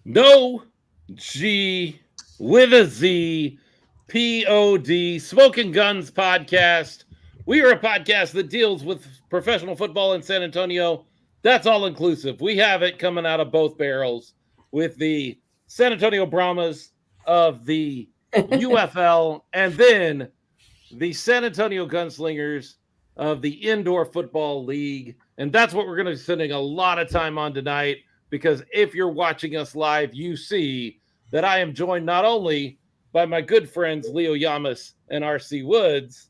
No G with a Z, POD, Smoking Guns podcast. We are a podcast that deals with professional football in San Antonio. That's all inclusive. We have it coming out of both barrels with the San Antonio Brahmas of the UFL and then the San Antonio Gunslingers of the Indoor Football League. And that's what we're going to be spending a lot of time on tonight, because if you're watching us live, you see that I am joined not only by my good friends Leo Yamas and RC Woods,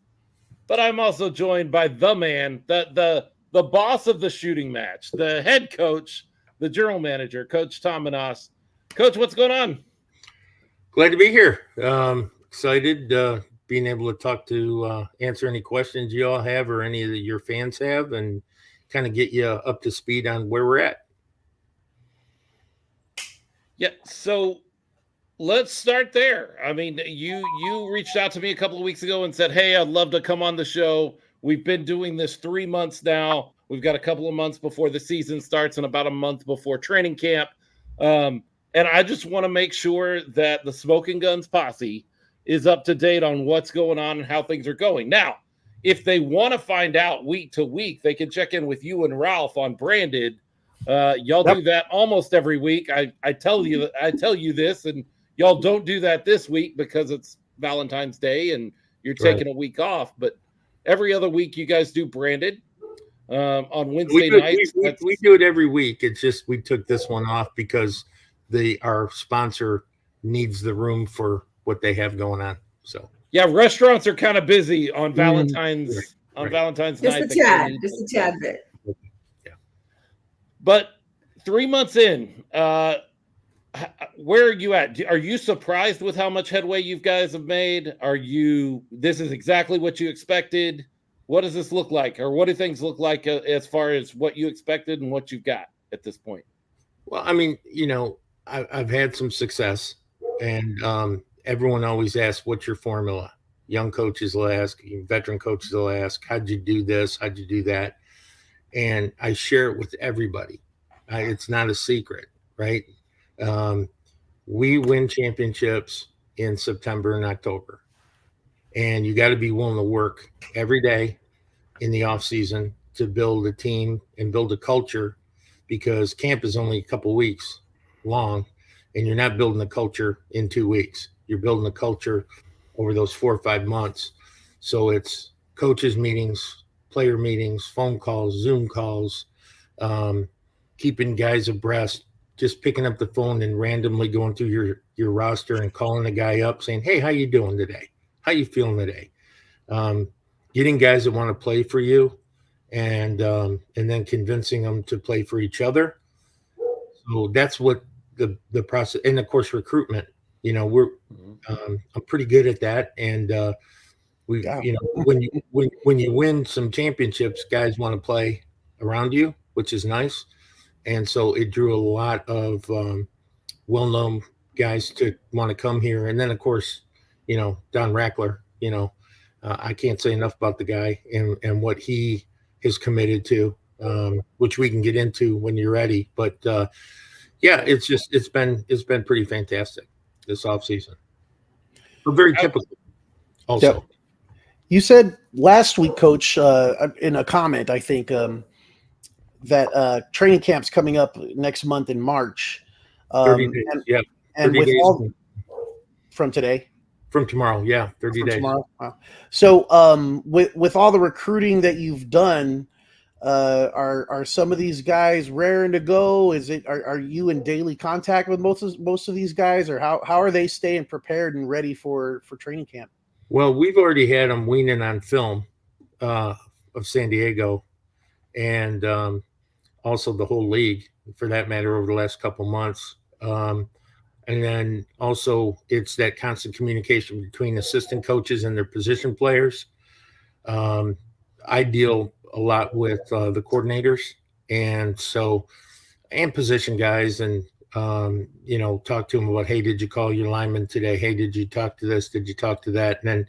but I'm also joined by the man, the boss of the shooting match, the head coach, the general manager, Coach Tom Menas. Coach, what's going on? Glad to be here. Excited being able to talk to answer any questions you all have or any of your fans have, and kind of get you up to speed on where we're at. Yeah, so let's start there. I mean, you reached out to me a couple of weeks ago and said, "Hey, I'd love to come on the show." We've been doing this 3 months now. We've got a couple of months before the season starts and about a month before training camp. And I just want to make sure that the Smoking Guns posse is up to date on what's going on and how things are going. Now, if they want to find out week to week, they can check in with you and Ralph on Branded. Y'all do that almost every week. I tell you this, and y'all don't do that this week because it's Valentine's Day and you're taking a week off. But every other week, you guys do Branded on Wednesday nights. We do it every week. It's just we took this one off because our sponsor needs the room for what they have going on. So yeah, restaurants are kind of busy on Valentine's Valentine's night. Just a tad bit. Yeah. But 3 months in, where are you at? Are you surprised with how much headway you guys have made? This is exactly what you expected? What does this look like? Or what do things look like as far as what you expected and what you've got at this point? Well, I mean, I've had some success, and everyone always asks, what's your formula? Young coaches will ask, veteran coaches will ask, how'd you do this? How'd you do that? And I share it with everybody. It's not a secret, right? We win championships in September and October, and you got to be willing to work every day in the off season to build a team and build a culture, because camp is only a couple weeks long, and you're not building a culture in 2 weeks. You're building a culture over those 4 or 5 months. So it's coaches meetings, player meetings, phone calls, Zoom calls, keeping guys abreast, just picking up the phone and randomly going through your roster and calling a guy up saying, "Hey, how you doing today? How you feeling today?" Getting guys that want to play for you, and then convincing them to play for each other. So that's what the process, and of course recruitment. I'm pretty good at that, and when you win some championships, guys want to play around you, which is nice. And so it drew a lot of well-known guys to want to come here. And then, of course, Don Rackler, I can't say enough about the guy and what he is committed to, which we can get into when you're ready. But, it's been pretty fantastic this offseason. But very typical also. Yep. You said last week, Coach, in a comment, I think, that training camp's coming up next month in March. 30 days, and with all from today. From tomorrow, 30 days. Tomorrow. Wow. So with all the recruiting that you've done, are some of these guys raring to go? Are you in daily contact with most of these guys, or how are they staying prepared and ready for training camp? Well, we've already had them weaning on film of San Diego, and also the whole league, for that matter, over the last couple months. And then also it's that constant communication between assistant coaches and their position players. I deal a lot with the coordinators, and position guys, and talk to them about, hey, did you call your lineman today? Hey, did you talk to this? Did you talk to that? And then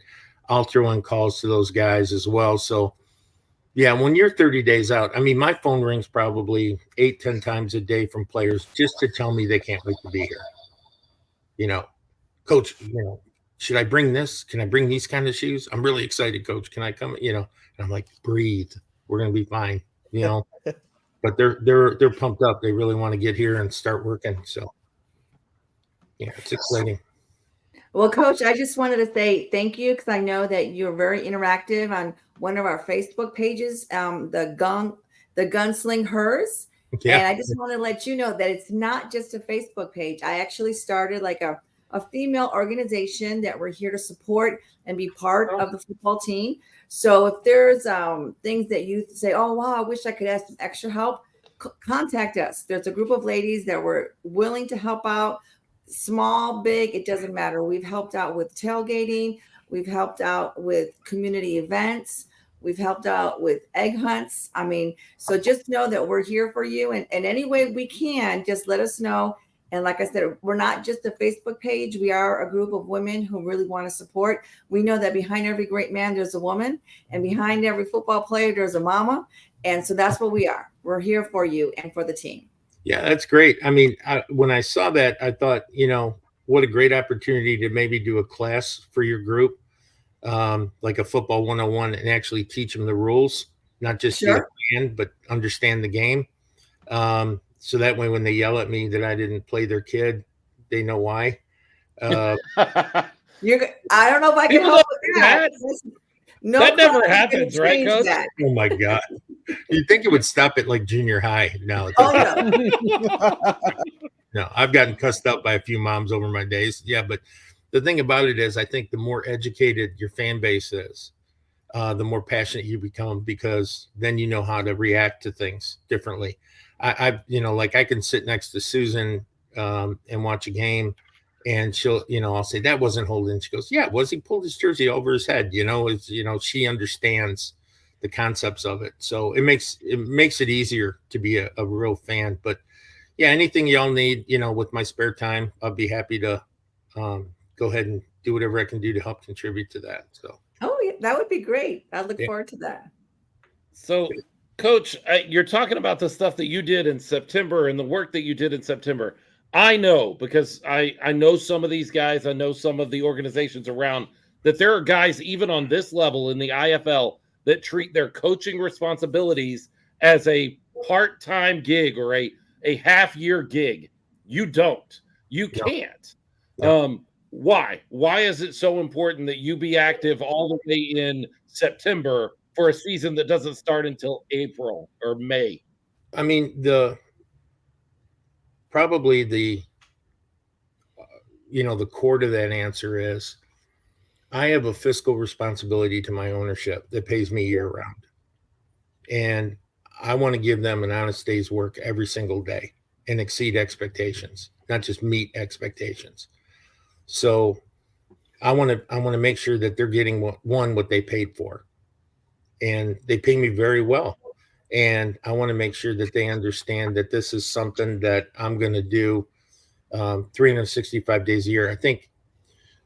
I'll throw in calls to those guys as well. So Yeah, when you're 30 days out, I mean, my phone rings probably 8-10 times a day from players just to tell me they can't wait to be here. Coach, should I bring this? Can I bring these kind of shoes? I'm really excited, coach. Can I come? And I'm like, breathe. We're gonna be fine. But they're pumped up. They really want to get here and start working. So yeah, it's exciting. Well, Coach, I just wanted to say thank you because I know that you're very interactive on one of our Facebook pages, the Gunslingers. Yeah. And I just want to let you know that it's not just a Facebook page. I actually started like a female organization that we're here to support and be part of the football team. So if there's things that you say, oh, wow, I wish I could ask some extra help, contact us. There's a group of ladies that were willing to help out. Small, big, it doesn't matter. We've helped out with tailgating. We've helped out with community events. We've helped out with egg hunts. I mean, so just know that we're here for you. And any way we can, just let us know. And like I said, we're not just a Facebook page. We are a group of women who really want to support. We know that behind every great man, there's a woman. And behind every football player, there's a mama. And so that's what we are. We're here for you and for the team. Yeah, that's great. I mean, when I saw that, I thought, what a great opportunity to maybe do a class for your group, like a football 101, and actually teach them the rules, not just be a fan, but understand the game. So that way, when they yell at me that I didn't play their kid, they know why. I don't know if I can help with that. No, that never happens, right, Coach? Oh my God! You'd think it would stop at like junior high. No, no. I've gotten cussed out by a few moms over my days. Yeah, but the thing about it is, I think the more educated your fan base is, the more passionate you become, because then you know how to react to things differently. I can sit next to Susan and watch a game. And she'll, I'll say that wasn't holding. She goes, yeah, he pulled his jersey over his head. She understands the concepts of it. So it makes it easier to be a real fan. But yeah, anything y'all need, with my spare time, I'll be happy to go ahead and do whatever I can do to help contribute to that. So. Oh, yeah, that would be great. I look forward to that. So, Coach, you're talking about the stuff that you did in September and the work that you did in September. I know, because I know some of these guys, I know some of the organizations around, that there are guys even on this level in the IFL that treat their coaching responsibilities as a part-time gig or a half-year gig. You don't. You can't. No. Why? Why is it so important that you be active all the way in September for a season that doesn't start until April or May? I mean, probably the core to that answer is I have a fiscal responsibility to my ownership that pays me year round. And I want to give them an honest day's work every single day and exceed expectations, not just meet expectations. So I want to make sure that they're getting what they paid for. And they pay me very well. And I want to make sure that they understand that this is something that I'm going to do 365 days a year. I think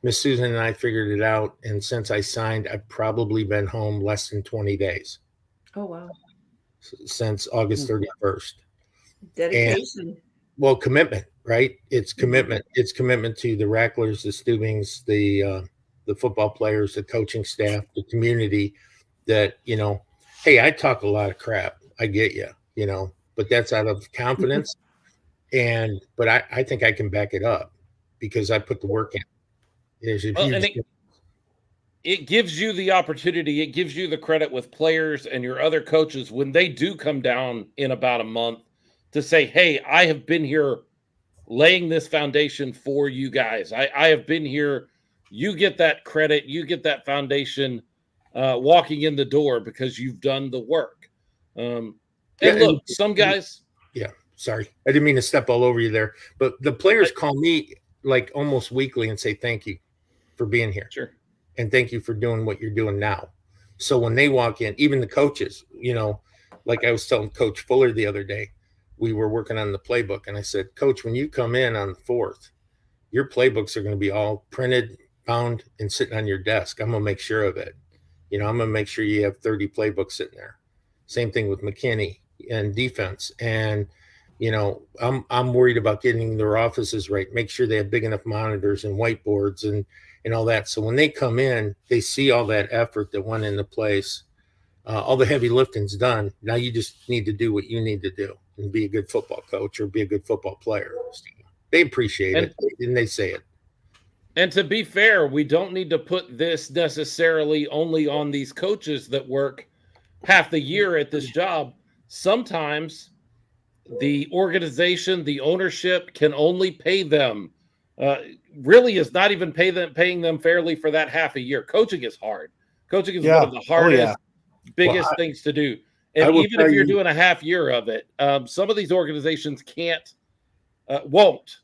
Miss Susan and I figured it out. And since I signed, I've probably been home less than 20 days. Oh, wow. Since August 31st. Dedication. And, commitment, right? It's commitment. It's commitment to the Racklers, the Stubings, the football players, the coaching staff, the community that, hey, I talk a lot of crap. I get you, but that's out of confidence. But I think I can back it up because I put the work in. It gives you the opportunity. It gives you the credit with players and your other coaches when they do come down in about a month to say, hey, I have been here laying this foundation for you guys. I have been here. You get that credit. You get that foundation walking in the door because you've done the work. Look, some guys. Yeah, sorry. I didn't mean to step all over you there. But the players call me like almost weekly and say thank you for being here. Sure. And thank you for doing what you're doing now. So when they walk in, even the coaches, like I was telling Coach Fuller the other day, we were working on the playbook. And I said, Coach, when you come in on the 4th, your playbooks are going to be all printed, bound, and sitting on your desk. I'm going to make sure of it. I'm going to make sure you have 30 playbooks sitting there. Same thing with McKinney and defense. And I'm worried about getting their offices right. Make sure they have big enough monitors and whiteboards and all that. So when they come in, they see all that effort that went into place. All the heavy lifting's done. Now you just need to do what you need to do and be a good football coach or be a good football player. They appreciate it, and they say it. And to be fair, we don't need to put this necessarily only on these coaches that work half the year at this job. Sometimes the organization, the ownership can only pay them, really is not even paying them fairly for that half a year. Coaching is hard. Coaching is one of the hardest, biggest things to do. And even if you're doing a half year of it, some of these organizations won't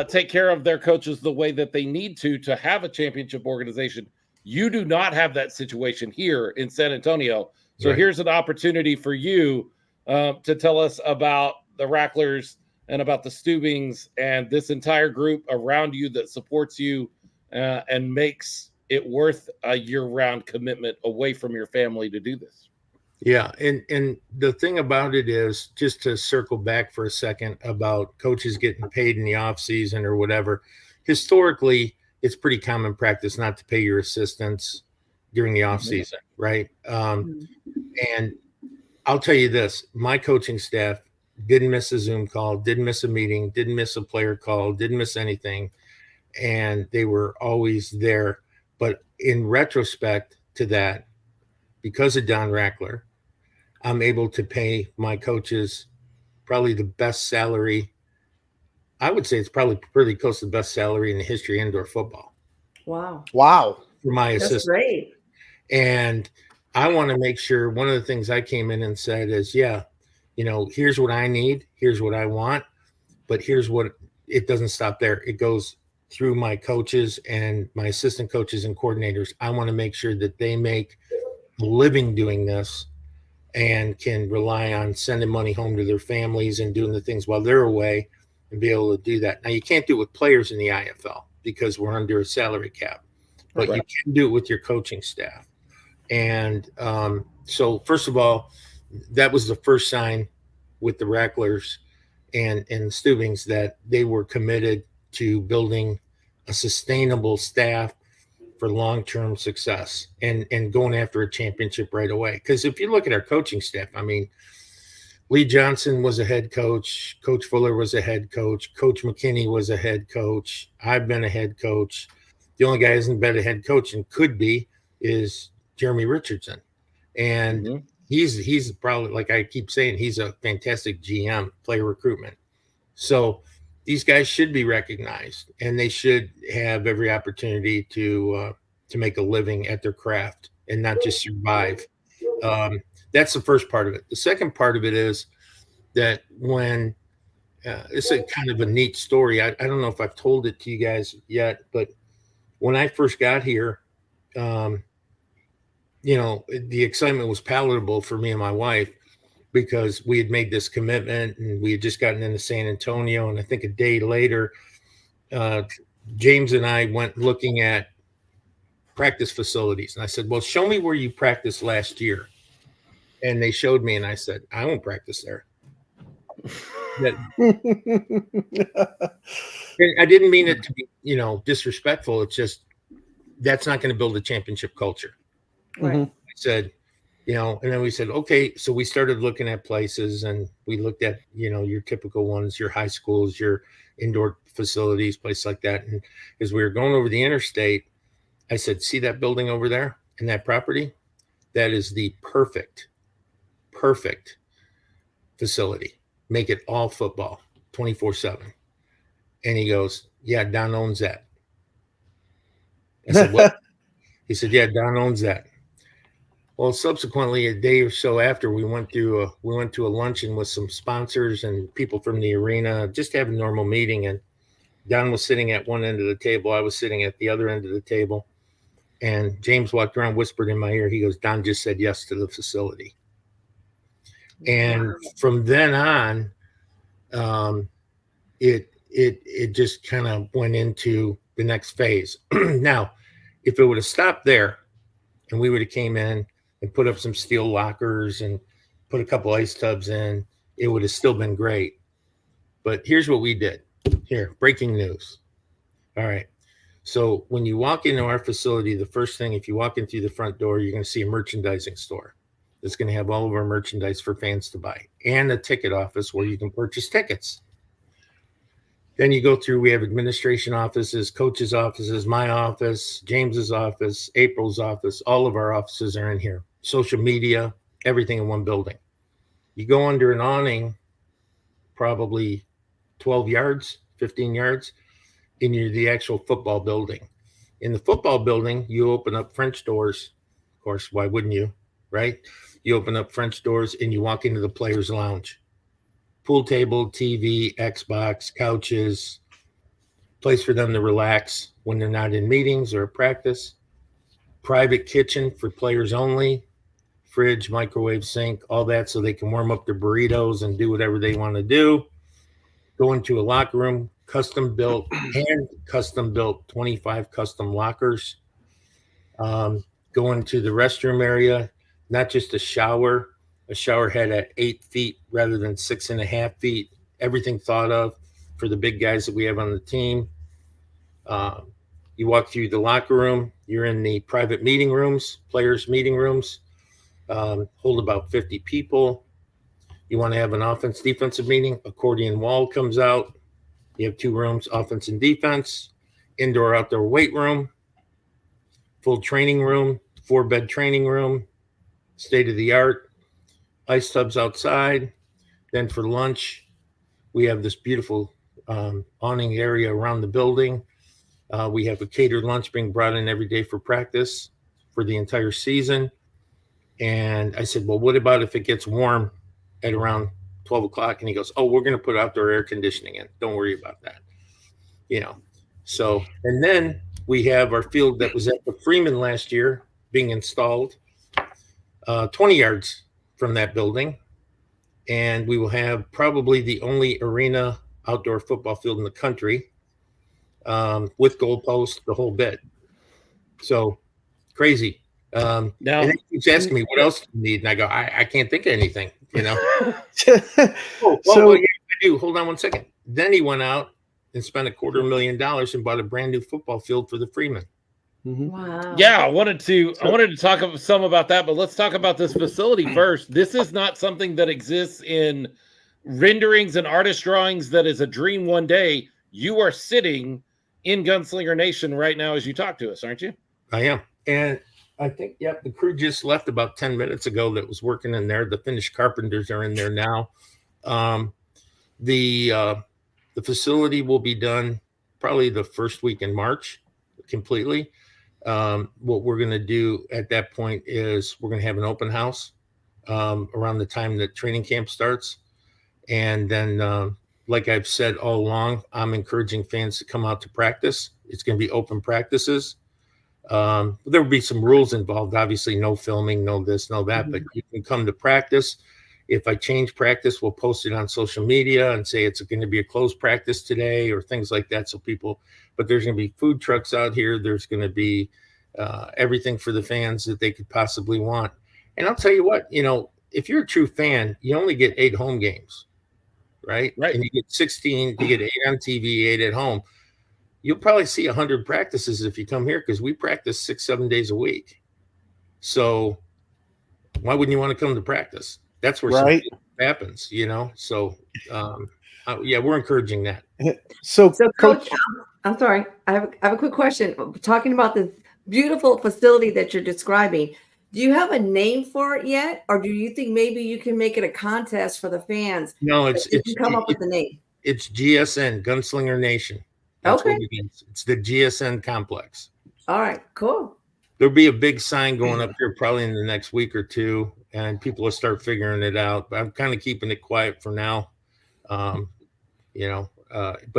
take care of their coaches the way that they need to have a championship organization. You do not have that situation here in San Antonio. So here's an opportunity for you to tell us about the Racklers and about the Steubings and this entire group around you that supports you and makes it worth a year-round commitment away from your family to do this. Yeah, and the thing about it is, just to circle back for a second about coaches getting paid in the off season or whatever, historically, it's pretty common practice not to pay your assistants during the off season, right? And I'll tell you this, my coaching staff didn't miss a Zoom call, didn't miss a meeting, didn't miss a player call, didn't miss anything. And they were always there. But in retrospect to that, because of Don Rackler, I'm able to pay my coaches probably the best salary. I would say it's probably pretty close to the best salary in the history of indoor football. Wow. For my assistant. That's great. And I want to make sure, one of the things I came in and said is, here's what I need, here's what I want, but here's what, it doesn't stop there. It goes through my coaches and my assistant coaches and coordinators. I want to make sure that they make a living doing this and can rely on sending money home to their families and doing the things while they're away and be able to do that. Now, you can't do it with players in the IFL because we're under a salary cap, but you can do it with your coaching staff. And so first of all, that was the first sign with the Racklers and the Steubings that they were committed to building a sustainable staff for long-term success and going after a championship right away. Because if you look at our coaching staff, I mean, Lee Johnson was a head coach. Coach Fuller was a head coach. Coach McKinney was a head coach. I've been a head coach. The only guy who hasn't been a head coach and could be is Jeremy Richardson. And he's probably, like I keep saying, he's a fantastic GM, player recruitment. So these guys should be recognized, and they should have every opportunity to make a living at their craft and not just survive. That's the first part of it. The second part of it is that when it's a kind of a neat story. I don't know if I've told it to you guys yet, but when I first got here, the excitement was palatable for me and my wife, because we had made this commitment and we had just gotten into San Antonio. And I think a day later, James and I went looking at practice facilities. And I said, well, show me where you practiced last year. And they showed me, and I said, I won't practice there. And I didn't mean it to be, disrespectful. It's just, that's not going to build a championship culture. Right. I said, and then we said, okay, so we started looking at places, and we looked at, your typical ones, your high schools, your indoor facilities, places like that. And as we were going over the interstate, I said, see that building over there and that property? That is the perfect facility. Make it all football, 24/7. And he goes, yeah, Don owns that. I said, what? He said, yeah, Don owns that. Well, subsequently, a day or so after, we went to a luncheon with some sponsors and people from the arena, just have a normal meeting. And Don was sitting at one end of the table. I was sitting at the other end of the table. And James walked around, whispered in my ear. He goes, Don just said yes to the facility. And from then on, it just kind of went into the next phase. Now, if it would have stopped there and we would have came in and put up some steel lockers and put a couple ice tubs in, it would have still been great. But here's what we did. Here, breaking news. All right. So when you walk into our facility, the first thing, if you walk in through the front door, you're going to see a merchandising store that's going to have all of our merchandise for fans to buy, and a ticket office where you can purchase tickets. Then you go through, we have administration offices, coaches' offices, my office, James's office, April's office. All of our offices are in here. Social media, everything in one building. You go under an awning, probably 12 yards, 15 yards, and you're the actual football building. In the football building, you open up French doors. Of course, why wouldn't you, right? You open up French doors and you walk into the players' lounge. Pool table, TV, Xbox, couches, place for them to relax when they're not in meetings or practice. Private kitchen for players only. Fridge, microwave, sink, all that, so they can warm up their burritos and do whatever they want to do. Go into a locker room, custom built 25 custom lockers. Go into the restroom area, not just a shower head at 8 feet rather than 6.5 feet. Everything thought of for the big guys that we have on the team. You walk through the locker room, you're in the private meeting rooms, players' meeting rooms, hold about 50 people. You want to have an offense defensive meeting, accordion wall comes out. You have 2 rooms, offense and defense, indoor outdoor weight room, full training room, 4-bed training room, state of the art, ice tubs outside. Then for lunch, we have this beautiful awning area around the building. We have a catered lunch being brought in every day for practice for the entire season. And I said, well, what about if it gets warm at around 12 o'clock? And he goes, oh, we're going to put outdoor air conditioning in. Don't worry about that. So, and then we have our field that was at the Freeman last year being installed 20 yards from that building. And we will have probably the only arena outdoor football field in the country with goalposts, the whole bit. So crazy. Now, and he keeps asking me, what else do you need? And I go, I can't think of anything, yeah, I do. Hold on one second. Then he went out and spent $250,000 and bought a brand new football field for the Freeman. Mm-hmm. Wow. Yeah, I wanted to talk some about that, but let's talk about this facility first. This is not something that exists in renderings and artist drawings that is a dream one day. You are sitting in Gunslinger Nation right now as you talk to us, aren't you? I am. And I think, the crew just left about 10 minutes ago that was working in there. The finished carpenters are in there now. The facility will be done probably the first week in March completely. What we're going to do at that point is we're going to have an open house around the time that training camp starts. And then, like I've said all along, I'm encouraging fans to come out to practice. It's going to be open practices. There will be some rules involved, obviously no filming, no this, no that, but you can come to practice. If I change practice, we'll post it on social media and say it's going to be a closed practice today or things like that. So but there's going to be food trucks out here. There's going to be everything for the fans that they could possibly want. And I'll tell you what, if you're a true fan, you only get 8 home games, right? And you get 16, you get 8 on TV, 8 at home. You'll probably see 100 practices if you come here because we practice 6-7 days a week. So why wouldn't you want to come to practice? That's where something happens, So, we're encouraging that. So Coach, I'm sorry. I have a quick question. Talking about this beautiful facility that you're describing, do you have a name for it yet? Or do you think maybe you can make it a contest for the fans? No, come up with the name. It's GSN, Gunslinger Nation. That's okay. What it is. It's the GSN complex. All right, cool. There'll be a big sign going up here probably in the next week or two, and people will start figuring it out. But I'm kind of keeping it quiet for now. But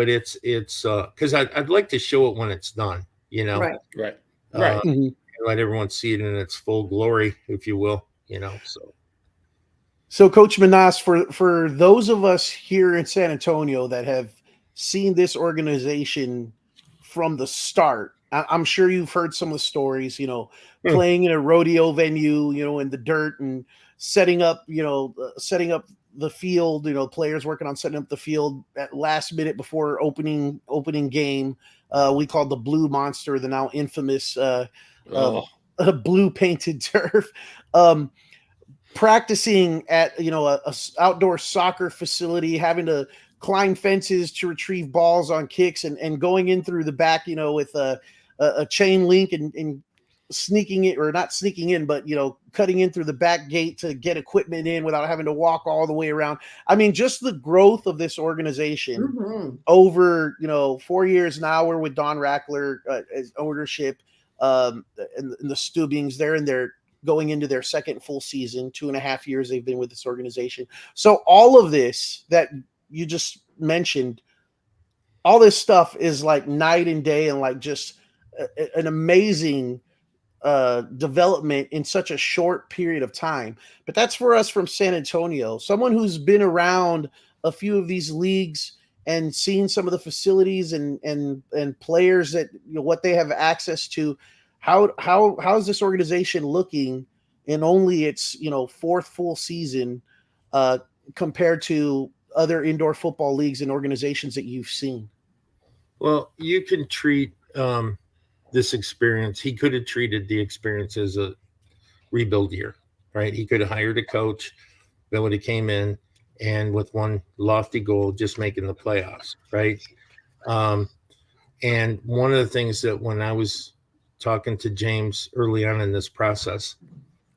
it's because I'd like to show it when it's done, Right. Let everyone see it in its full glory, if you will, So Coach Menas, for those of us here in San Antonio that have seen this organization from the start, I'm sure you've heard some of the stories, playing in a rodeo venue, in the dirt and setting up the field, players working on setting up the field at last minute before opening game. We called the Blue Monster, the now infamous blue painted turf. Practicing at a outdoor soccer facility, having to climb fences to retrieve balls on kicks, and going in through the back, with a chain link and sneaking it, or not sneaking in, but cutting in through the back gate to get equipment in without having to walk all the way around. I mean, just the growth of this organization over 4 years now. We're with Don Rackler as ownership, and the Stubings. They're in their going into their second full season. 2.5 years they've been with this organization. So all of this that you just mentioned, all this stuff is like night and day, and like just an amazing development in such a short period of time. But that's for us from San Antonio, someone who's been around a few of these leagues and seen some of the facilities and players that what they have access to. How is this organization looking in only its fourth full season compared to other indoor football leagues and organizations that you've seen? Well, you can treat this experience. He could have treated the experience as a rebuild year, right? He could have hired a coach that would have came in and with one lofty goal, just making the playoffs, right? And one of the things that when I was talking to James early on in this process,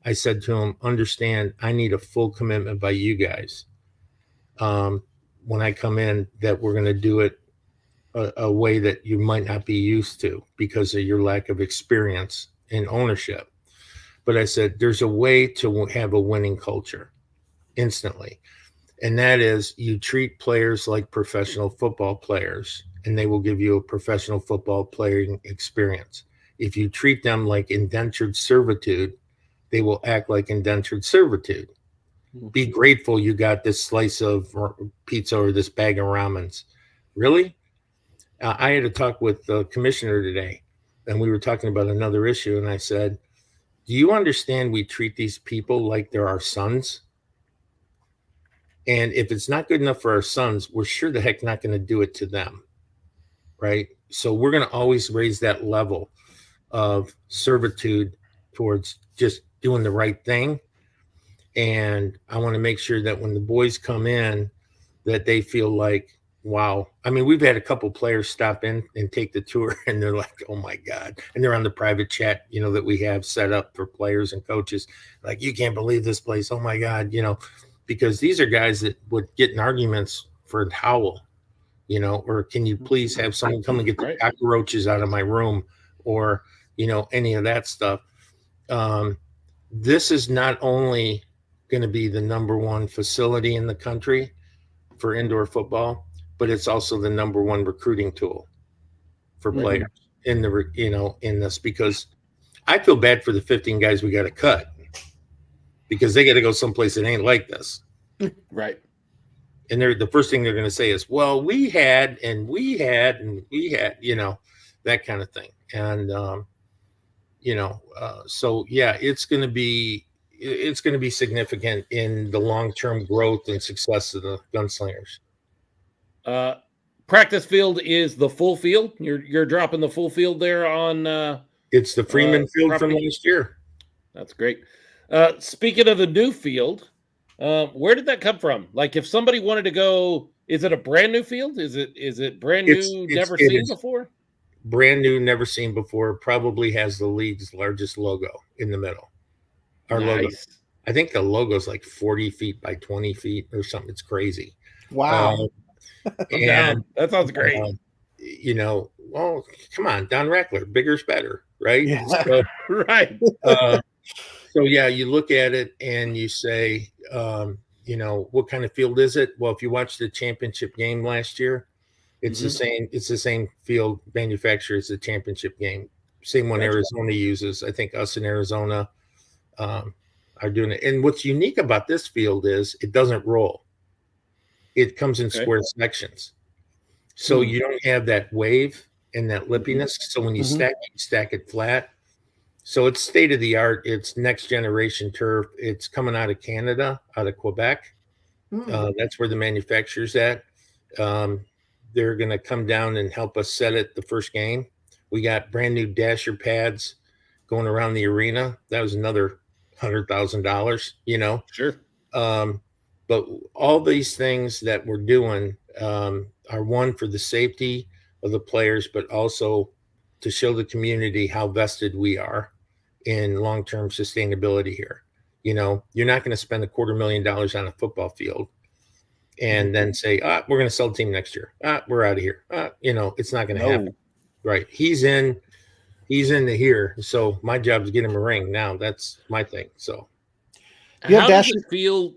I said to him, understand, I need a full commitment by you guys when I come in, that we're going to do it a way that you might not be used to because of your lack of experience in ownership. But I said, there's a way to have a winning culture instantly. And that is, you treat players like professional football players, and they will give you a professional football playing experience. If you treat them like indentured servitude, they will act like indentured servitude. Be grateful you got this slice of pizza or this bag of ramens. Really? I had a talk with the commissioner today, and we were talking about another issue. And I said, do you understand we treat these people like they're our sons? And if it's not good enough for our sons, we're sure the heck not going to do it to them. Right? So we're going to always raise that level of servitude towards just doing the right thing. And I want to make sure that when the boys come in, that they feel like, wow. I mean, we've had a couple players stop in and take the tour, and they're like, oh my God. And they're on the private chat, that we have set up for players and coaches. Like, you can't believe this place. Oh my God. Because these are guys that would get in arguments for a towel, or can you please have someone come and get the cockroaches out of my room, or, any of that stuff. This is not only going to be the number one facility in the country for indoor football, but it's also the number one recruiting tool for players in this, because I feel bad for the 15 guys we got to cut because they got to go someplace that ain't like this. Right. And the first thing they're going to say is, well, we had, that kind of thing. And, so yeah, it's going to be significant in the long-term growth and success of the Gunslingers. Practice field is the full field. You're dropping the full field there on. It's the Freeman field from last year. That's great. Speaking of the new field, where did that come from? Like, if somebody wanted to go, is it a brand new field? Is it brand new, never seen before? Brand new, never seen before. Probably has the league's largest logo in the middle. Our logo. I think the logo is like 40 feet by 20 feet or something. It's crazy. Wow. And that sounds great. Well, come on, Don Rackler, bigger's better, right? Yeah. So, right. So yeah, you look at it and you say, what kind of field is it? Well, if you watch the championship game last year, it's the same. It's the same field manufacturer as the championship game. Same one Arizona uses. I think us in Arizona are doing it. And what's unique about this field is it doesn't roll. It comes in square sections. So you don't have that wave and that lippiness. So when you Mhm. stack it flat. So it's state of the art. It's next generation turf. It's coming out of Canada, out of Quebec. That's where the manufacturer's at. They're going to come down and help us set it the first game. We got brand new dasher pads going around the arena. That was another $100,000, you know. Sure. But all these things that we're doing are one for the safety of the players, but also to show the community how vested we are in long-term sustainability here. You know, you're not going to spend $250,000 on a football field and then say, we're going to sell the team next year. We're out of here. You know, it's not going to happen. Right. He's in to here. So my job is to get him a ring. Now that's my thing. So how does it feel?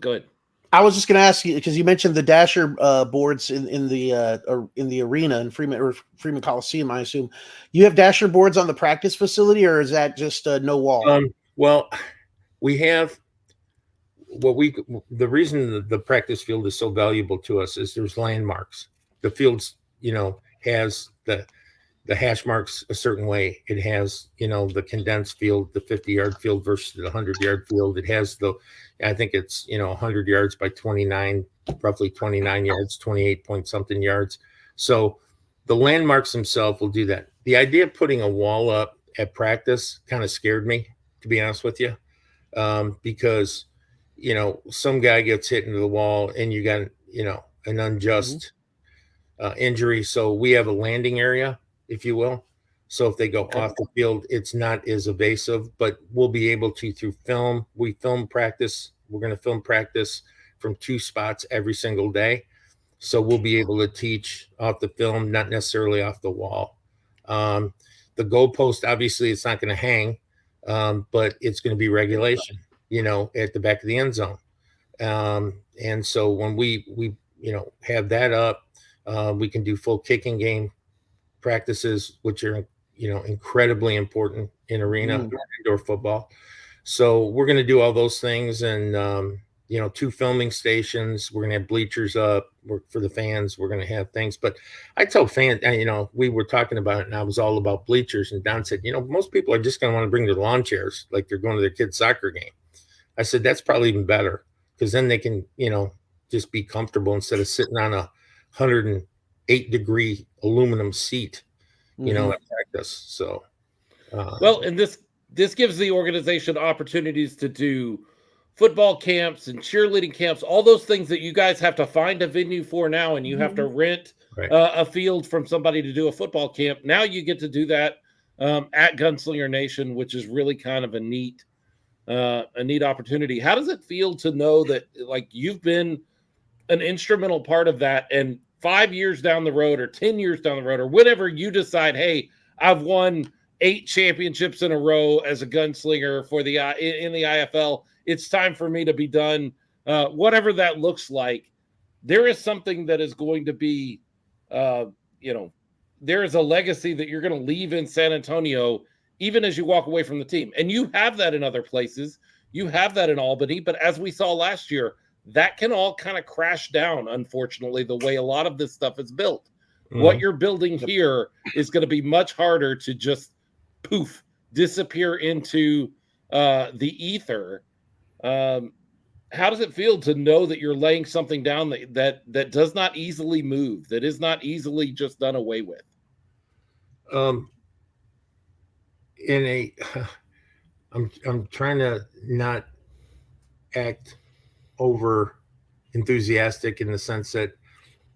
Go ahead. I was just going to ask you, because you mentioned the dasher boards in the arena in Freeman Coliseum. I assume you have dasher boards on the practice facility, or is that just no wall? Well, we have the reason the practice field is so valuable to us is there's landmarks. The field's, you know, has the hash marks a certain way. It has, you know, the condensed field, the 50-yard field versus the 100-yard field. It has I think it's, you know, 100 yards by 29, roughly 29 yards, 28 point something yards. So the landmarks themselves will do that. The idea of putting a wall up at practice kind of scared me, to be honest with you, because, you know, some guy gets hit into the wall and you got, you know, an unjust injury. So we have a landing area, if you will. So if they go off the field, it's not as evasive, but we'll be able to through film. We film practice. We're going to film practice from 2 spots every single day. So we'll be able to teach off the film, not necessarily off the wall. The goalpost, obviously, it's not going to hang, but it's going to be regulation, you know, at the back of the end zone. And so when we you know, have that up, we can do full kicking game practices, which are, you know, incredibly important in arena indoor football. So we're going to do all those things, and you know, 2 filming stations. We're going to have bleachers up for the fans. We're going to have things. But I tell fans, you know, we were talking about it, and I was all about bleachers. And Don said, you know, most people are just going to want to bring their lawn chairs like they're going to their kid's soccer game. I said, that's probably even better, because then they can, you know, just be comfortable instead of sitting on a 108-degree aluminum seat, you know, at practice. So, well, and this gives the organization opportunities to do football camps and cheerleading camps, all those things that you guys have to find a venue for now, and you have to rent a field from somebody to do a football camp. Now you get to do that at Gunslinger Nation, which is really kind of a neat opportunity. How does it feel to know that, like, you've been an instrumental part of that, and 5 years down the road or 10 years down the road or whatever, you decide, hey, I've won 8 championships in a row as a gunslinger for the in the IFL. It's time for me to be done. Whatever that looks like, there is something that is going to be, you know, there is a legacy that you're going to leave in San Antonio, even as you walk away from the team. And you have that in other places. You have that in Albany. But as we saw last year, that can all kind of crash down, unfortunately, the way a lot of this stuff is built. What you're building here is going to be much harder to just poof, disappear into the ether. How does it feel to know that you're laying something down that does not easily move, that is not easily just done away with? I'm trying to not act over enthusiastic in the sense that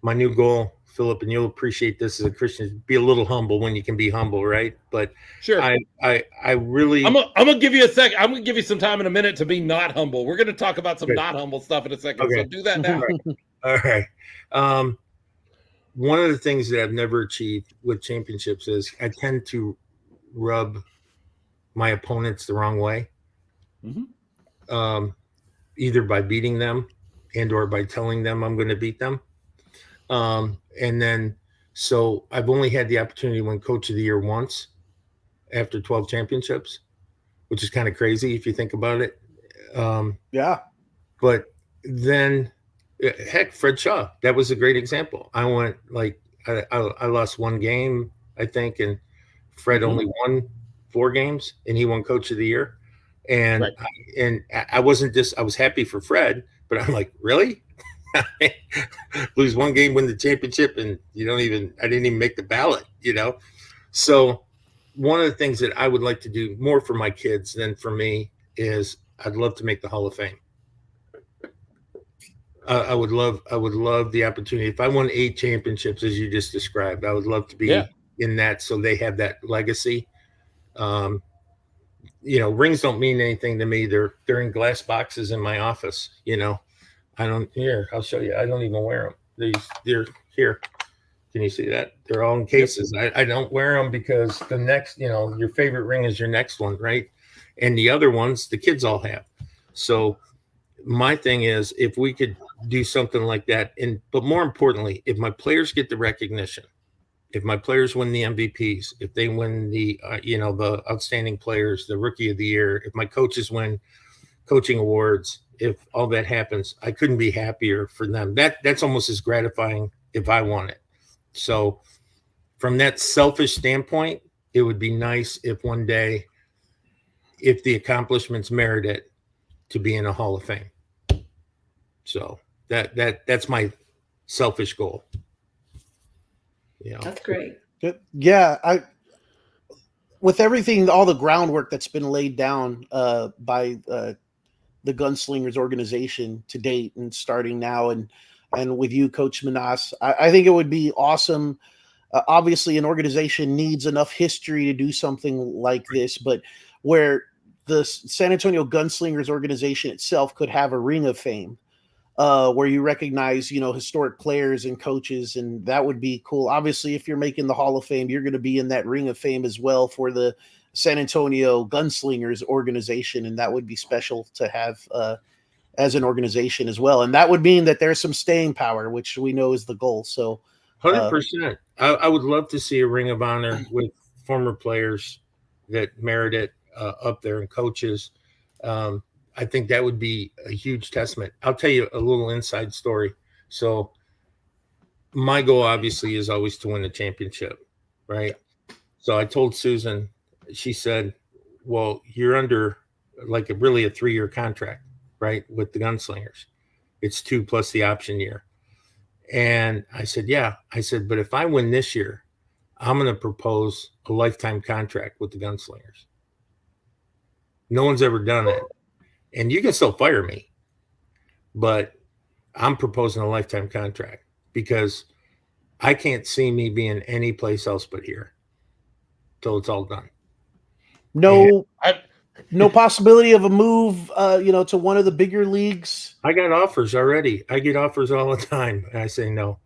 my new goal, Philip, and you'll appreciate this as a Christian, is be a little humble when you can be humble, right? But sure, I really, I'm gonna give you a second. I'm gonna give you some time in a minute to be not humble. We're gonna talk about some not humble stuff in a second. Okay. So do that now. All right. One of the things that I've never achieved with championships is I tend to rub my opponents the wrong way. Either by beating them and or by telling them I'm going to beat them. And then, so I've only had the opportunity to win Coach of the Year once after 12 championships, which is kind of crazy if you think about it. Yeah. But then, heck, Fred Shaw, that was a great example. I went, like, I lost one game, I think, and Fred Mhm. only won 4 games, and he won Coach of the Year. And Right. I wasn't I was happy for Fred, but I'm like, really? Lose one game, win the championship, and I didn't even make the ballot, So one of the things that I would like to do more for my kids than for me is I'd love to make the Hall of Fame. I would love the opportunity. If I won 8 championships, as you just described, I would love to be in that, so they have that legacy. Rings don't mean anything to me. They're in glass boxes in my office. I don't. Here, I'll show you. I don't even wear them. They're here. Can you see that? They're all in cases. I don't wear them because the next, your favorite ring is your next one, right? And the other ones, the kids all have. So my thing is, if we could do something like that, but more importantly, if my players get the recognition, if my players win the MVPs, if they win the the outstanding players, the rookie of the year, if my coaches win coaching awards, if all that happens, I couldn't be happier for them. That's almost as gratifying if I want it. So from that selfish standpoint, it would be nice if one day, if the accomplishments merit it, to be in a Hall of Fame. So that's my selfish goal. That's great. Yeah, with everything, all the groundwork that's been laid down by the Gunslingers organization to date, and starting now, and with you, Coach Menas, I think it would be awesome. Obviously, an organization needs enough history to do something like this, but where the San Antonio Gunslingers organization itself could have a ring of fame, where you recognize, historic players and coaches, and that would be cool. Obviously, if you're making the Hall of Fame, you're going to be in that ring of fame as well for the San Antonio Gunslingers organization, and that would be special to have as an organization as well. And that would mean that there's some staying power, which we know is the goal. So 100%. I would love to see a Ring of Honor with former players that merit it up there, and coaches. I think that would be a huge testament. I'll tell you a little inside story. So my goal obviously is always to win the championship, right? So I told Susan, she said, well, you're under like really a 3-year contract, right, with the Gunslingers. It's 2 plus the option year. And I said, yeah. I said, but if I win this year, I'm going to propose a lifetime contract with the Gunslingers. No one's ever done it. And you can still fire me, but I'm proposing a lifetime contract because I can't see me being any place else but here till it's all done. No possibility of a move, to one of the bigger leagues. I got offers already. I get offers all the time. And I say no.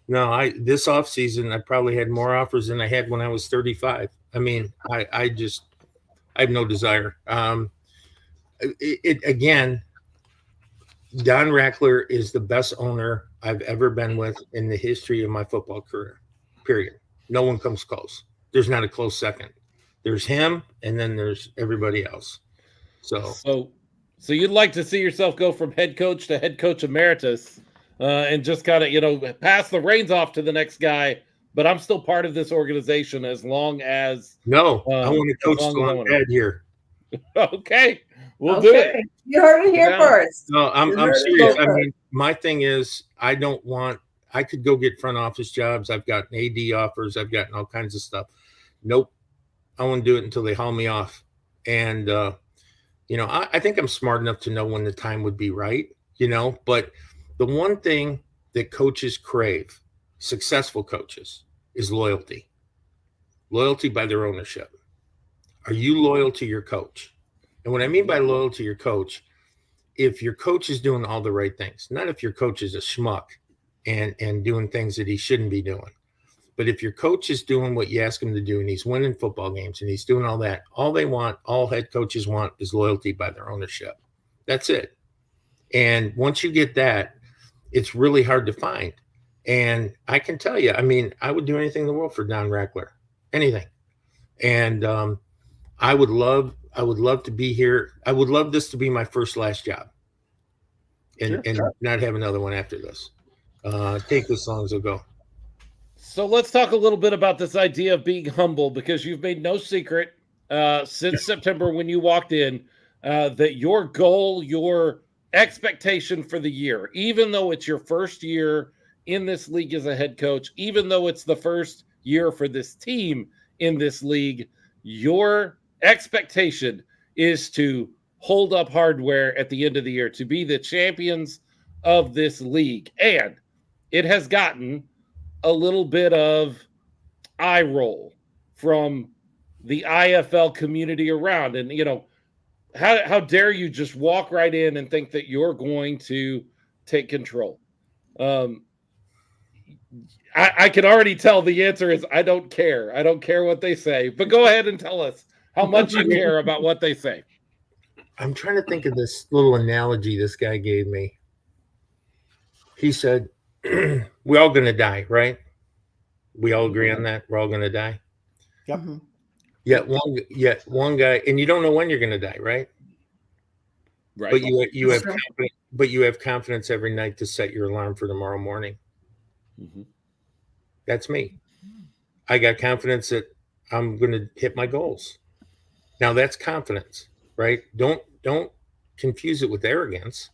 This off season, I probably had more offers than I had when I was 35. I mean, I have no desire. Again, Don Rackler is the best owner I've ever been with in the history of my football career, period. No one comes close. There's not a close second. There's him, and then there's everybody else. So you'd like to see yourself go from head coach to head coach emeritus, and just kind of, pass the reins off to the next guy, but I'm still part of this organization as long as. No, I want to coach till I'm dead here. Okay. We'll do it. You heard it here first. No, I'm serious. I mean, my thing is, I could go get front office jobs. I've gotten AD offers. I've gotten all kinds of stuff. Nope. I won't do it until they haul me off. And, I think I'm smart enough to know when the time would be right, but the one thing that coaches crave, successful coaches, is loyalty. Loyalty by their ownership. Are you loyal to your coach? And what I mean by loyal to your coach, if your coach is doing all the right things, not if your coach is a schmuck and doing things that he shouldn't be doing, but if your coach is doing what you ask him to do and he's winning football games and he's doing all that, all head coaches want is loyalty by their ownership. That's it. And once you get that, it's really hard to find. And I can tell you, I mean, I would do anything in the world for Don Rackler, anything. And I would love to be here. I would love this to be my last job, and not have another one after this. Take as long as it'll go. So let's talk a little bit about this idea of being humble, because you've made no secret since September when you walked in that your goal, your expectation for the year, even though it's your first year in this league as a head coach, even though it's the first year for this team in this league, your expectation is to hold up hardware at the end of the year, to be the champions of this league. And it has gotten a little bit of eye roll from the IFL community around. And, you know, how dare you just walk right in and think that you're going to take control? I can already tell the answer is I don't care. I don't care what they say. But go ahead and tell us how much you care about what they say. I'm trying to think of this little analogy this guy gave me. He said, we're all going to die, right? We all agree on that. We're all going to die. Yep. Mm-hmm. Yet one guy, and you don't know when you're going to die, right? Right. But you have confidence every night to set your alarm for tomorrow morning. Mm-hmm. That's me. I got confidence that I'm going to hit my goals. Now that's confidence, right? Don't confuse it with arrogance.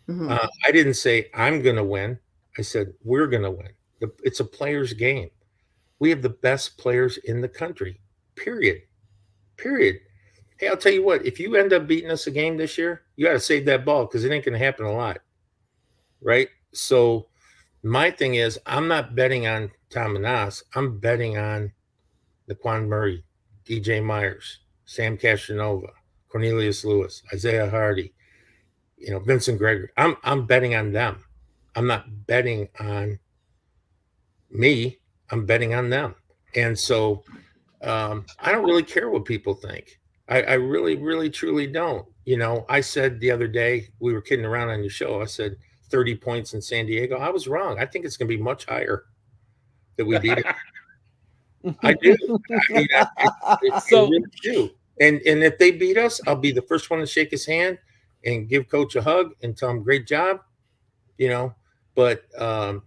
Mm-hmm. I didn't say I'm going to win. I said we're going to win. It's a player's game. We have the best players in the country. Period. Hey, I'll tell you what. If you end up beating us a game this year, you got to save that ball because it ain't going to happen a lot, right? So my thing is, I'm not betting on Tom Menas. I'm betting on Laquan Murray, DJ Myers, Sam Castronova, Cornelius Lewis, Isaiah Hardy, Vincent Gregory. I'm betting on them. I'm not betting on me. I'm betting on them. And so I don't really care what people think. I really, really, truly don't. I said the other day, we were kidding around on your show. I said 30 points in San Diego. I was wrong. I think it's going to be much higher that we beat it. I do. I mean, I really do. And if they beat us, I'll be the first one to shake his hand and give Coach a hug and tell him great job. But I'm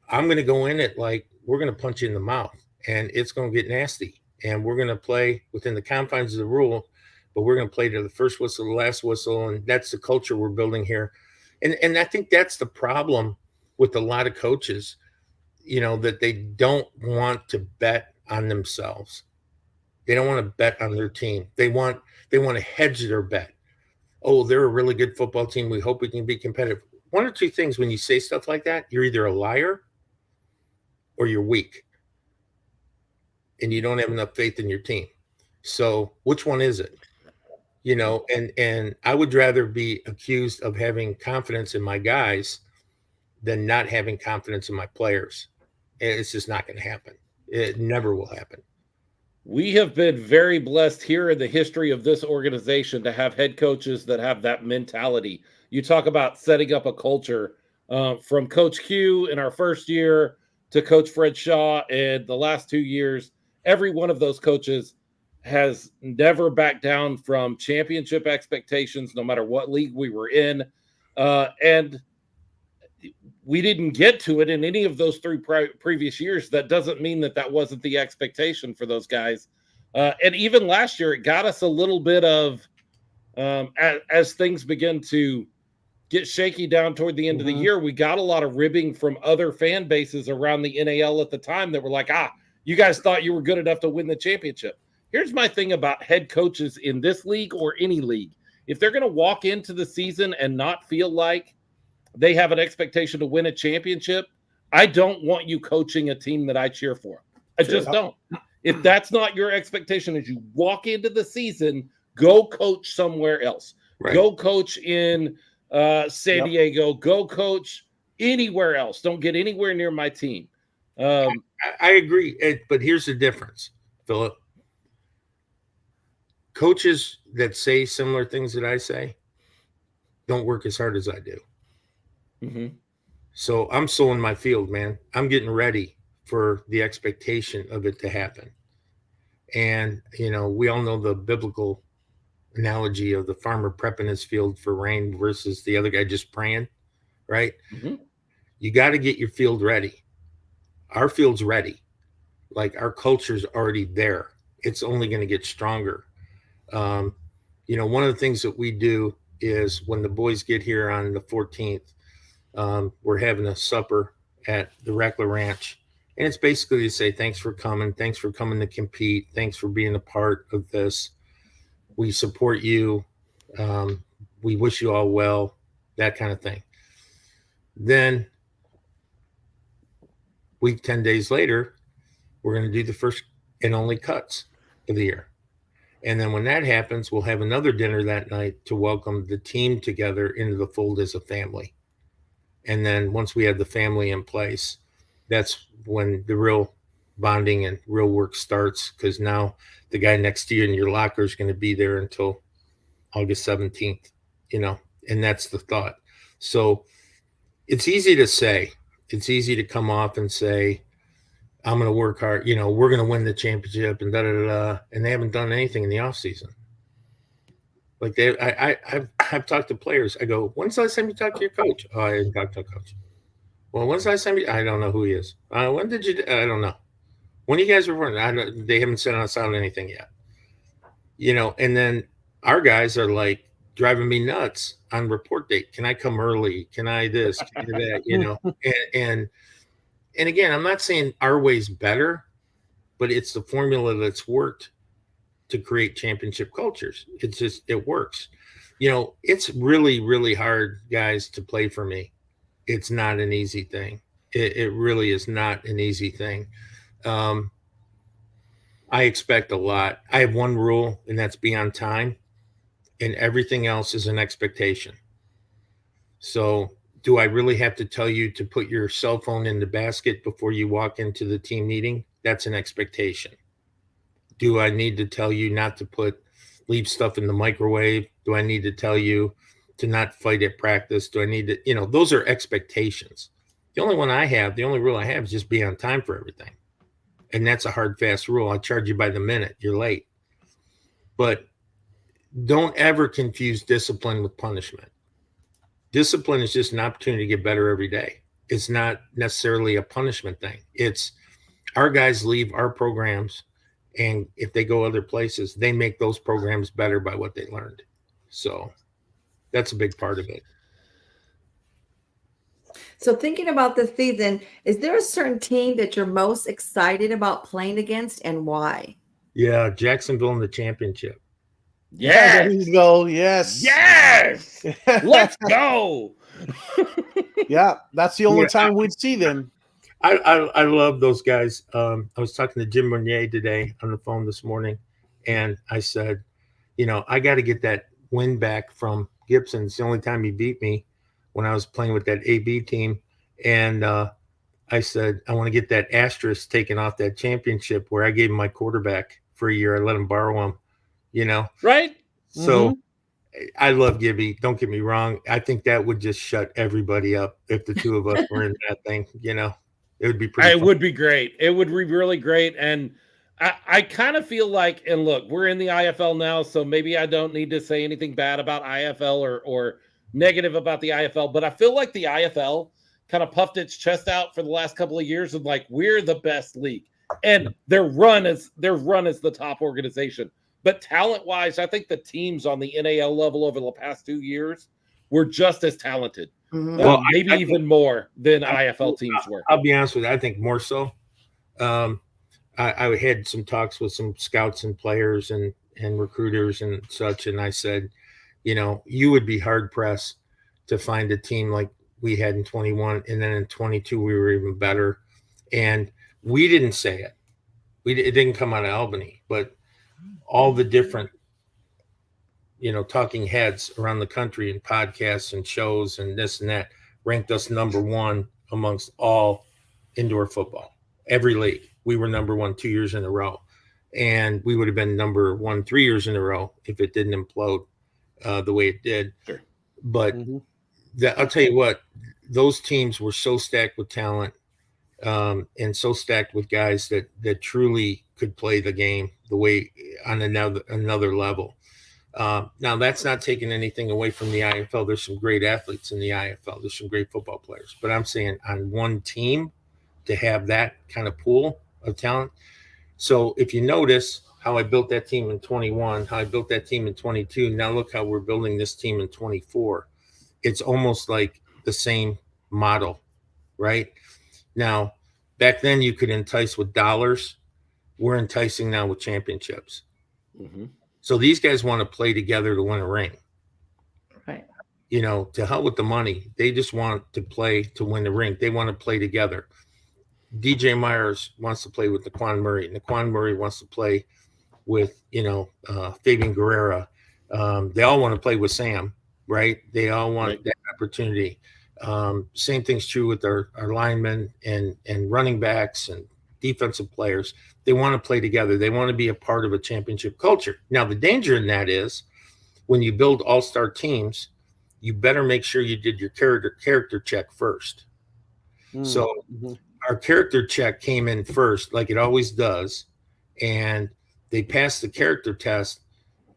going to go in it like we're going to punch you in the mouth, and it's going to get nasty. And we're going to play within the confines of the rule, but we're going to play to the first whistle, the last whistle, and that's the culture we're building here. And I think that's the problem with a lot of coaches, that they don't want to bet on themselves. They don't want to bet on their team. They want to hedge their bet. Oh, they're a really good football team. We hope we can be competitive. One or two things when you say stuff like that, you're either a liar or you're weak. And you don't have enough faith in your team. So which one is it? And I would rather be accused of having confidence in my guys than not having confidence in my players. And it's just not going to happen. It never will happen. We have been very blessed here in the history of this organization to have head coaches that have that mentality. You talk about setting up a culture from Coach Q in our first year to Coach Fred Shaw in the last 2 years. Every one of those coaches has never backed down from championship expectations, no matter what league we were in. And we didn't get to it in any of those three previous years. That doesn't mean that wasn't the expectation for those guys. And even last year, it got us a little bit of, as things begin to get shaky down toward the end of the year, we got a lot of ribbing from other fan bases around the NAL at the time that were like, you guys thought you were good enough to win the championship. Here's my thing about head coaches in this league or any league. If they're going to walk into the season and not feel like they have an expectation to win a championship, I don't want you coaching a team that I cheer for. I just don't. If that's not your expectation as you walk into the season, go coach somewhere else. Right. Go coach in San Diego. Go coach anywhere else. Don't get anywhere near my team. I agree, but here's the difference, Philip. Coaches that say similar things that I say don't work as hard as I do. Mm-hmm. So I'm sowing my field, man. I'm getting ready for the expectation of it to happen. And, we all know the biblical analogy of the farmer prepping his field for rain versus the other guy just praying, right? Mm-hmm. You got to get your field ready. our field's ready. Like our culture's already there. It's only going to get stronger. One of the things that we do is when the boys get here on the 14th, we're having a supper at the Reckler Ranch. And it's basically to say, thanks for coming. Thanks for coming to compete. Thanks for being a part of this. We support you. We wish you all well, that kind of thing. Then 10 days later, we're going to do the first and only cuts of the year. And then when that happens, we'll have another dinner that night to welcome the team together into the fold as a family. And then once we have the family in place, that's when the real bonding and real work starts, because now the guy next to you in your locker is going to be there until August 17th, and that's the thought. So it's easy to say, it's easy to come off and say, I'm going to work hard, we're going to win the championship and and they haven't done anything in the off season. Like I've talked to players. I go, when's the last time you talked to your coach? Oh, I didn't talk to a coach. Well, when's the last time I don't know who he is. When did you? I don't know. When you guys were born, they haven't sent us out anything yet. And then our guys are like driving me nuts on report date. Can I come early? Can I this? Can I that? And again, I'm not saying our way's better, but it's the formula that's worked to create championship cultures. It's just, it works. It's really, really hard, guys, to play for me. It's not an easy thing. It really is not an easy thing. I expect a lot. I have one rule, and that's be on time, and everything else is an expectation. So do I really have to tell you to put your cell phone in the basket before you walk into the team meeting? That's an expectation. Do I need to tell you not to leave stuff in the microwave? Do I need to tell you to not fight at practice? Do I need to, those are expectations. The only rule I have is just be on time for everything. And that's a hard, fast rule. I charge you by the minute. You're late. But don't ever confuse discipline with punishment. Discipline is just an opportunity to get better every day. It's not necessarily a punishment thing. It's our guys leave our programs, and if they go other places, they make those programs better by what they learned. So that's a big part of it. So thinking about the season, is there a certain team that you're most excited about playing against, and why? Yeah, Jacksonville in the championship. Yes. There you go. Yes. Yes. Let's go. Yeah, that's the only time we'd see them. I love those guys. I was talking to Jim Bernier today on the phone this morning, and I said, I got to get that win back from Gibson. It's the only time he beat me when I was playing with that AB team. And I said, I want to get that asterisk taken off that championship where I gave him my quarterback for a year. I let him borrow him, Right? So I love Gibby. Don't get me wrong. I think that would just shut everybody up if the two of us were in that thing, It would be pretty fun. Would be great. It would be really great. And I kind of feel like, and look, we're in the IFL now, so maybe I don't need to say anything bad about IFL or negative about the IFL, but I feel like the IFL kind of puffed its chest out for the last couple of years and like, we're the best league. And their run is the top organization. But talent-wise, I think the teams on the NAL level over the past 2 years were just as talented. Mm-hmm. Well, maybe even more than IFL teams were. I'll be honest with you. I think more so. I had some talks with some scouts and players and recruiters and such, and I said, you would be hard-pressed to find a team like we had in 21, and then in 22 we were even better. And we didn't say it. It didn't come out of Albany, but all the different, talking heads around the country and podcasts and shows and this and that ranked us number one amongst all indoor football. Every league, we were number one 2 years in a row. And we would have been number one 3 years in a row if it didn't implode the way it did. Sure. But I'll tell you what, those teams were so stacked with talent and so stacked with guys that truly could play the game the way on another level. Now, that's not taking anything away from the IFL. There's some great athletes in the IFL. There's some great football players. But I'm saying on one team, to have that kind of pool of talent. So if you notice how I built that team in 21, how I built that team in 22, now look how we're building this team in 24. It's almost like the same model, right? Now, back then you could entice with dollars. We're enticing now with championships. Mm-hmm. So these guys want to play together to win a ring. Right. You know, to hell with the money. They just want to play to win the ring. They want to play together. DJ Myers wants to play with Naquan Murray. Naquan Murray wants to play with, Fabian Guerrera. They all want to play with Sam, right? They all want that opportunity. Same thing's true with our linemen and running backs and defensive players. They want to play together. They want to be a part of a championship culture. Now, the danger in that is when you build all-star teams, you better make sure you did your character check first. So our character check came in first, like it always does, and they passed the character test.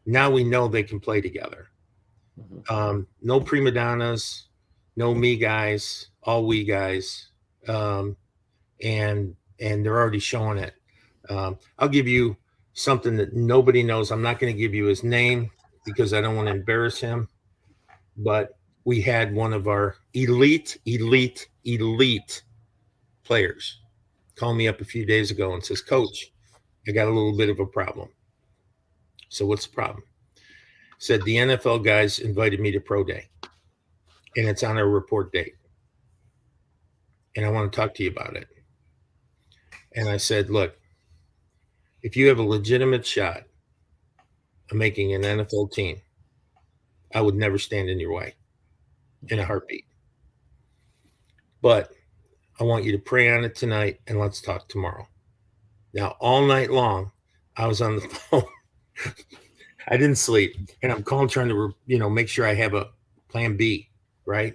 Now we know they can play together. No prima donnas, no me guys, all we guys, and they're already showing it. I'll give you something that nobody knows. I'm not going to give you his name because I don't want to embarrass him, but we had one of our elite players call me up a few days ago and says, Coach, I got a little bit of a problem. So what's the problem? Said the NFL guys invited me to pro day and it's on our report date. And I want to talk to you about it. And I said, look, if you have a legitimate shot of making an NFL team, I would never stand in your way in a heartbeat. But I want you to pray on it tonight and let's talk tomorrow. Now, all night long, I was on the phone. I didn't sleep. And I'm calling, trying to, make sure I have a plan B, right?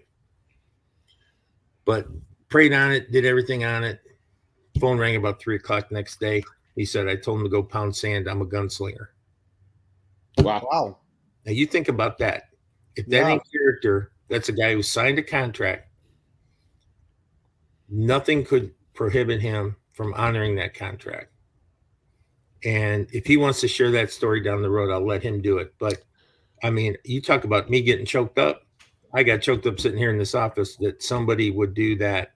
But prayed on it, did everything on it. Phone rang about 3:00 next day. He said, I told him to go pound sand. I'm a gunslinger. Wow. Now, you think about that. If that ain't character, that's a guy who signed a contract. Nothing could prohibit him from honoring that contract. And if he wants to share that story down the road, I'll let him do it. But, I mean, you talk about me getting choked up. I got choked up sitting here in this office that somebody would do that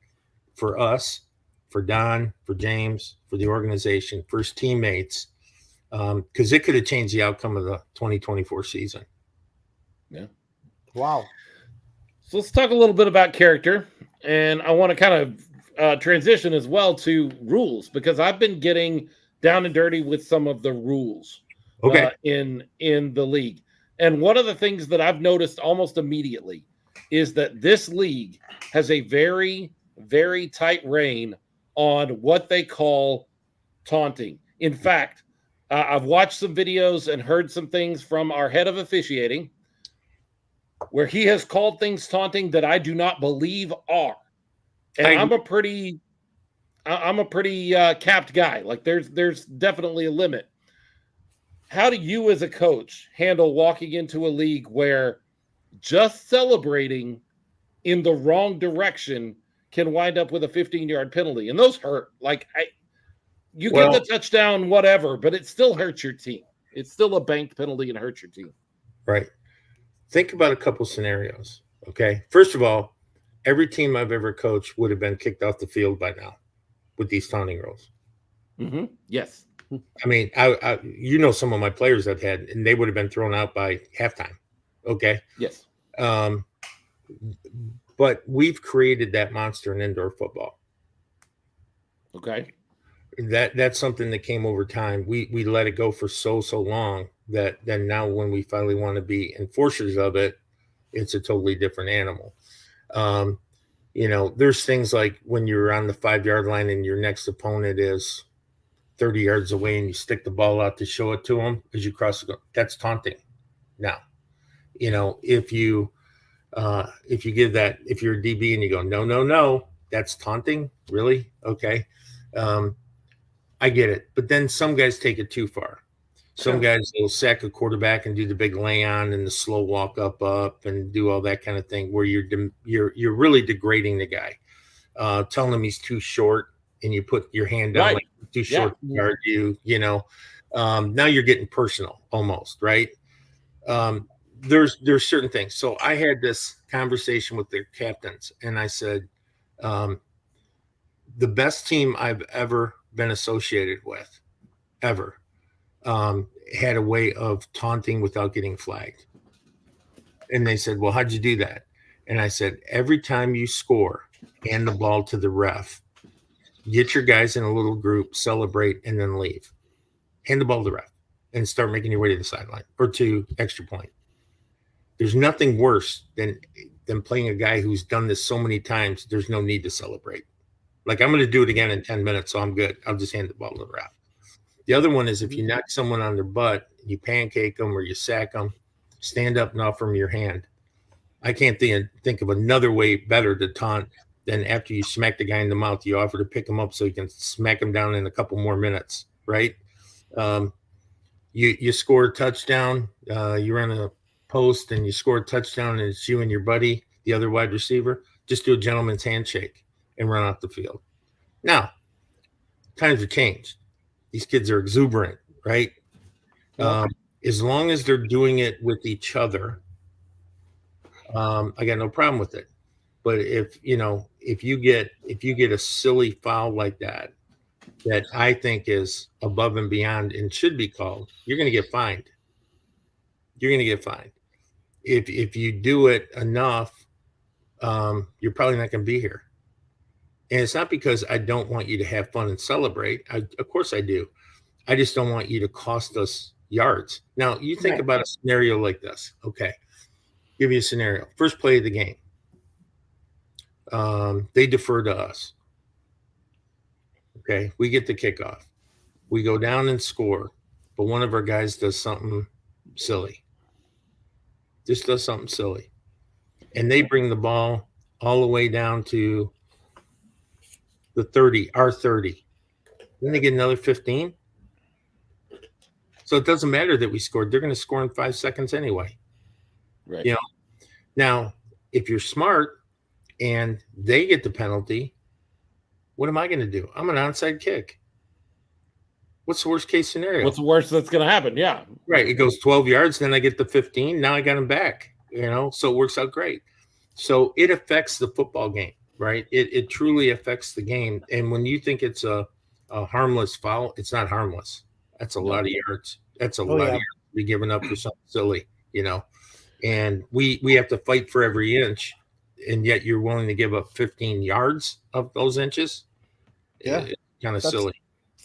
for us, for Don, for James, for the organization, for his teammates, because it could have changed the outcome of the 2024 season. Yeah. Wow. So let's talk a little bit about character. And I want to kind of transition as well to rules, because I've been getting down and dirty with some of the rules in the league. And one of the things that I've noticed almost immediately is that this league has a very, very tight rein on what they call taunting. In fact, I've watched some videos and heard some things from our head of officiating where he has called things taunting that I do not believe are. And I'm a pretty capped guy. Like there's definitely a limit. How do you as a coach handle walking into a league where just celebrating in the wrong direction can wind up with a 15-yard penalty? And those hurt. Like you get the touchdown, whatever, but it still hurts your team. It's still a banked penalty and hurts your team. Right. Think about a couple scenarios. Okay. First of all, every team I've ever coached would have been kicked off the field by now with these taunting rules. Mm-hmm. Yes. I mean, some of my players I've had, and they would have been thrown out by halftime. Okay. Yes. But we've created that monster in indoor football. Okay. That's something that came over time. We let it go for so long that then now when we finally want to be enforcers of it, it's a totally different animal. There's things like when you're on the 5-yard line and your next opponent is 30 yards away and you stick the ball out to show it to them as you cross the goal. That's taunting. Now, if you give that, if you're a DB and you go, no, that's taunting. Really? Okay. I get it. But then some guys take it too far. Some guys will sack a quarterback and do the big lay on and the slow walk up and do all that kind of thing where you're really degrading the guy, telling him he's too short, and you put your hand down Right. like too short to guard you, now you're getting personal almost, right? There's certain things. So I had this conversation with their captains, and I said, the best team I've ever been associated with, ever, had a way of taunting without getting flagged. And they said, well, how'd you do that? And I said, every time you score, hand the ball to the ref, get your guys in a little group, celebrate, and then leave. Hand the ball to the ref and start making your way to the sideline or to extra point. There's nothing worse than playing a guy who's done this so many times. There's no need to celebrate. Like, I'm going to do it again in 10 minutes, so I'm good. I'll just hand the ball to the ref. The other one is if you knock someone on their butt, you pancake them or you sack them, stand up and offer them your hand. I can't think of another way better to taunt than after you smack the guy in the mouth, you offer to pick him up so you can smack him down in a couple more minutes, right? You score a touchdown, you run a post and you score a touchdown, and it's you and your buddy, the other wide receiver. Just do a gentleman's handshake and run off the field. Now, times have changed. These kids are exuberant, right? As long as they're doing it with each other, I got no problem with it. But if you get a silly foul like that I think is above and beyond and should be called, you're going to get fined. You're going to get fined. If you do it enough, you're probably not going to be here. And it's not because I don't want you to have fun and celebrate. Of course I do. I just don't want you to cost us yards. Now, you think about a scenario like this. Okay. Give you a scenario. First play of the game. They defer to us. Okay. We get the kickoff. We go down and score, but one of our guys does something silly. Just does something silly. And they bring the ball all the way down to the 30, our 30. Then they get another 15. So it doesn't matter that we scored. They're going to score in 5 seconds anyway. Right. Now, if you're smart and they get the penalty, what am I going to do? I'm an onside kick. What's the worst case scenario? What's the worst that's going to happen? Yeah. Right. It goes 12 yards. Then I get the 15. Now I got him back, so it works out great. So it affects the football game, right? It truly affects the game. And when you think it's a harmless foul, it's not harmless. That's a lot of yards. That's a lot of yards to be given up for something silly, And we have to fight for every inch, and yet you're willing to give up 15 yards of those inches. Yeah. It's kind of silly.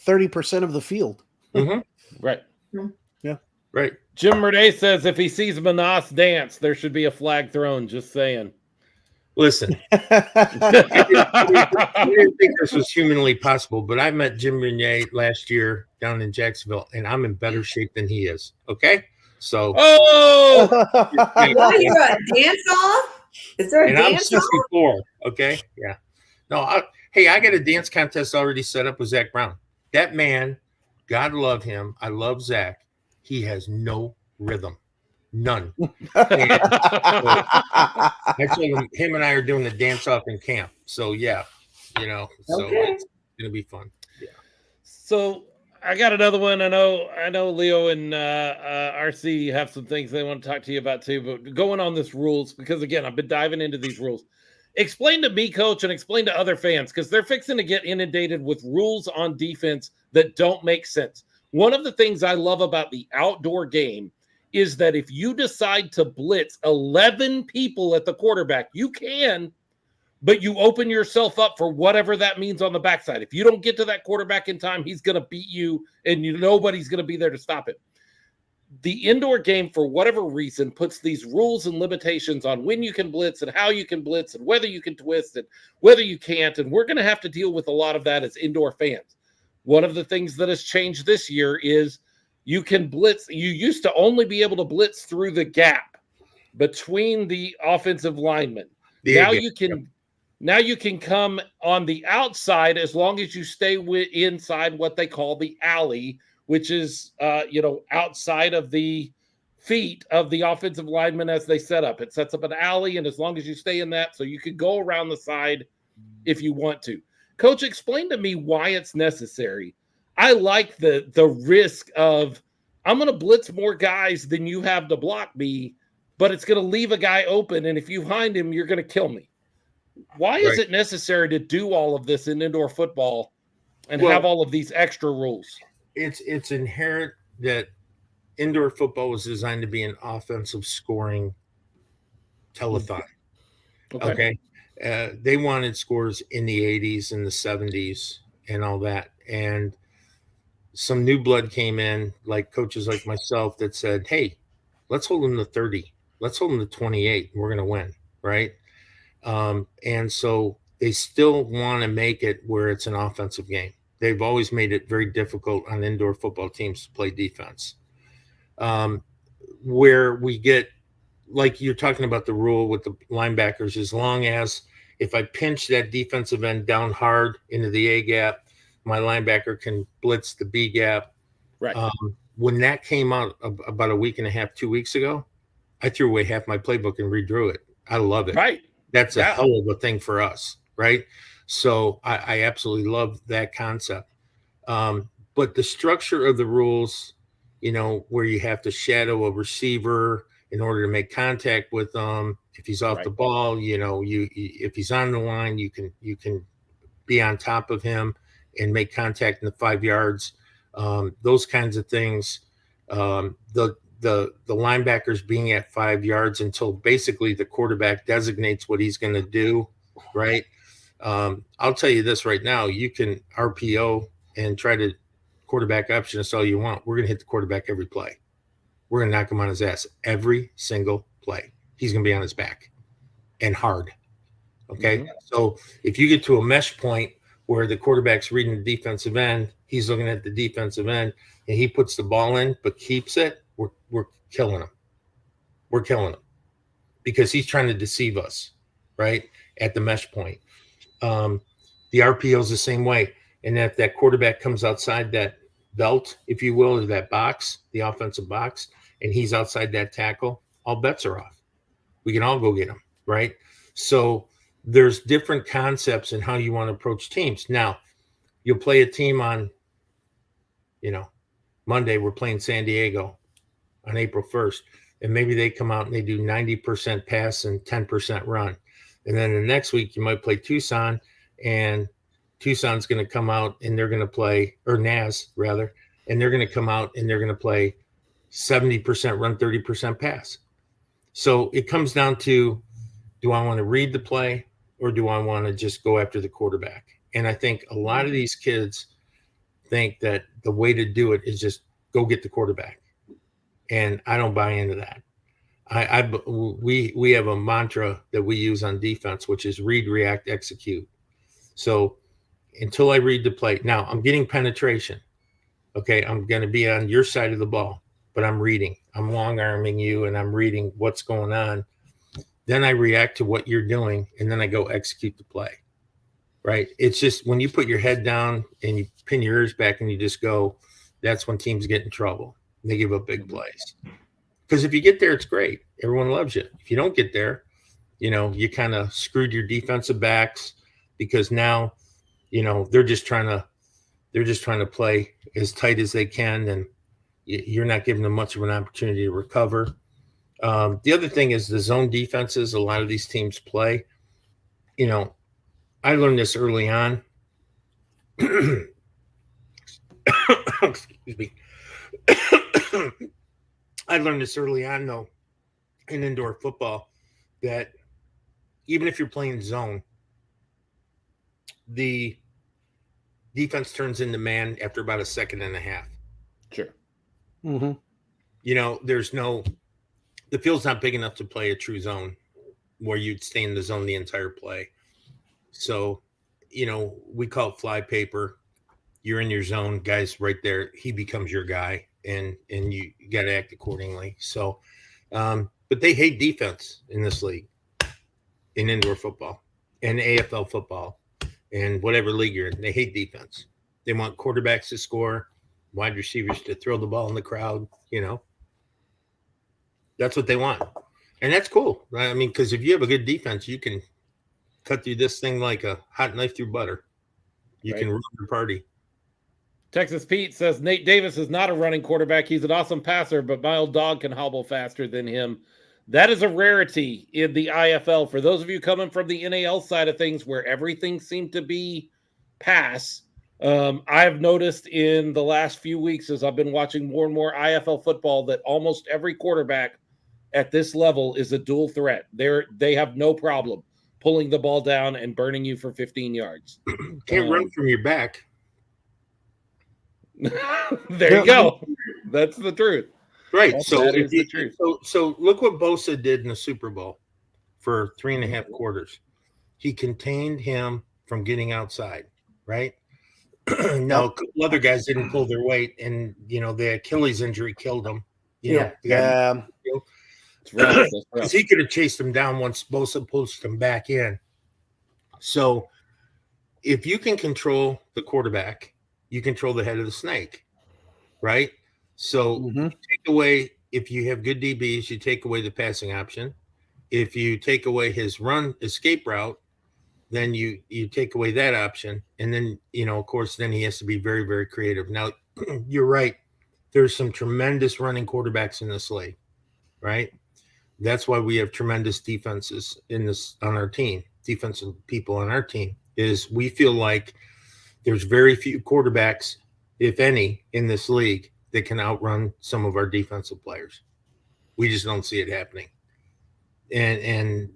30% of the field. Mm-hmm. Right. Yeah. Right. Jim Murday says if he sees Menas dance, there should be a flag thrown. Just saying. Listen, I didn't think this was humanly possible, but I met Jim Murday last year down in Jacksonville, and I'm in better shape than he is. Okay. So. Oh! What, you got a dance off? Is there a dance I'm off? 64. Okay. Yeah. No, I got a dance contest already set up with Zach Brown. That man, God love him. I love Zach. He has no rhythm. None. I told him and I are doing the dance off in camp. So yeah, so it's gonna be fun. Yeah. So I got another one. I know Leo and RC have some things they want to talk to you about too, but going on this rules, because again, I've been diving into these rules. Explain to me, Coach, and explain to other fans, because they're fixing to get inundated with rules on defense that don't make sense. One of the things I love about the outdoor game is that if you decide to blitz 11 people at the quarterback, you can, but you open yourself up for whatever that means on the backside. If you don't get to that quarterback in time, he's going to beat you, and nobody's going to be there to stop it. The indoor game, for whatever reason, puts these rules and limitations on when you can blitz and how you can blitz and whether you can twist and whether you can't. And we're going to have to deal with a lot of that as indoor fans. One of the things that has changed this year is you can blitz. You used to only be able to blitz through the gap between the offensive linemen. Now you can come on the outside as long as you stay inside what they call the alley, which is outside of the feet of the offensive lineman as they set up. It sets up an alley, and as long as you stay in that, so you could go around the side if you want to. Coach, explain to me why it's necessary. I like the risk of I'm going to blitz more guys than you have to block me, but it's going to leave a guy open, and if you find him, you're going to kill me. Why is it necessary to do all of this in indoor football and have all of these extra rules? It's inherent that indoor football was designed to be an offensive scoring telethon. Okay. They wanted scores in the 80s and the 70s and all that. And some new blood came in, like coaches like myself, that said, hey, let's hold them to 30. Let's hold them to 28. We're going to win. Right. And so they still want to make it where it's an offensive game. They've always made it very difficult on indoor football teams to play defense. Where we get, like you're talking about the rule with the linebackers, as long as if I pinch that defensive end down hard into the A gap, my linebacker can blitz the B gap. Right. When that came out about a week and a half, 2 weeks ago, I threw away half my playbook and redrew it. I love it. Right. That's a hell of a thing for us. Right. So I absolutely love that concept. But the structure of the rules, where you have to shadow a receiver in order to make contact with them. If he's off the ball, if he's on the line, you can be on top of him and make contact in the 5 yards. Those kinds of things. The linebackers being at 5 yards until basically the quarterback designates what he's going to do. Right. I'll tell you this right now, you can RPO and try to quarterback option us all you want. We're going to hit the quarterback every play. We're going to knock him on his ass every single play. He's going to be on his back and hard. Okay. Mm-hmm. So if you get to a mesh point where the quarterback's reading the defensive end, he's looking at the defensive end and he puts the ball in, but keeps it, we're killing him. We're killing him because he's trying to deceive us, right? At the mesh point. The RPO is the same way. And if that quarterback comes outside that belt, if you will, or that box, the offensive box, and he's outside that tackle, all bets are off. We can all go get him, right? So there's different concepts in how you want to approach teams. Now, you'll play a team on, Monday, we're playing San Diego on April 1st, and maybe they come out and they do 90% pass and 10% run. And then the next week you might play Tucson, and Tucson's going to come out and they're going to play, or Naz rather, and they're going to come out and they're going to play 70% run, 30% pass. So it comes down to, do I want to read the play or do I want to just go after the quarterback? And I think a lot of these kids think that the way to do it is just go get the quarterback. And I don't buy into that. We have a mantra that we use on defense, which is read, react, execute. So until I read the play, now I'm getting penetration. Okay, I'm going to be on your side of the ball, but I'm reading. I'm long arming you and I'm reading what's going on. Then I react to what you're doing and then I go execute the play. Right? It's just when you put your head down and you pin your ears back and you just go, that's when teams get in trouble. They give up big plays. Because if you get there, it's great. Everyone loves you. If you don't get there, you kind of screwed your defensive backs because now, they're just trying to play as tight as they can, and you're not giving them much of an opportunity to recover. The other thing is the zone defenses a lot of these teams play. I learned this early on. Excuse me. I learned this early on, though, in indoor football, that even if you're playing zone, the defense turns into man after about a second and a half. Sure. Mm-hmm. The field's not big enough to play a true zone where you'd stay in the zone the entire play. So, we call it fly paper. You're in your zone, guys right there. He becomes your guy, and you got to act accordingly. So, but they hate defense in this league, in indoor football and AFL football and whatever league you're in. They hate defense. They want quarterbacks to score, wide receivers to throw the ball in the crowd, That's what they want. And that's cool. I mean, because if you have a good defense, you can cut through this thing like a hot knife through butter. You Right. can run the party. Texas Pete says Nate Davis is not a running quarterback. He's an awesome passer, but my old dog can hobble faster than him. That is a rarity in the IFL. For those of you coming from the NAL side of things where everything seemed to be pass, I've noticed in the last few weeks as I've been watching more and more IFL football that almost every quarterback at this level is a dual threat. They have no problem pulling the ball down and burning you for 15 yards. Can't run from your back. There you go. That's the truth. Right. So That is the truth. So look what Bosa did in the Super Bowl for 3.5 quarters. He contained him from getting outside, right? Now, a couple other guys didn't pull their weight, and the Achilles injury killed him. Yeah. Yeah. It's rough. That's rough. Because he could have chased him down once Bosa pushed him back in. So if you can control the quarterback, you control the head of the snake, right? So take away, if you have good DBs, you take away the passing option. If you take away his run escape route, then you take away that option. And then, of course, then he has to be very, very creative. Now, you're right. There's some tremendous running quarterbacks in this league, right? That's why we have tremendous defenses on our team. Defensive people on our team is we feel like there's very few quarterbacks, if any, in this league that can outrun some of our defensive players. We just don't see it happening. And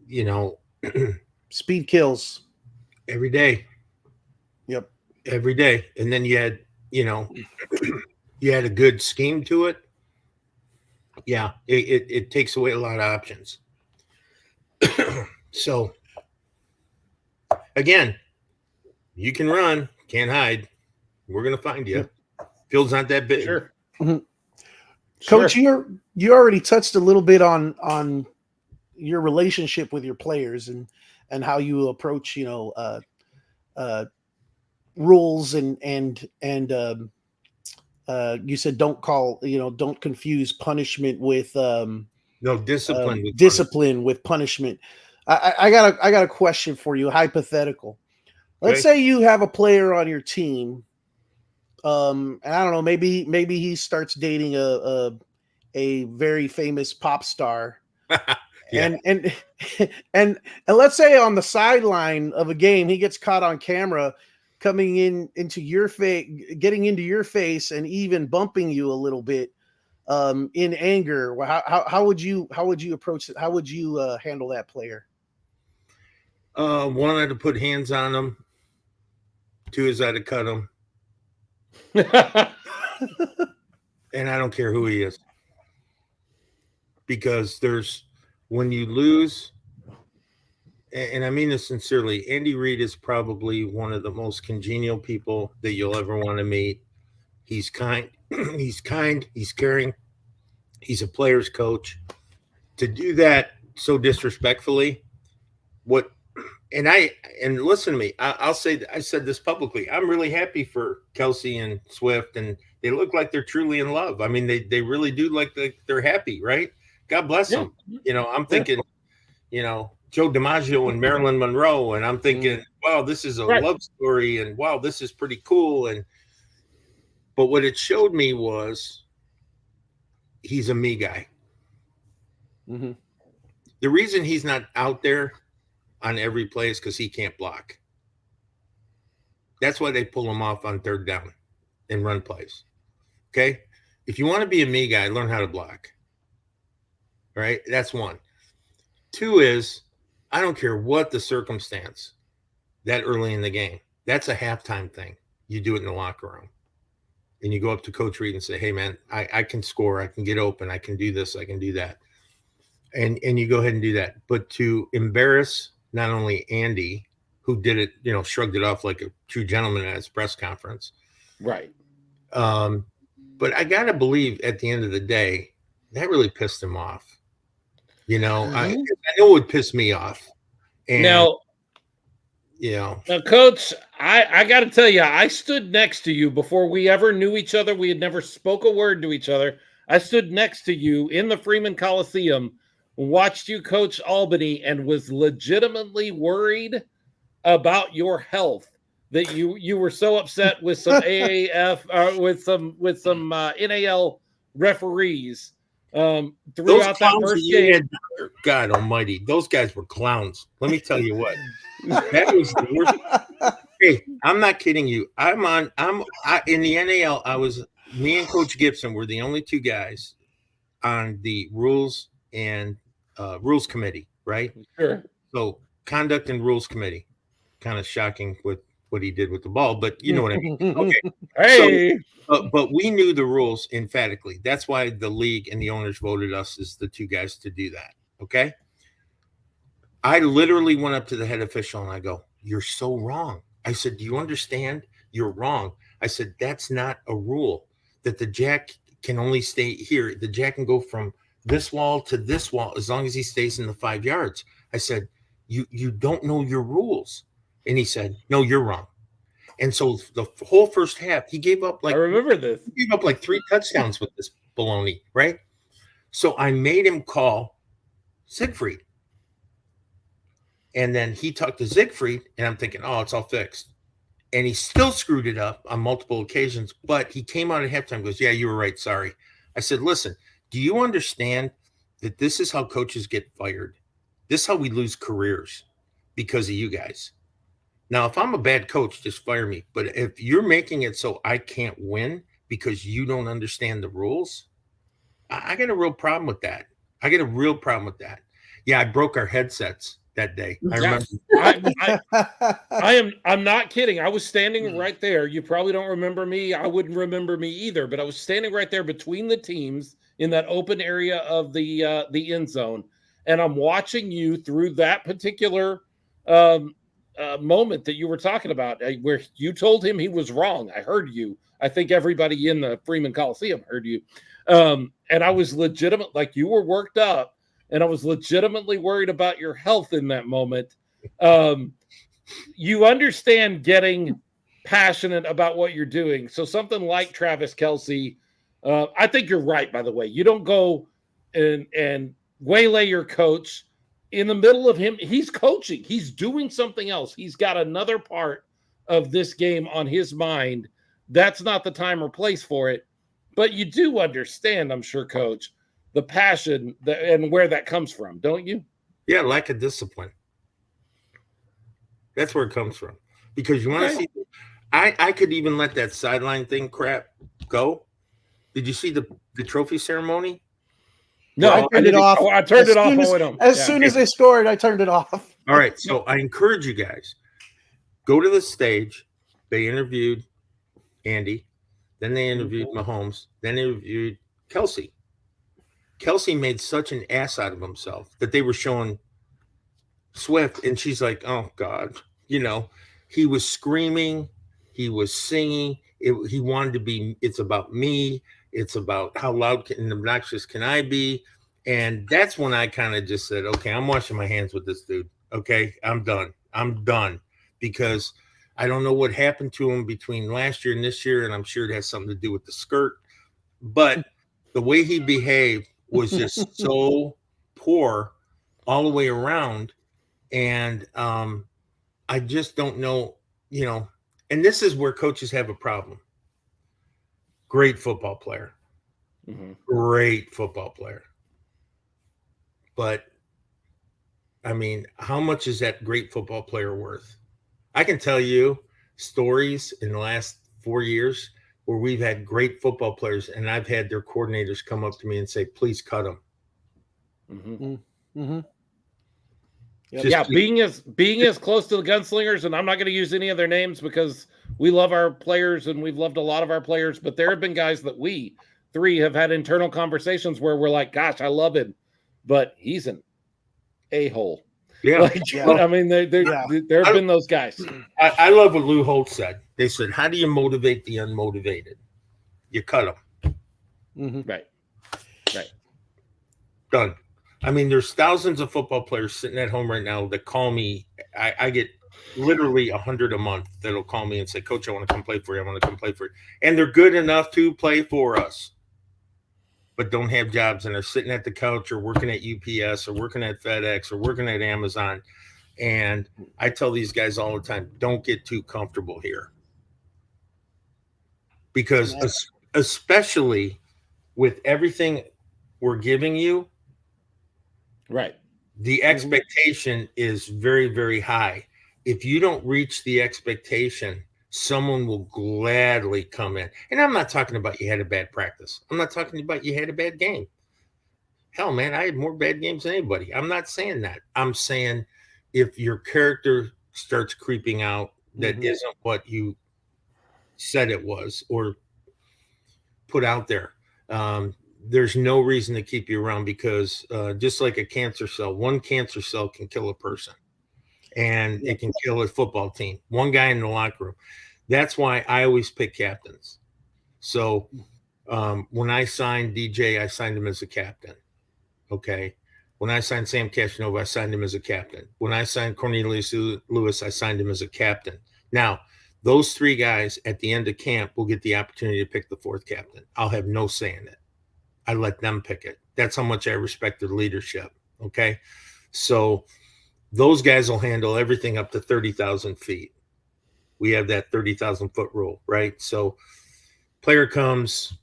Speed kills. every day. Yep. Every day. And then you had, you had a good scheme to it. Yeah, it takes away a lot of options. So, again, you can run, can't hide. We're going to find you. Field's not that big. Sure. Coach, Sure. you already touched a little bit on your relationship with your players and how you approach rules and you said don't confuse punishment with No, discipline. discipline with punishment. I got a question for you, hypothetical. Let's say you have a player on your team, and I don't know, maybe he starts dating a very famous pop star. Yeah. and let's say on the sideline of a game he gets caught on camera coming into your face, getting into your face, and even bumping you a little bit in anger. How would you approach it? How would you handle that player? One, I had to put hands on him. Two is I had to cut him. And I don't care who he is. Because when you lose, and I mean this sincerely, Andy Reid is probably one of the most congenial people that you'll ever want to meet. He's kind, he's caring, he's a player's coach. To do that so disrespectfully, and listen to me, I said this publicly. I'm really happy for Kelsey and Swift, and they look like they're truly in love. I mean, they really do, like they're happy, right? God bless them. I'm thinking, Joe DiMaggio and Marilyn Monroe, and I'm thinking, wow, this is a love story, and wow, this is pretty cool. But what it showed me was he's a me guy. Mm-hmm. The reason he's not out there on every play is because he can't block. That's why they pull him off on third down and run plays. Okay? If you want to be a me guy, learn how to block. All right? That's one. Two is, I don't care what the circumstance that early in the game. That's a halftime thing. You do it in the locker room. And you go up to Coach Reid and say, hey, man, I can score. I can get open. I can do this. I can do that. And you go ahead and do that. But to embarrass not only Andy, who did it, shrugged it off like a true gentleman at his press conference. Right. But I got to believe at the end of the day, that really pissed him off. I know it would piss me off. And, Now, Coach, I got to tell you, I stood next to you before we ever knew each other. We had never spoke a word to each other. I stood next to you in the Freeman Coliseum, watched you coach Albany, and was legitimately worried about your health that you were so upset with some AAF with some NAL referees Those throughout that clowns first that you game. had, God almighty, those guys were clowns. Let me tell you what. That was the worst. Hey, I'm not kidding you. In the NAL, me and Coach Gibson were the only two guys on the rules and rules committee, right? Sure. So conduct and rules committee. Kind of shocking with what he did with the ball, but you know what I mean. Okay. Hey. But we knew the rules emphatically. That's why the league and the owners voted us as the two guys to do that. Okay. I literally went up to the head official and I go, "You're so wrong." I said, "Do you understand? You're wrong." I said, "That's not a rule that the jack can only stay here. The jack can go from this wall to this wall as long as he stays in the 5 yards." I said, you don't know your rules. And he said, "No, you're wrong." And so the whole first half, he gave up I remember this. He gave up like 3 touchdowns with this baloney, right? So I made him call Siegfried. And then he talked to Siegfried, and I'm thinking, oh, it's all fixed. And he still screwed it up on multiple occasions, but he came out at halftime and goes, "Yeah, you were right. Sorry." I said, "Listen, do you understand that this is how coaches get fired? This is how we lose careers because of you guys. Now, if I'm a bad coach, just fire me. But if you're making it so I can't win because you don't understand the rules, I got a real problem with that. Yeah, I broke our headsets that day. I remember. I'm not kidding. I was standing right there. You probably don't remember me. I wouldn't remember me either, but I was standing right there between the teams in that open area of the end zone. And I'm watching you through that particular moment that you were talking about, where you told him he was wrong. I heard you. I think everybody in the Freeman Coliseum heard you. And I was legitimate, like you were worked up, and I was legitimately worried about your health in that moment. You understand getting passionate about what you're doing. So something like Travis Kelce, I think you're right, by the way. You don't go and waylay your coach in the middle of him. He's coaching. He's doing something else. He's got another part of this game on his mind. That's not the time or place for it. But you do understand, I'm sure, Coach, the passion and where that comes from, don't you? Yeah, lack of discipline. That's where it comes from. Because you want to see, I could even let that sideline thing crap go. Did you see the trophy ceremony? No, I turned it off. I turned it off. As soon as they scored, I turned it off. All right, so I encourage you guys, go to the stage. They interviewed Andy, then they interviewed Mahomes, then they interviewed Kelce. Kelce made such an ass out of himself that they were showing Swift, and she's like, "Oh God," he was screaming, he was singing. He wanted to be. It's about me. It's about how loud and obnoxious can I be? And that's when I kind of just said, okay, I'm washing my hands with this dude. Okay, I'm done because I don't know what happened to him between last year and this year, and I'm sure it has something to do with the skirt. But the way he behaved was just so poor all the way around. And I just don't know, and this is where coaches have a problem. Great football player. Great football player. But, I mean, how much is that great football player worth? I can tell you stories in the last 4 years where we've had great football players, and I've had their coordinators come up to me and say, "Please cut them." Yep. Being as close to the Gunslingers, and I'm not going to use any of their names because we love our players and we've loved a lot of our players, but there have been guys that we three have had internal conversations where we're like, "Gosh, I love him, but he's an a-hole." Yeah. I mean, there have been those guys. I love what Lou Holtz said. They said, "How do you motivate the unmotivated? You cut them." Right. Done. I mean, there's thousands of football players sitting at home right now that call me. I get literally 100 a month that'll call me and say, "Coach, I want to come play for you. I want to come play for you." And they're good enough to play for us, but don't have jobs and are sitting at the couch or working at UPS or working at FedEx or working at Amazon. And I tell these guys all the time, don't get too comfortable here. Because especially with everything we're giving you, Right. the expectation is very, very high. If you don't reach the expectation, someone will gladly come in. And I'm not talking about you had a bad practice. I'm not talking about you had a bad game. Hell, man, I had more bad games than anybody. I'm not saying that. I'm saying if your character starts creeping out that isn't what you said it was or put out there, there's no reason to keep you around, because just like a cancer cell, one cancer cell can kill a person, and it can kill a football team. One guy in the locker room. That's why I always pick captains. So when I signed DJ, I signed him as a captain. Okay. When I signed Sam Cashinova, I signed him as a captain. When I signed Cornelius Lewis, I signed him as a captain. Now, those three guys at the end of camp will get the opportunity to pick the fourth captain. I'll have no say in it. I let them pick it. That's how much I respect their leadership. Okay. So those guys will handle everything up to 30,000 feet. We have that 30,000 foot rule, right? So player comes,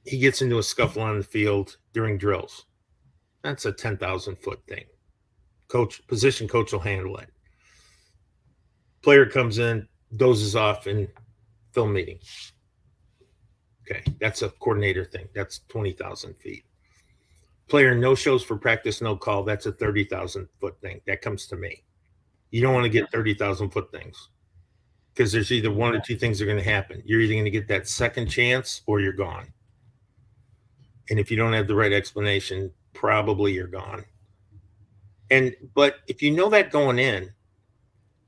he gets into a scuffle on the field during drills. That's a 10,000 foot thing. Position coach will handle it. Player comes in, dozes off in film meeting. Okay, that's a coordinator thing. That's 20,000 feet. Player no shows for practice, no call. That's a 30,000 foot thing. That comes to me. You don't want to get 30,000 foot things, because there's either one or two things are going to happen. You're either going to get that second chance or you're gone. And if you don't have the right explanation, probably you're gone. But if you know that going in,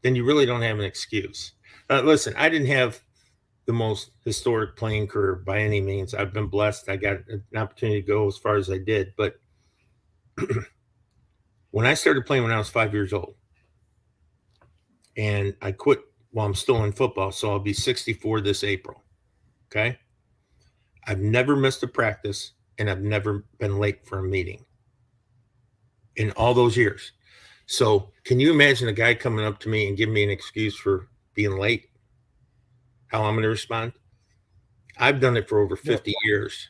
then you really don't have an excuse. Listen, I didn't have the most historic playing career by any means. I've been blessed. I got an opportunity to go as far as I did. But when I started playing when I was 5 years old, and I quit while I'm still in football, so I'll be 64 this April. Okay? I've never missed a practice, and I've never been late for a meeting in all those years. So can you imagine a guy coming up to me and giving me an excuse for being late? How I'm going to respond? I've done it for over 50 years.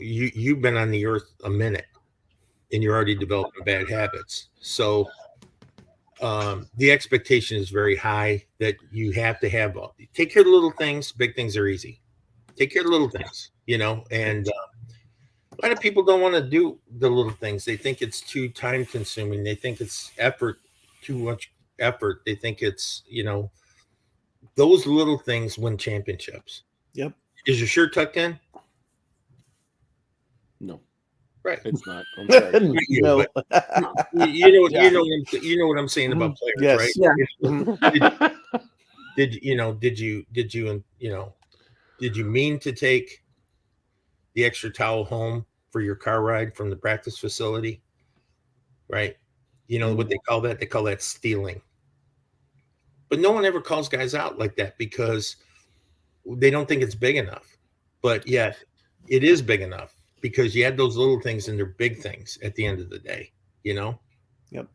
You've been on the earth a minute, and you're already developing bad habits. So the expectation is very high that you have to have take care of the little things. Big things are easy. Take care of the little things, and a lot of people don't want to do the little things. They think it's too time consuming. They think it's too much effort. They think it's, those little things win championships. Yep. Is your shirt tucked in? No. Right. It's not. I'm sorry. No. You know what I'm saying about players, Yes. right? Yeah. Did you mean to take the extra towel home for your car ride from the practice facility? Right. You know what they call that? They call that stealing. But no one ever calls guys out like that because they don't think it's big enough. But yet it is big enough, because you had those little things and they're big things at the end of the day, Yep.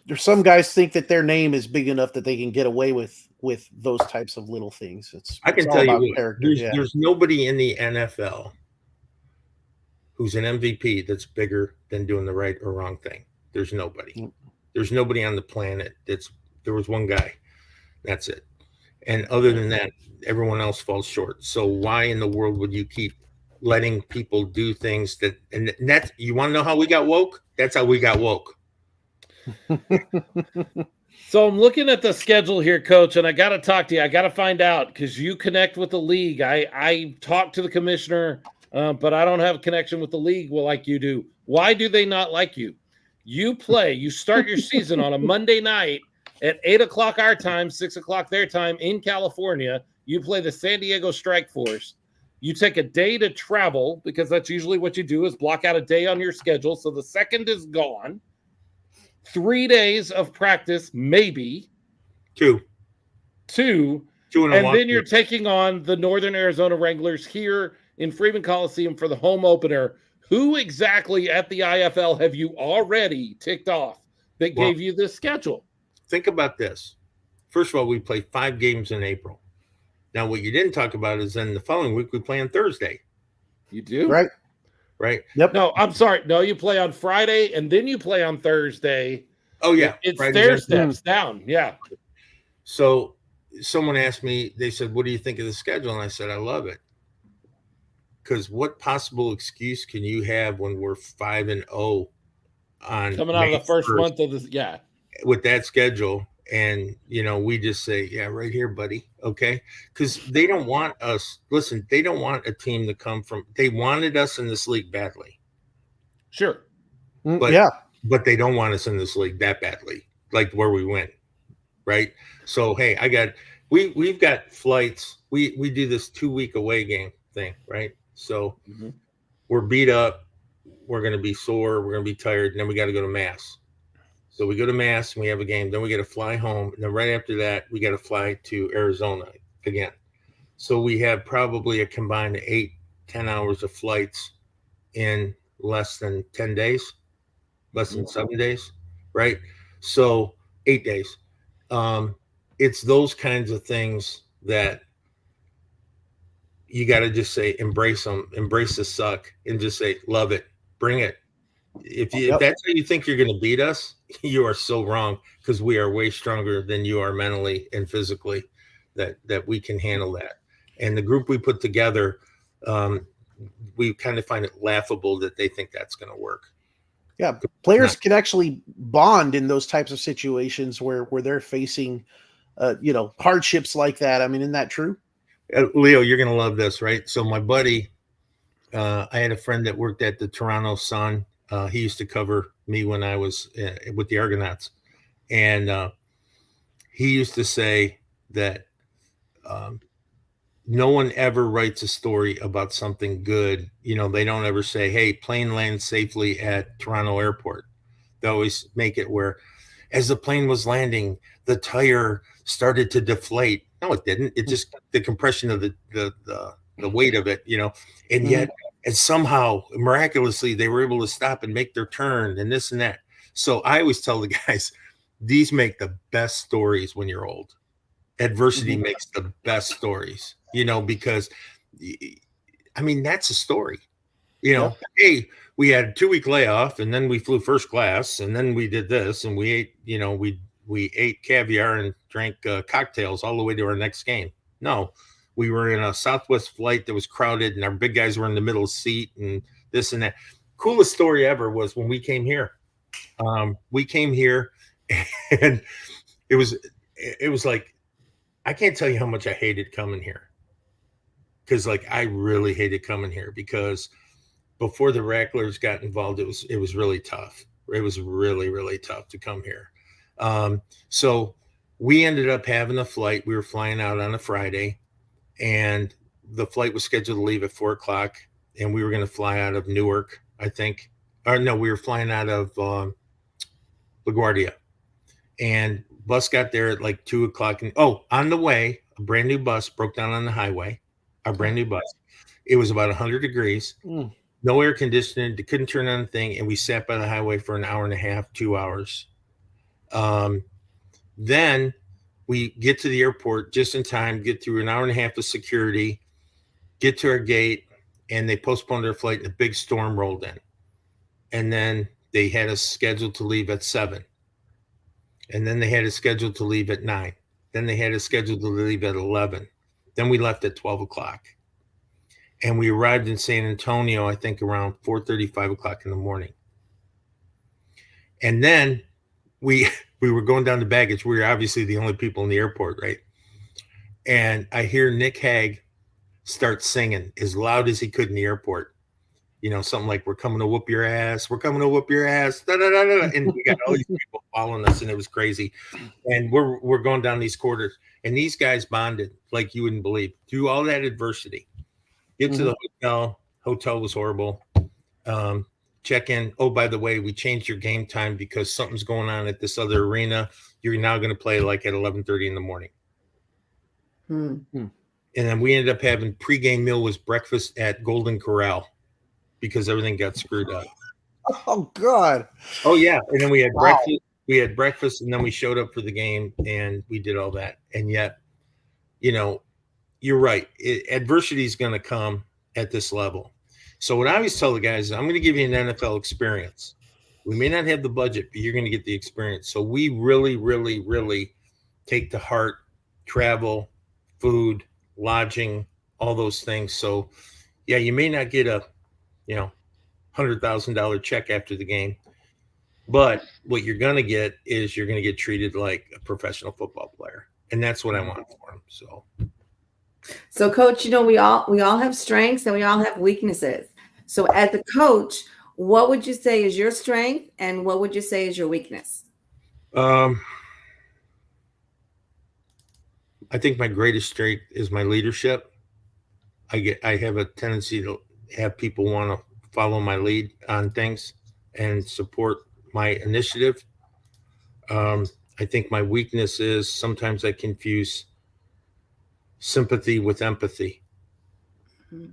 There's some guys think that their name is big enough that they can get away with those types of little things. I can all tell you about what, character. there's nobody in the NFL who's an MVP that's bigger than doing the right or wrong thing. There's nobody. There's nobody on the planet there was one guy. That's it. And other than that, everyone else falls short. So why in the world would you keep letting people do things that you want to know how we got woke? That's how we got woke. So I'm looking at the schedule here, Coach, and I got to talk to you. I got to find out, because you connect with the league. I talked to the commissioner, but I don't have a connection with the league like you do. Why do they not like you? You start your season on a Monday night at 8 o'clock our time, 6 o'clock their time in California. You play the San Diego Strike Force. You take a day to travel, because that's usually what you do, is block out a day on your schedule. So the second is gone. 3 days of practice, maybe. Two. And then you're taking on the Northern Arizona Wranglers here in Freeman Coliseum for the home opener. Who exactly at the IFL have you already ticked off that gave you this schedule. Think about this. First of all, we play 5 games in April. Now, what you didn't talk about is then the following week we play on Thursday. You do? Right. Yep. No, I'm sorry. No, you play on Friday and then you play on Thursday. Oh, yeah. It's Friday, stair steps down. Yeah. So someone asked me, they said, what do you think of the schedule? And I said, I love it. Because what possible excuse can you have when we're 5-0 on coming out of the first 1st month of this? Yeah. with that schedule? And, we just say, yeah, right here, buddy. Okay. Because they don't want us. Listen, they don't want a team to come from. They wanted us in this league badly. Sure. But they don't want us in this league that badly, like where we went. Right. So, hey, we've got flights. We do this 2-week away game thing. Right. So we're beat up. We're going to be sore. We're going to be tired. And then we got to go to Mass. So we go to Mass and we have a game. Then we got to fly home. And then right after that, we got to fly to Arizona again. So we have probably a combined 8-10 hours of flights in less than 10 days, less than 7 days, right? So 8 days. It's those kinds of things that you got to just say, embrace them, embrace the suck, and just say, love it, bring it. If that's how you think you're going to beat us, you are so wrong, because we are way stronger than you are mentally and physically, that we can handle that. And the group we put together, we kind of find it laughable that they think that's going to work. Yeah, players can actually bond in those types of situations where they're facing, hardships like that. I mean, isn't that true? Leo, you're going to love this, right? So my buddy, I had a friend that worked at the Toronto Sun. He used to cover me when I was with the Argonauts. And he used to say that no one ever writes a story about something good. They don't ever say, hey, plane lands safely at Toronto Airport. They always make it where, as the plane was landing, the tire started to deflate. No, it didn't. It just the compression of the weight of it, and yet, and somehow miraculously they were able to stop and make their turn and this and that. So I always tell the guys, these make the best stories when you're old. Adversity makes the best stories, because that's a story. Hey, we had a 2-week layoff and then we flew first class and then we did this and we ate, we ate caviar and drank cocktails all the way to our next game. No, we were in a Southwest flight that was crowded and our big guys were in the middle seat and this and that. Coolest story ever was when we came here. We came here and it was like, I can't tell you how much I hated coming here. Because I really hated coming here because before the Racklers got involved, it was really tough. It was really, really tough to come here. So we ended up having a flight. We were flying out on a Friday and the flight was scheduled to leave at 4:00 and we were going to fly out of Newark, I think. Or no, we were flying out of LaGuardia. And bus got there at 2:00. And on the way, a brand new bus broke down on the highway. Our brand new bus. It was about 100 degrees. No air conditioning. They couldn't turn on the thing. And we sat by the highway for an hour and a half, 2 hours. Then we get to the airport just in time, get through an hour and a half of security, get to our gate, and they postponed our flight and a big storm rolled in. And then they had us scheduled to leave at 7. And then they had us scheduled to leave at 9. Then they had us scheduled to leave at 11. Then we left at 12:00. And we arrived in San Antonio, I think around 4:30, 5:00 in the morning. And then we were going down to baggage. We were obviously the only people in the airport, right? And I hear Nick Hague start singing as loud as he could in the airport. Something like, we're coming to whoop your ass. We're coming to whoop your ass. Da, da, da, da. And we got all these people following us, and it was crazy. And we're going down these corridors, and these guys bonded like you wouldn't believe through all that adversity. Get to the hotel. Hotel was horrible. Check in. Oh, by the way, we changed your game time because something's going on at this other arena. You're now going to play at 11:30 in the morning. And then we ended up having pregame meal was breakfast at Golden Corral because everything got screwed up. Oh God. Oh yeah. And then we had breakfast. We had breakfast, and then we showed up for the game, and we did all that. And yet, you're right. Adversity is going to come at this level. So what I always tell the guys is, I'm going to give you an NFL experience. We may not have the budget, but you're going to get the experience. So we really, really, really take to heart travel, food, lodging, all those things. So, yeah, you may not get a, $100,000 check after the game, but what you're going to get is you're going to get treated like a professional football player, and that's what I want for him. So, Coach, we all have strengths and we all have weaknesses. So, as a coach, what would you say is your strength, and what would you say is your weakness? I think my greatest strength is my leadership. I have a tendency to have people want to follow my lead on things and support my initiative. I think my weakness is sometimes I confuse sympathy with empathy. Mm-hmm.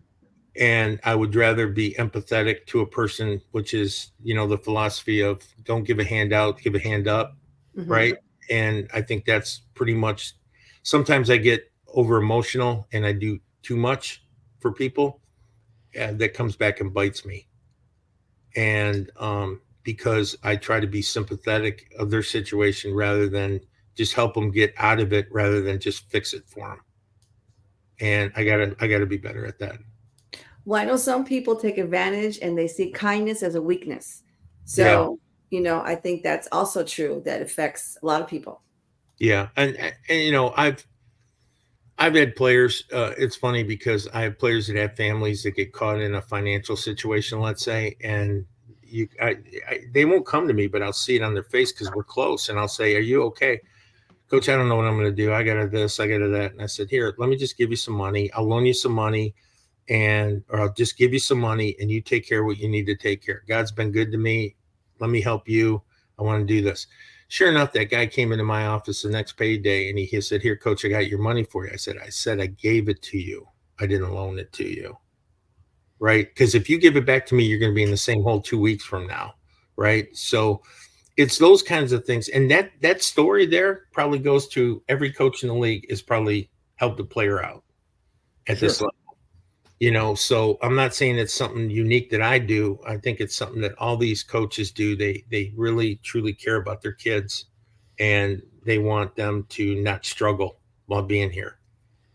And I would rather be empathetic to a person, which is, the philosophy of don't give a hand out, give a hand up. Mm-hmm. Right. And I think that's pretty much, sometimes I get over emotional and I do too much for people, and that comes back and bites me. And because I try to be sympathetic of their situation rather than just help them get out of it, rather than just fix it for them. And I gotta be better at that. Well, I know some people take advantage and they see kindness as a weakness. So, I think that's also true. That affects a lot of people. Yeah. And I've had players, it's funny because I have players that have families that get caught in a financial situation, let's say, and they won't come to me, but I'll see it on their face because we're close. And I'll say, "Are you okay? Coach, I don't know what I'm going to do. I got to this, I got to that." And I said, "Here, let me just give you some money. I'll loan you some money, or I'll just give you some money and you take care of what you need to take care of. God's been good to me. Let me help you. I want to do this." Sure enough, that guy came into my office the next payday and he said, "Here, Coach, I got your money for you." I said, I gave it to you. I didn't loan it to you. Right? Because if you give it back to me, you're going to be in the same hole 2 weeks from now. Right? So it's those kinds of things. And that story there probably goes to every coach in the league, is probably helped the player out at this level. So I'm not saying it's something unique that I do. I think it's something that all these coaches do. They really, truly care about their kids, and they want them to not struggle while being here.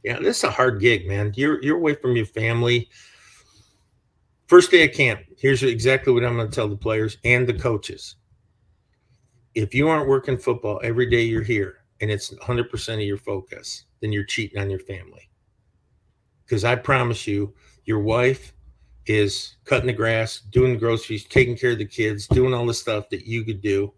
Yeah, this is a hard gig, man. You're away from your family. First day of camp, here's exactly what I'm going to tell the players and the coaches. If you aren't working football every day you're here, and it's 100% of your focus, then you're cheating on your family. Because I promise you, your wife is cutting the grass, doing the groceries, taking care of the kids, doing all the stuff that you could do,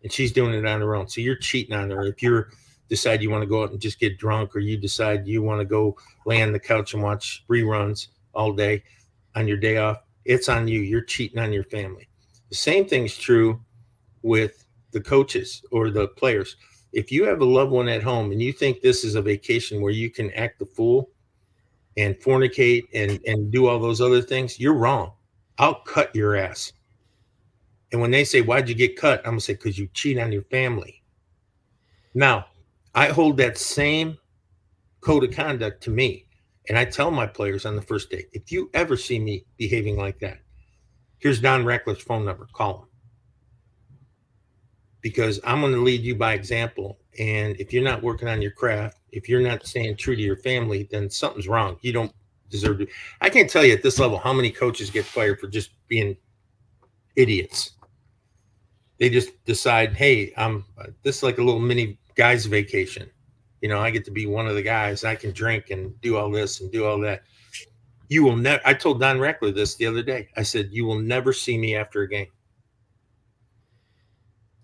and she's doing it on her own. So you're cheating on her. If you decide you want to go out and just get drunk, or you decide you want to go lay on the couch and watch reruns all day on your day off, it's on you. You're cheating on your family. The same thing's true with the coaches or the players. If you have a loved one at home and you think this is a vacation where you can act the fool and fornicate and do all those other things, you're wrong. I'll cut your ass. And when they say, "Why'd you get cut?" I'm going to say, "Because you cheat on your family." Now, I hold that same code of conduct to me. And I tell my players on the first day, if you ever see me behaving like that, here's Don Reckler's phone number. Call him. Because I'm going to lead you by example. And if you're not working on your craft, if you're not staying true to your family, then something's wrong. You don't deserve to. I can't tell you at this level how many coaches get fired for just being idiots. They just decide, "Hey, this is like a little mini guy's vacation. I get to be one of the guys. I can drink and do all this and do all that." You will never. I told Don Reckler this the other day. I said, "You will never see me after a game."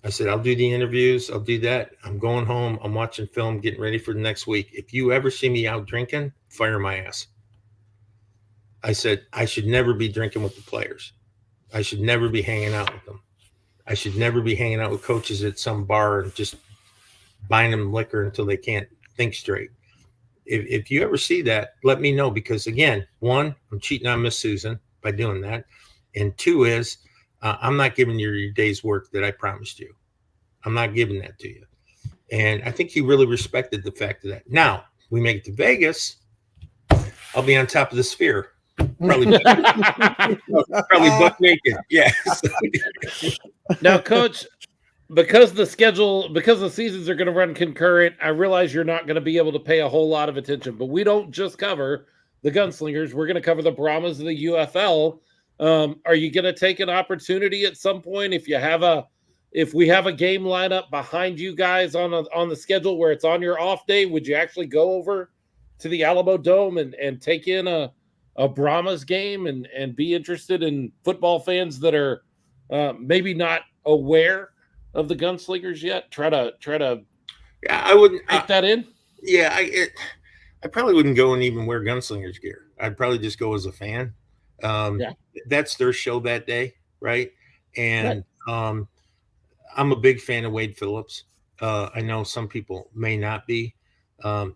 I said, "I'll do the interviews. I'll do that. I'm going home. I'm watching film, getting ready for the next week. If you ever see me out drinking, fire my ass." I said, "I should never be drinking with the players. I should never be hanging out with them. I should never be hanging out with coaches at some bar and just buying them liquor until they can't think straight. If you ever see that, let me know, because again, one, I'm cheating on Miss Susan by doing that. And two is I'm not giving you your day's work that I promised you. I'm not giving that to you. And I think he really respected the fact of that. Now, we make it to Vegas, I'll be on top of the sphere. Probably butt naked. Yes. Now, Coach, because the seasons are going to run concurrent, I realize you're not going to be able to pay a whole lot of attention, but we don't just cover the Gunslingers. We're going to cover the Brahmas of the UFL. Are you going to take an opportunity at some point if we have a game lineup behind you guys on the schedule where it's on your off day? Would you actually go over to the Alamo Dome and take in a Brahmas game and be interested in football fans that are maybe not aware of the Gunslingers yet? Try to Yeah, I wouldn't take that in. Yeah, I probably wouldn't go and even wear Gunslingers gear. I'd probably just go as a fan. That's their show that day, right? And I'm a big fan of Wade Phillips. I know some people may not be.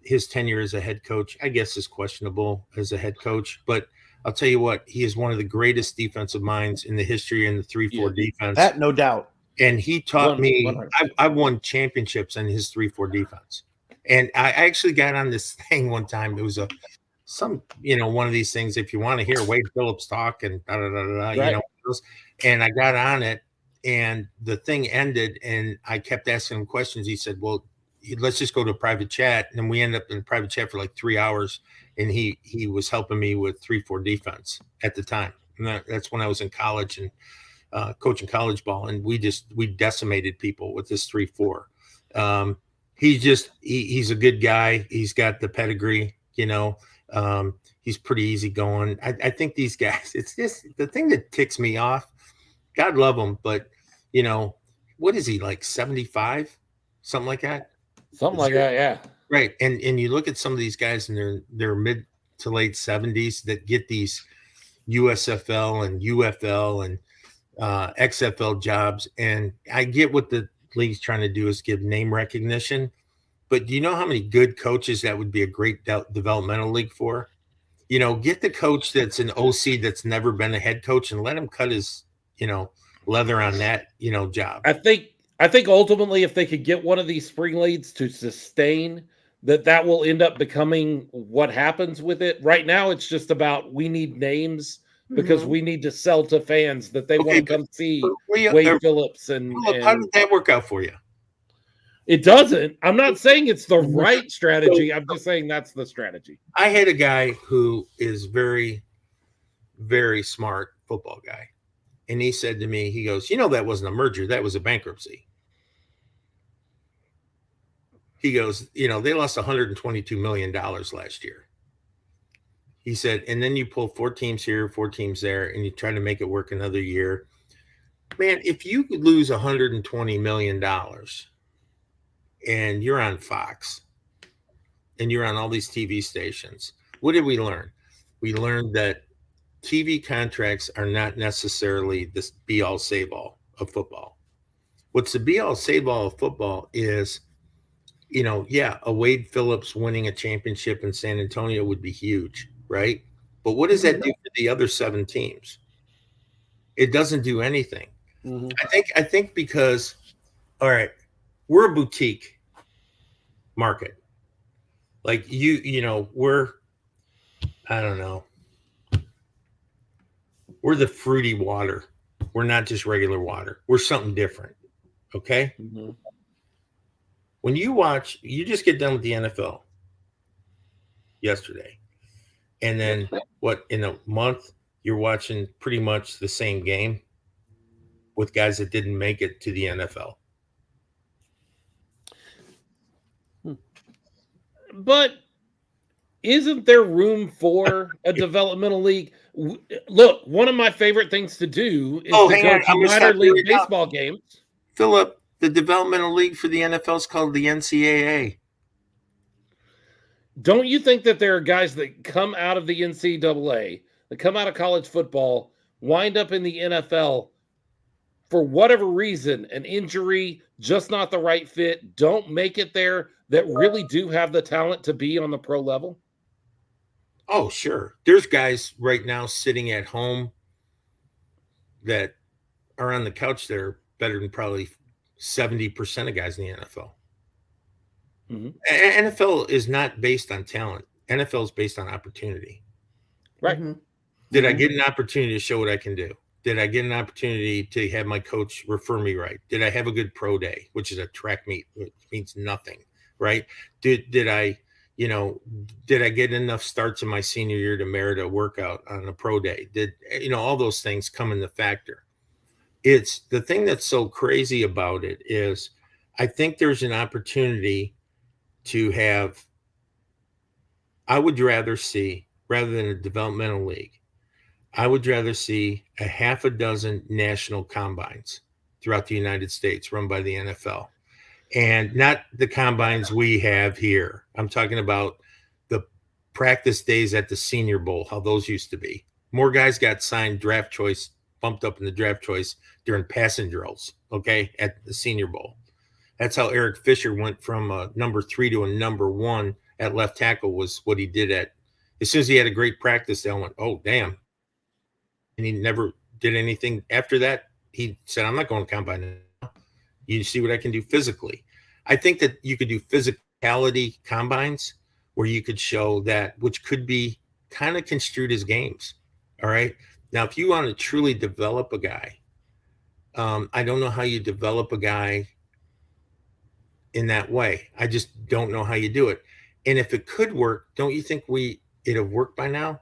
His tenure as a head coach, I guess, is questionable as a head coach. But I'll tell you what, he is one of the greatest defensive minds in the history in the 3-4 defense. That no doubt. And he taught me. I won championships in his 3-4 defense. And I actually got on this thing one time. It was one of these things. If you want to hear Wade Phillips talk and and I got on it, and the thing ended, and I kept asking him questions. He said, "Well, let's just go to a private chat," and we ended up in a private chat for like 3 hours. And he was helping me with 3-4 defense at the time. And that's when I was in college and coaching college ball, and we decimated people with this 3-4. He's a good guy. He's got the pedigree, he's pretty easygoing. I think these guys, it's just the thing that ticks me off. God love him, but what is he, like 75, something like that? Something like that, yeah. Right. And you look at some of these guys in their mid to late 70s that get these USFL and UFL and XFL jobs. And I get what the league's trying to do is give name recognition. But do you know how many good coaches that would be a great developmental league for? Get the coach that's an OC that's never been a head coach and let him cut his, leather on that, job. I think ultimately if they could get one of these spring leagues to sustain, that will end up becoming what happens with it. Right now, it's just about we need names because we need to sell to fans that they want to come see Wade Phillips. And how did that work out for you? It doesn't. I'm not saying it's the right strategy. I'm just saying that's the strategy. I had a guy who is very, very smart football guy. And he said to me, he goes, that wasn't a merger. That was a bankruptcy. He goes, they lost $122 million last year. He said, and then you pull 4 teams here, 4 teams there, and you try to make it work another year. Man, if you could lose $120 million and you're on Fox and you're on all these TV stations, what did we learn? We learned that TV contracts are not necessarily this be-all, save-all of football. What's the be-all, save-all of football is, a Wade Phillips winning a championship in San Antonio would be huge, right? But what does that do for the other 7 teams? It doesn't do anything. Mm-hmm. I think because, all right, we're a boutique market. Like we're, I don't know, we're the fruity water. We're not just regular water. We're something different. Okay. Mm-hmm. When you just get done with the NFL yesterday, and then in a month, you're watching pretty much the same game with guys that didn't make it to the NFL. But isn't there room for a developmental league? Look, one of my favorite things to do is to go to minor league baseball games. Philip, the developmental league for the NFL is called the NCAA. Don't you think that there are guys that come out of the NCAA, that come out of college football, wind up in the NFL for whatever reason, an injury, just not the right fit, don't make it there, that really do have the talent to be on the pro level? Oh, sure. There's guys right now sitting at home that are on the couch that are better than probably 70% of guys in the NFL. Mhm. NFL is not based on talent. NFL is based on opportunity. Right. Mhm. Did I get an opportunity to show what I can do? Did I get an opportunity to have my coach refer me right? Did I have a good pro day, which is a track meet, which means nothing, right? Did I, did I get enough starts in my senior year to merit a workout on a pro day? All those things come into factor. It's the thing that's so crazy about it is I think there's an opportunity to have, I would rather see, rather than a developmental league, I would rather see a half a dozen national combines throughout the United States run by the NFL. And not the combines we have here. I'm talking about the practice days at the Senior Bowl, how those used to be. More guys got signed draft choice, bumped up in the draft choice during passing drills, okay, at the Senior Bowl. That's how Eric Fisher went from a number 3 to a number 1 at left tackle, was what he did as soon as he had a great practice, they all went, oh, damn. And he never did anything after that. He said, I'm not going to combine now. You see what I can do physically. I think that you could do physicality combines where you could show that, which could be kind of construed as games. All right. Now, if you want to truly develop a guy, I don't know how you develop a guy in that way. I just don't know how you do it. And if it could work, don't you think it'd have worked by now?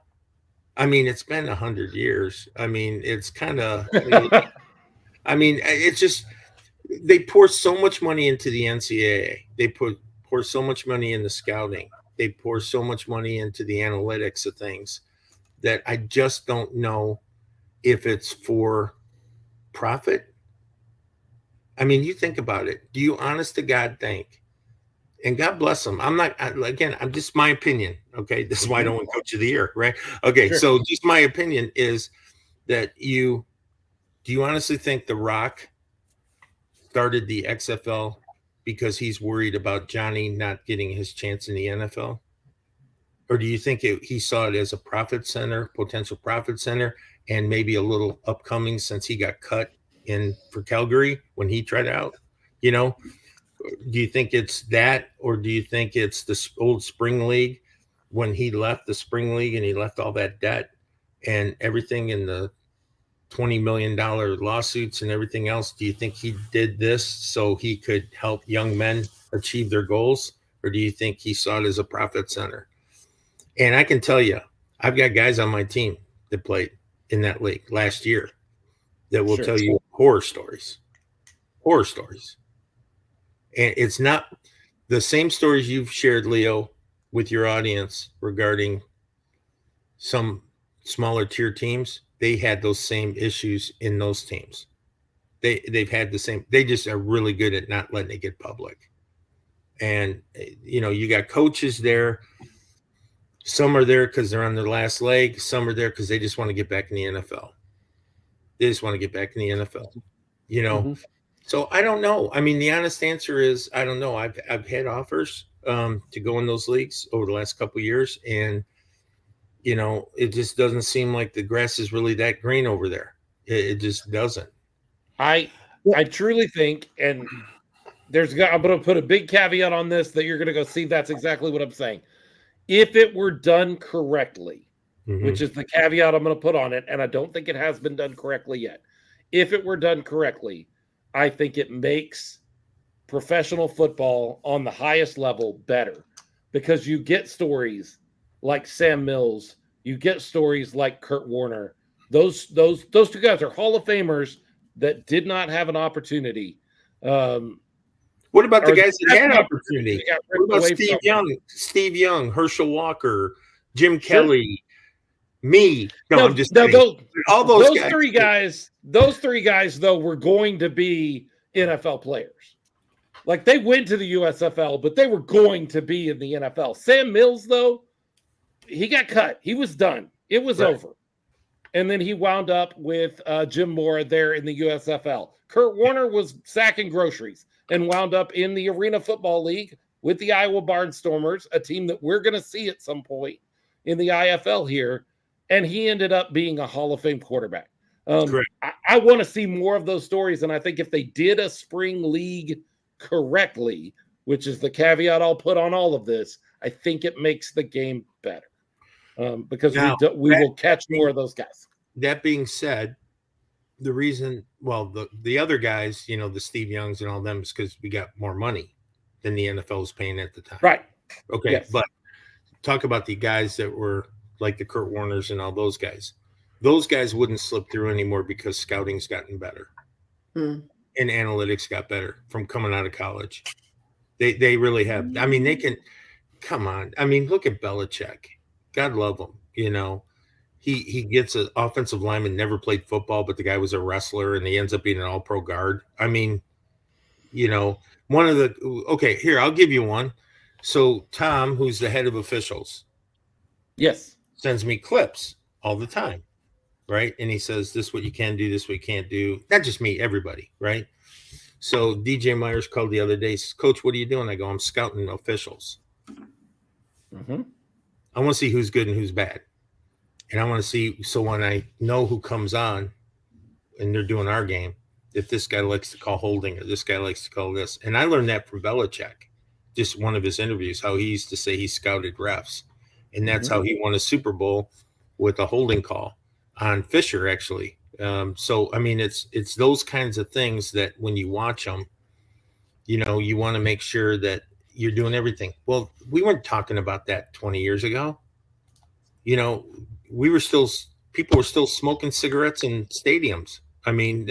I mean, it's been 100 years. I mean, it's kind of, it's just, they pour so much money into the NCAA. They pour so much money into scouting. They pour so much money into the analytics of things that I just don't know if it's for profit. I mean, you think about it. Do you honest to God think, and God bless them, I'm just my opinion. Okay. This is why I don't want Coach of the Year. Right. Okay. Sure. So just my opinion is that do you honestly think The Rock started the XFL because he's worried about Johnny not getting his chance in the NFL? Or do you think he saw it as a potential profit center, and maybe a little upcoming since he got cut for Calgary when he tried out? Do you think it's that, or do you think it's the old spring league when he left the spring league and he left all that debt and everything in the $20 million lawsuits and everything else? Do you think he did this so he could help young men achieve their goals? Or do you think he saw it as a profit center? And I can tell you, I've got guys on my team that played in that league last year that will tell you horror stories. And it's not the same stories you've shared, Leo, with your audience regarding some smaller tier teams. They had those same issues in those teams. They've had the same. They just are really good at not letting it get public. And, you got coaches there. Some are there because they're on their last leg. Some are there because they just want to get back in the NFL. So I don't know. I mean, the honest answer is I don't know. I've had offers to go in those leagues over the last couple of years, and it just doesn't seem like the grass is really that green over there. It just doesn't. I truly think, and I'm going to put a big caveat on this that you're going to go see. That's exactly what I'm saying. If it were done correctly, which is the caveat I'm going to put on it, and I don't think it has been done correctly yet. If it were done correctly, I think it makes professional football on the highest level better, because you get stories like Sam Mills, you get stories like Kurt Warner. Those two guys are Hall of Famers that did not have an opportunity. What about the guys that had opportunity? What about Steve Young, Herschel Walker, Jim Kelly, me? I'm just saying. All those three guys. Those three guys, though, were going to be NFL players. Like, they went to the USFL, but they were going to be in the NFL. Sam Mills, though, he got cut. He was done. It was over. And then he wound up with Jim Mora there in the USFL. Kurt Warner was sacking groceries and wound up in the Arena Football League with the Iowa Barnstormers, a team that we're going to see at some point in the IFL here. And he ended up being a Hall of Fame quarterback. Correct. I want to see more of those stories, and I think if they did a spring league correctly, which is the caveat I'll put on all of this, I think it makes the game better because we will catch more of those guys. That being said, the reason, well, the other guys, you know, the Steve Youngs and all them, is because we got more money than the NFL was paying at the time. Right. Okay. Yes. But talk about the guys that were like the Kurt Warners and all those guys. Those guys wouldn't slip through anymore because scouting's gotten better and analytics got better from coming out of college. They really have. I mean, they can come on. I mean, look at Belichick. God love him. You know, he gets an offensive lineman, never played football, but the guy was a wrestler and he ends up being an all-pro guard. I mean, you know, here, I'll give you one. So Tom, who's the head of officials, yes, sends me clips all the time, right? And he says, this is what you can do, this is what you can't do. Not just me, everybody, right? So DJ Myers called the other day, says, Coach, what are you doing? I go, I'm scouting officials. Mm-hmm. I want to see who's good and who's bad. And I want to see, so when I know who comes on and they're doing our game, if this guy likes to call holding or this guy likes to call this. And I learned that from Belichick, just one of his interviews, how he used to say he scouted refs. And that's how he won a Super Bowl with a holding call on Fisher, actually. So, I mean, it's those kinds of things that when you watch them, you know, you want to make sure that you're doing everything. Well, we weren't talking about that 20 years ago. You know, people were still smoking cigarettes in stadiums. I mean,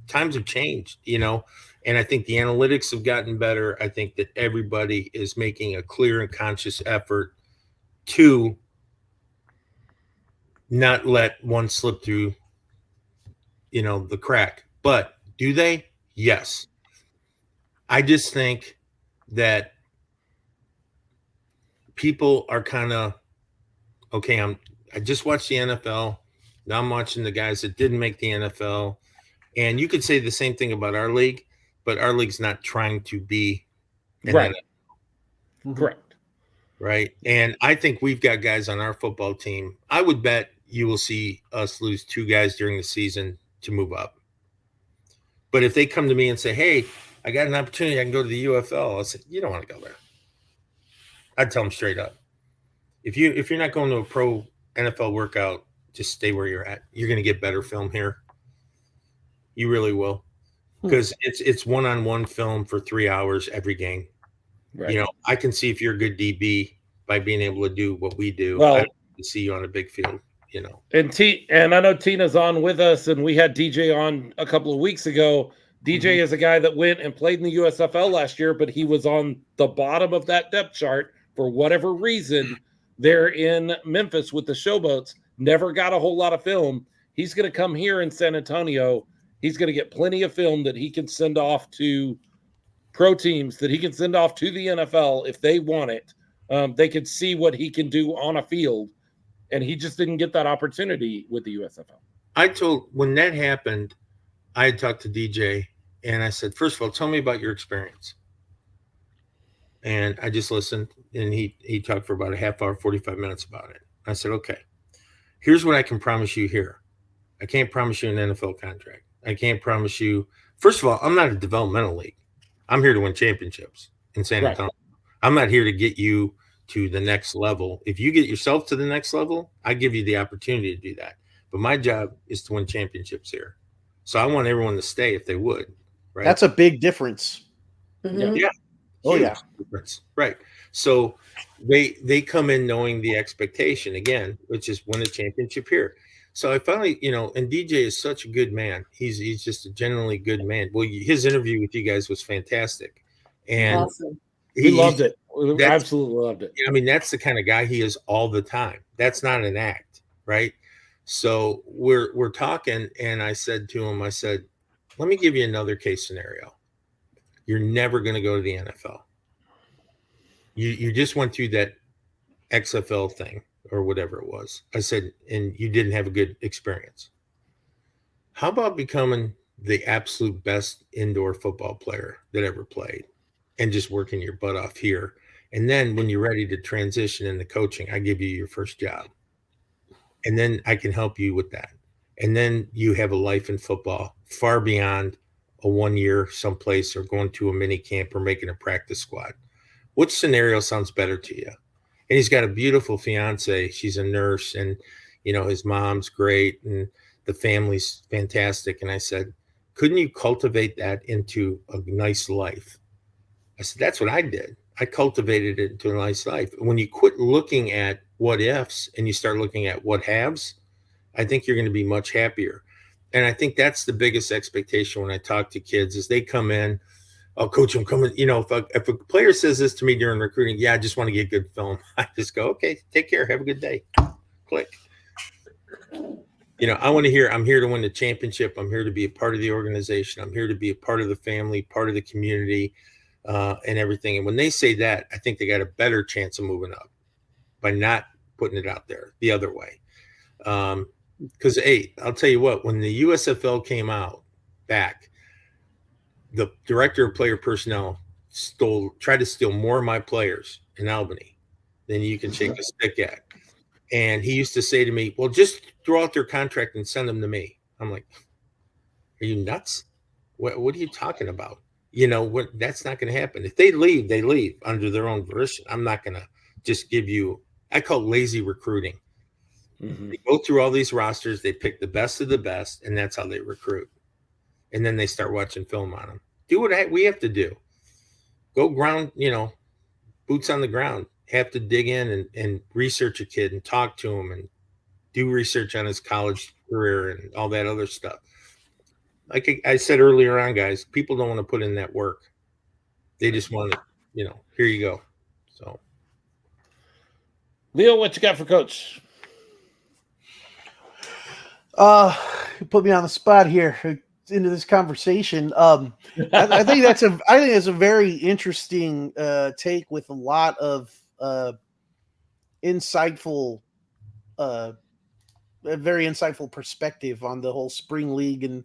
times have changed, you know, and I think the analytics have gotten better. I think that everybody is making a clear and conscious effort to not let one slip through, you know, the crack. But do they? Yes. I just think that people are kind of, okay, I just watched the NFL. Now I'm watching the guys that didn't make the NFL. And you could say the same thing about our league, but our league's not trying to be an right. NFL. Correct. Right. And I think we've got guys on our football team. I would bet you will see us lose 2 guys during the season to move up. But if they come to me and say, hey, I got an opportunity, I can go to the UFL, I'll say, you don't want to go there. I'd tell them straight up. If you're not going to a pro NFL workout, just stay where you're at. You're going to get better film here. You really will. Because it's one-on-one film for 3 hours every game. Right. You know, I can see if you're a good DB by being able to do what we do. Well, I can see you on a big field, you know. And I know Tina's on with us, and we had DJ on a couple of weeks ago. DJ is a guy that went and played in the USFL last year, but he was on the bottom of that depth chart for whatever reason. They're in Memphis with the Showboats, never got a whole lot of film. He's going to come here in San Antonio. He's going to get plenty of film that he can send off to pro teams, that he can send off to the NFL if they want it. They can see what he can do on a field, and he just didn't get that opportunity with the USFL. When that happened, I had talked to DJ, and I said, first of all, tell me about your experience. And I just listened, and he talked for about a half hour, 45 minutes about it. I said, okay, here's what I can promise you here. I can't promise you an NFL contract. I can't promise you. First of all, I'm not a developmental league. I'm here to win championships in San Antonio. Right. I'm not here to get you to the next level. If you get yourself to the next level, I give you the opportunity to do that. But my job is to win championships here. So I want everyone to stay if they would. Right? That's a big difference. Mm-hmm. Yeah. Oh yeah. Difference. Right. So they come in knowing the expectation again, which is win a championship here. So I finally, you know, and DJ is such a good man. He's just a genuinely good man. Well, his interview with you guys was fantastic. And awesome. We loved it. We absolutely loved it. I mean, that's the kind of guy he is all the time. That's not an act, right? So we're talking, and I said to him, let me give you another case scenario. You're never going to go to the NFL. You just went through that XFL thing or whatever it was. I said, and you didn't have a good experience. How about becoming the absolute best indoor football player that ever played and just working your butt off here? And then when you're ready to transition into coaching, I give you your first job. And then I can help you with that. And then you have a life in football far beyond a 1 year someplace or going to a mini camp or making a practice squad. Which scenario sounds better to you? And he's got a beautiful fiance. She's a nurse, and his mom's great and the family's fantastic. And I said, couldn't you cultivate that into a nice life? I said, that's what I did. I cultivated it into a nice life. When you quit looking at what ifs and you start looking at what haves, I think you're going to be much happier. And I think that's the biggest expectation when I talk to kids is they come in, oh, coach, I'm coming. If a player says this to me during recruiting, yeah, I just want to get good film. I just go, okay, take care. Have a good day. Click. I want to hear, I'm here to win the championship. I'm here to be a part of the organization. I'm here to be a part of the family, part of the community, and everything. And when they say that, I think they got a better chance of moving up by not putting it out there the other way. Because, I'll tell you what, when the USFL came out back, the director of player personnel tried to steal more of my players in Albany than you can shake a stick at. And he used to say to me, well, just throw out their contract and send them to me. I'm like, are you nuts? What are you talking about? That's not going to happen. If they leave, they leave under their own volition. I'm not going to just give you, I call lazy recruiting. Mm-hmm. They go through all these rosters, they pick the best of the best, and that's how they recruit. And then they start watching film on them. Do what we have to do. Go ground, boots on the ground. Have to dig in and research a kid and talk to him and do research on his college career and all that other stuff. Like I said earlier on, guys, people don't want to put in that work. They just want to, here you go. So, Leo, what you got for Coach? You put me on the spot here into this conversation. I think that's a very interesting take with a lot of insightful, a very insightful perspective on the whole spring league and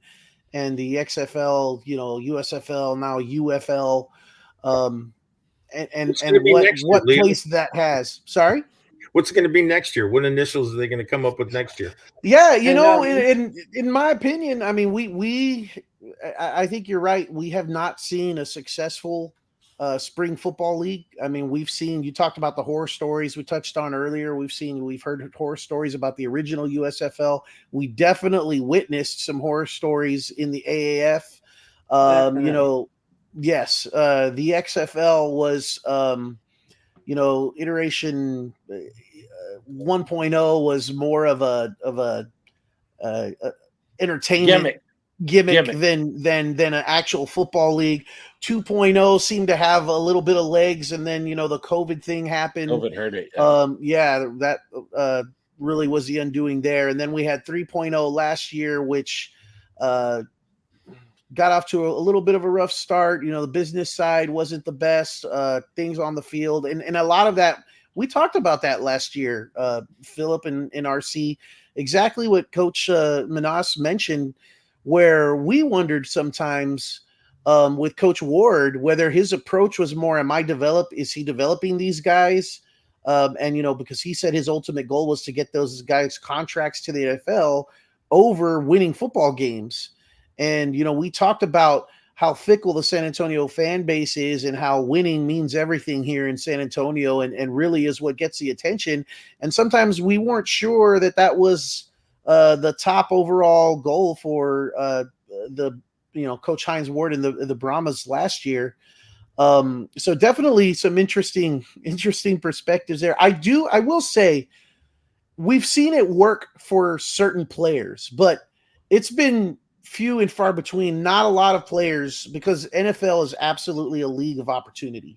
the XFL, USFL, now UFL, and what place that has. Sorry? What's going to be next year? What initials are they going to come up with next year? Yeah, in my opinion, I mean, I think you're right. We have not seen a successful spring football league. I mean, you talked about the horror stories we touched on earlier. We've heard horror stories about the original USFL. We definitely witnessed some horror stories in the AAF. Yes, the XFL was, iteration 1.0 was more of a entertainment gimmick than an actual football league. 2.0 seemed to have a little bit of legs, and then the COVID thing happened. COVID hurt it. That really was the undoing there. And then we had 3.0 last year, which got off to a little bit of a rough start. The business side wasn't the best, things on the field. And a lot of that, we talked about that last year, Philip and RC, exactly what Coach Menas mentioned, where we wondered sometimes with Coach Ward, whether his approach was more, is he developing these guys? Because he said his ultimate goal was to get those guys contracts to the NFL over winning football games. And, we talked about how fickle the San Antonio fan base is and how winning means everything here in San Antonio and really is what gets the attention. And sometimes we weren't sure that was the top overall goal for Coach Hines Ward and the Brahmas last year. So definitely some interesting perspectives there. I will say we've seen it work for certain players, but it's been few and far between. Not a lot of players, because NFL is absolutely a league of opportunity,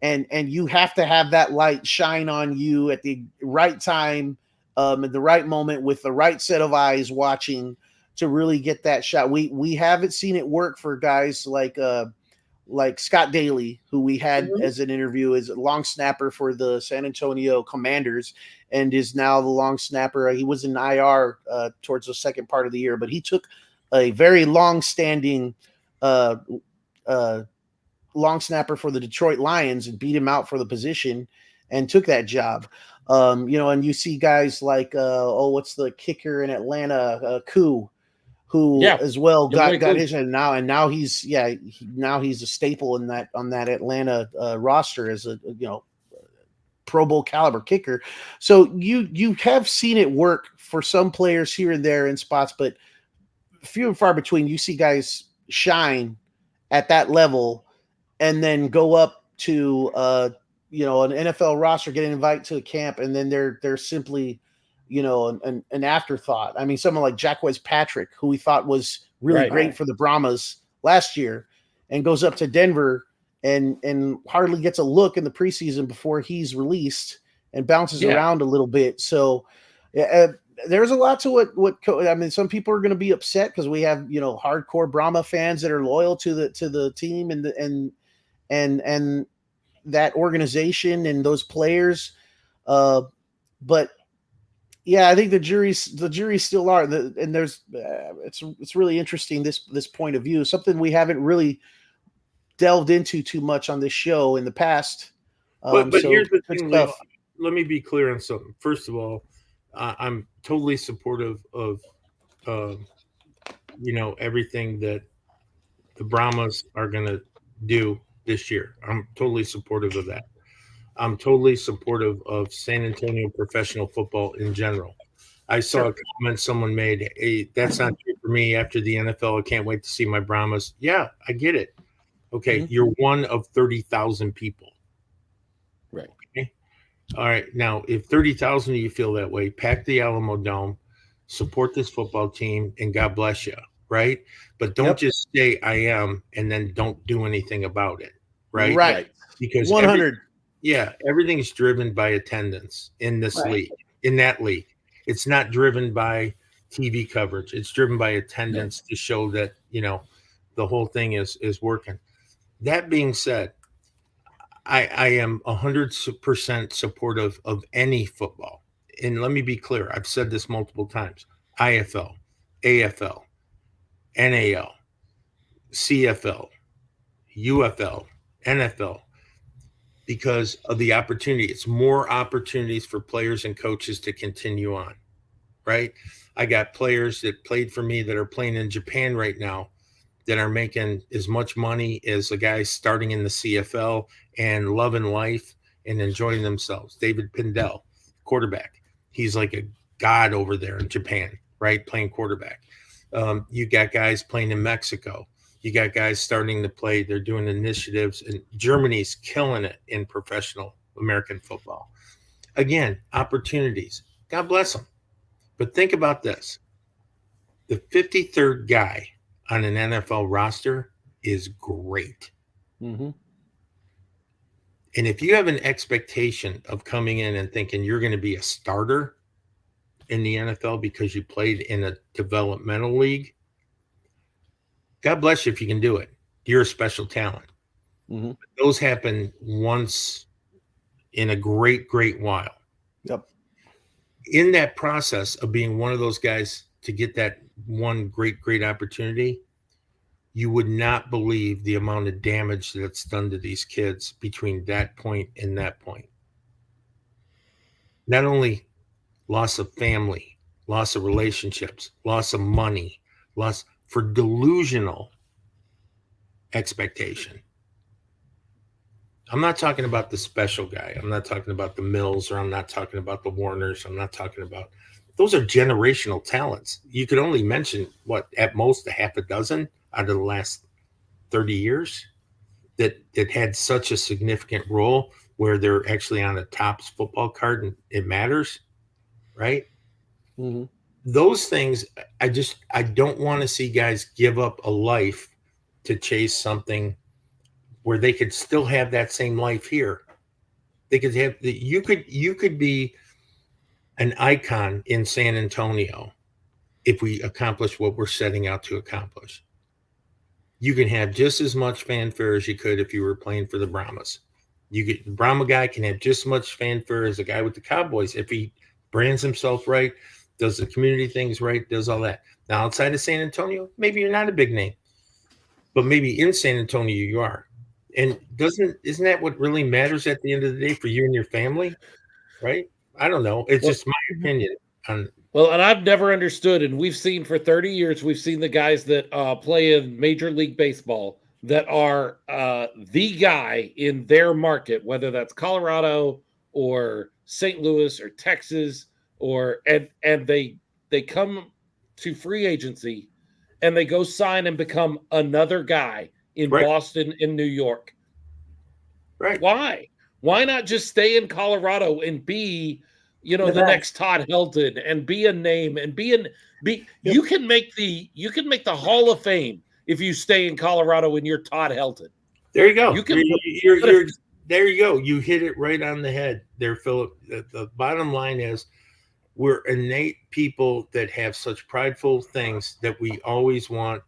and you have to have that light shine on you at the right time, at the right moment, with the right set of eyes watching to really get that shot. We haven't seen it work for guys like Scott Daly, who we had as an interview as a long snapper for the San Antonio Commanders and is now the long snapper. He was in IR towards the second part of the year, but he took a very long-standing long snapper for the Detroit Lions and beat him out for the position and took that job. And you see guys like what's the kicker in Atlanta, Koo, who as well got his, and now he's a staple in that on that Atlanta roster as a Pro Bowl caliber kicker. So you have seen it work for some players here and there in spots, but few and far between. You see guys shine at that level and then go up to an NFL roster, get an invite to a camp, and then they're simply an afterthought. I mean, someone like Jacquez Patrick, who we thought was really great for the Brahmas last year, and goes up to Denver and hardly gets a look in the preseason before he's released and bounces around a little bit. So there's a lot to what some people are going to be upset because we have hardcore Brahma fans that are loyal to the team and that organization and those players. But yeah, I think the jury's still are, and there's it's really interesting this point of view, something we haven't really delved into too much on this show in the past. But here's the thing, Leo, let me be clear on something. First of all, I'm totally supportive of everything that the Brahmas are going to do this year. I'm totally supportive of that. I'm totally supportive of San Antonio professional football in general. I saw a comment someone made, hey, that's not true for me after the NFL. I can't wait to see my Brahmas. Yeah, I get it. Okay, you're one of 30,000 people. Right. Okay? All right. Now, if 30,000 of you feel that way, pack the Alamo Dome, support this football team, and God bless you, right? But don't just say I am and then don't do anything about it, right? Right. Because 100. Everything's driven by attendance in this league, in that league. It's not driven by TV coverage. It's driven by attendance to show that, the whole thing is working. That being said, I am 100% supportive of any football. And let me be clear. I've said this multiple times. IFL, AFL, NAL, CFL, UFL, NFL, because of the opportunity. It's more opportunities for players and coaches to continue on, right? I got players that played for me that are playing in Japan right now that are making as much money as the guys starting in the CFL and loving life and enjoying themselves. David Pindell, quarterback. He's like a god over there in Japan, right? Playing quarterback. You got guys playing in Mexico. You got guys starting to play. They're doing initiatives, and Germany's killing it in professional American football. Again, opportunities. God bless them. But think about this. The 53rd guy on an NFL roster is great. Mm-hmm. And if you have an expectation of coming in and thinking you're going to be a starter in the NFL because you played in a developmental league, God bless you if you can do it. You're a special talent. Mm-hmm. Those happen once in a great while. Yep. In that process of being one of those guys to get that one great opportunity, you would not believe the amount of damage that's done to these kids between that point and that point. Not only loss of family, loss of relationships, loss of money, loss for delusional expectation. I'm not talking about the special guy. I'm not talking about the Mills, or I'm not talking about the Warners. I'm not talking about those are generational talents. You could only mention at most a half a dozen out of the last 30 years that had such a significant role where they're actually on a Topps football card and it matters, right? Mm-hmm. Those things, I don't want to see guys give up a life to chase something where they could still have that same life here. They could have you could be an icon in San Antonio if we accomplish what we're setting out to accomplish. You can have just as much fanfare as you could if you were playing for the Brahmas. The Brahma guy can have just as much fanfare as the guy with the Cowboys if he brands himself right, does the community things right, does all that. Now, outside of San Antonio, maybe you're not a big name, but maybe in San Antonio you are. And isn't that what really matters at the end of the day for you and your family, right? I don't know. It's Well, just my opinion. Well, and I've never understood, and we've seen for 30 years, we've seen the guys that play in Major League Baseball that are the guy in their market, whether that's Colorado or St. Louis or Texas, and they come to free agency and they go sign and become another guy in Right. Boston, in New York. Right. Why? Why not just stay in Colorado and be, the next Todd Helton and be a name and you can make the Hall of Fame if you stay in Colorado and you're Todd Helton. There you go. You can There you go. You hit it right on the head there, Philip. The bottom line is we're innate people that have such prideful things that we always want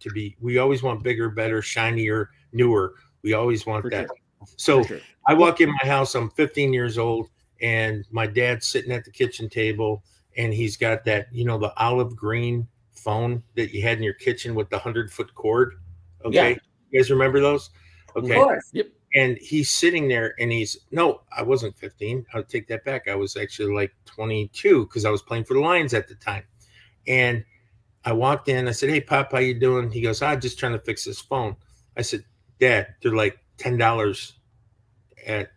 bigger, better, shinier, newer. We always want that. Sure. So sure. I walk in my house, I'm 15 years old, and my dad's sitting at the kitchen table, and he's got that, the olive green phone that you had in your kitchen with the 100-foot cord. Okay. Yeah. You guys remember those? Okay. Of course. Yep. And he's sitting there and I wasn't 15. I'll take that back. I was actually like 22 because I was playing for the Lions at the time. And I walked in, I said, "Hey, Pop, how you doing?" He goes, "I'm just trying to fix this phone." I said, "Dad, they're like $10 at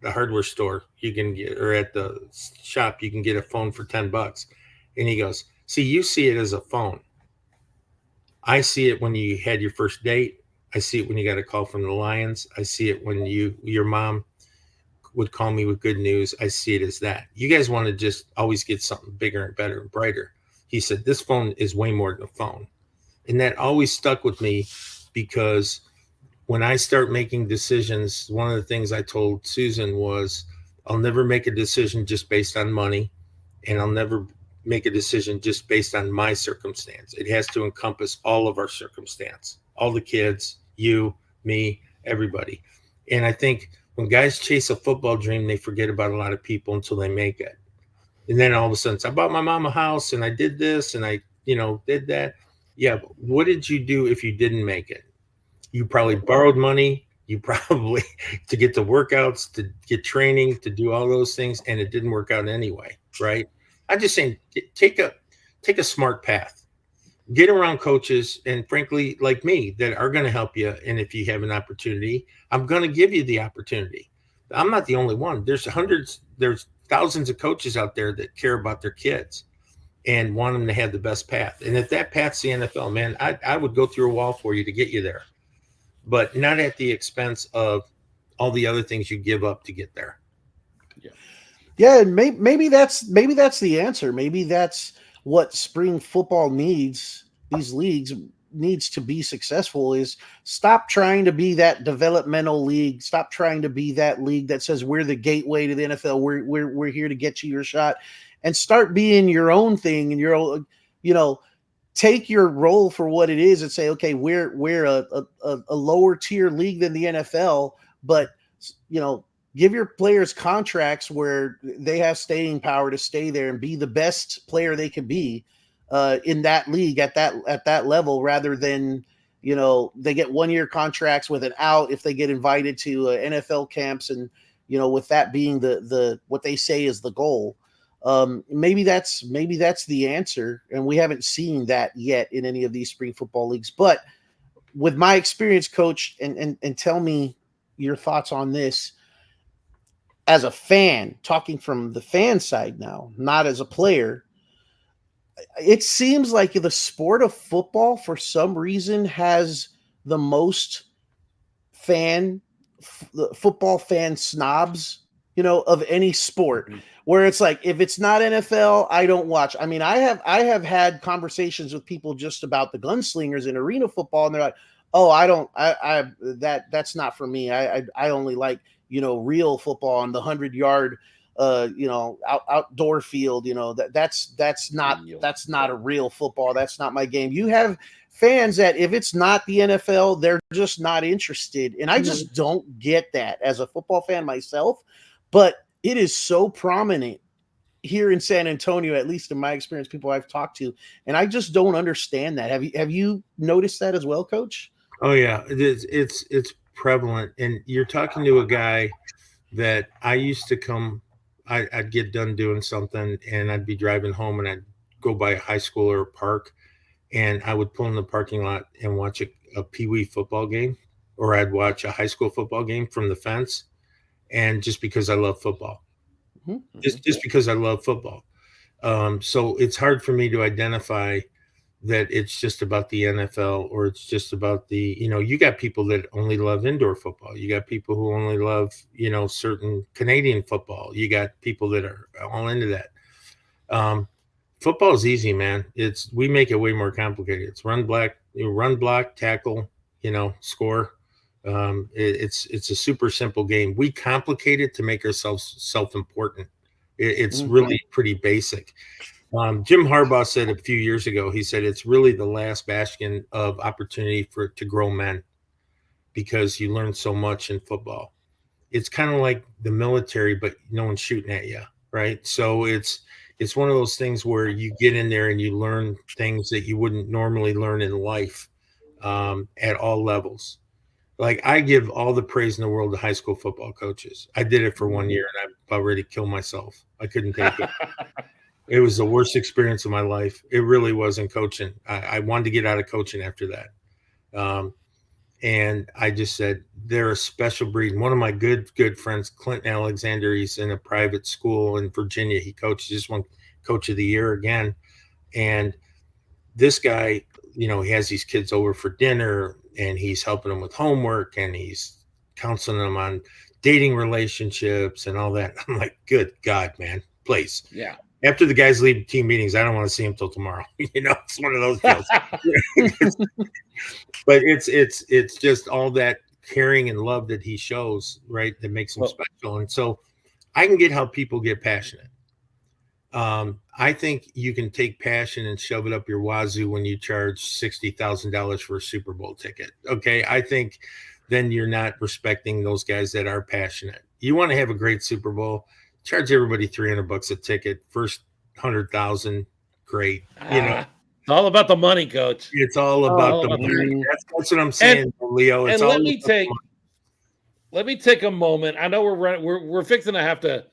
the hardware store. You can get, or at the shop, you can get a phone for $10. And he goes, "See, you see it as a phone. I see it when you had your first date. I see it when you got a call from the Lions. I see it when your mom would call me with good news. I see it as that. You guys want to just always get something bigger and better and brighter." He said, "This phone is way more than a phone." And that always stuck with me because when I start making decisions, one of the things I told Susan was, I'll never make a decision just based on money, and I'll never make a decision just based on my circumstance. It has to encompass all of our circumstance, all the kids, you, me, everybody. And I think when guys chase a football dream, they forget about a lot of people until they make it. And then all of a sudden, I bought my mom a house and I did this and I, did that. Yeah, but what did you do if you didn't make it? You probably borrowed money. You probably to get the workouts, to get training, to do all those things, and it didn't work out anyway, right? I'm just saying, take a smart path. Get around coaches, and frankly, like me, that are going to help you. And if you have an opportunity, I'm going to give you the opportunity. I'm not the only one. There's thousands of coaches out there that care about their kids and want them to have the best path. And if that path's the NFL, man, I would go through a wall for you to get you there, but not at the expense of all the other things you give up to get there. Yeah, and maybe that's the answer. Maybe that's what spring football needs. These leagues needs to be successful is stop trying to be that developmental league. Stop trying to be that league that says we're the gateway to the NFL. We're here to get you your shot, and start being your own thing and your own. Take your role for what it is and say, okay, we're a lower tier league than the NFL, but give your players contracts where they have staying power to stay there and be the best player they can be in that league at that level, rather than they get 1-year contracts with an out if they get invited to NFL camps, and with that being the what they say is the goal. Maybe that's the answer, and we haven't seen that yet in any of these spring football leagues. But with my experience, Coach, and tell me your thoughts on this. As a fan, talking from the fan side now, not as a player, it seems like the sport of football, for some reason, has the most football fan snobs, of any sport. Where it's like, if it's not NFL, I don't watch. I mean, I have had conversations with people just about the Gunslingers in arena football, and they're like, "Oh, that's not for me. I only like real football on the 100-yard outdoor field. That's not a real football. That's not my game." You have fans that if it's not the NFL, they're just not interested, and I just don't get that as a football fan myself. But it is so prominent here in San Antonio, at least in my experience, people I've talked to, and I just don't understand that. Have you noticed that as well, Coach? Oh yeah, it is. It's prevalent, and you're talking to a guy that I used to come I'd get done doing something and I'd be driving home and I'd go by a high school or a park, and I would pull in the parking lot and watch a Pee-wee football game, or I'd watch a high school football game from the fence. And just because I love football, just because I love football. So it's hard for me to identify that it's just about the NFL or it's just about you got people that only love indoor football. You got people who only love, certain Canadian football. You got people that are all into that. Football is easy, man. We make it way more complicated. It's run, block, tackle, score. It's a super simple game. We complicate it to make ourselves self-important. It's really pretty basic. Jim Harbaugh said a few years ago, he said, it's really the last bastion of opportunity to grow men, because you learn so much in football. It's kind of like the military, but no one's shooting at you, right? So it's one of those things where you get in there and you learn things that you wouldn't normally learn in life, at all levels. Like, I give all the praise in the world to high school football coaches. I did it for 1 year and I about ready to kill myself. I couldn't take it. It was the worst experience of my life. It really was in coaching. I wanted to get out of coaching after that. And I just said, they're a special breed. One of my good friends, Clinton Alexander, he's in a private school in Virginia. He just won Coach of the Year again. And this guy, he has these kids over for dinner and he's helping them with homework and he's counseling them on dating relationships and all that. I'm like, good God, man, please. Yeah. After the guys leave team meetings, I don't want to see them till tomorrow. It's one of those deals. But it's just all that caring and love that he shows, right, that makes him special. And so I can get how people get passionate. I think you can take passion and shove it up your wazoo when you charge $60,000 for a Super Bowl ticket. Okay. I think then you're not respecting those guys that are passionate. You want to have a great Super Bowl, charge everybody $300 a ticket. First 100,000, great. It's all about the money, Coach. It's all about the money. That's what I'm saying, Leo. It's all let me take a moment. I know we're fixing to have to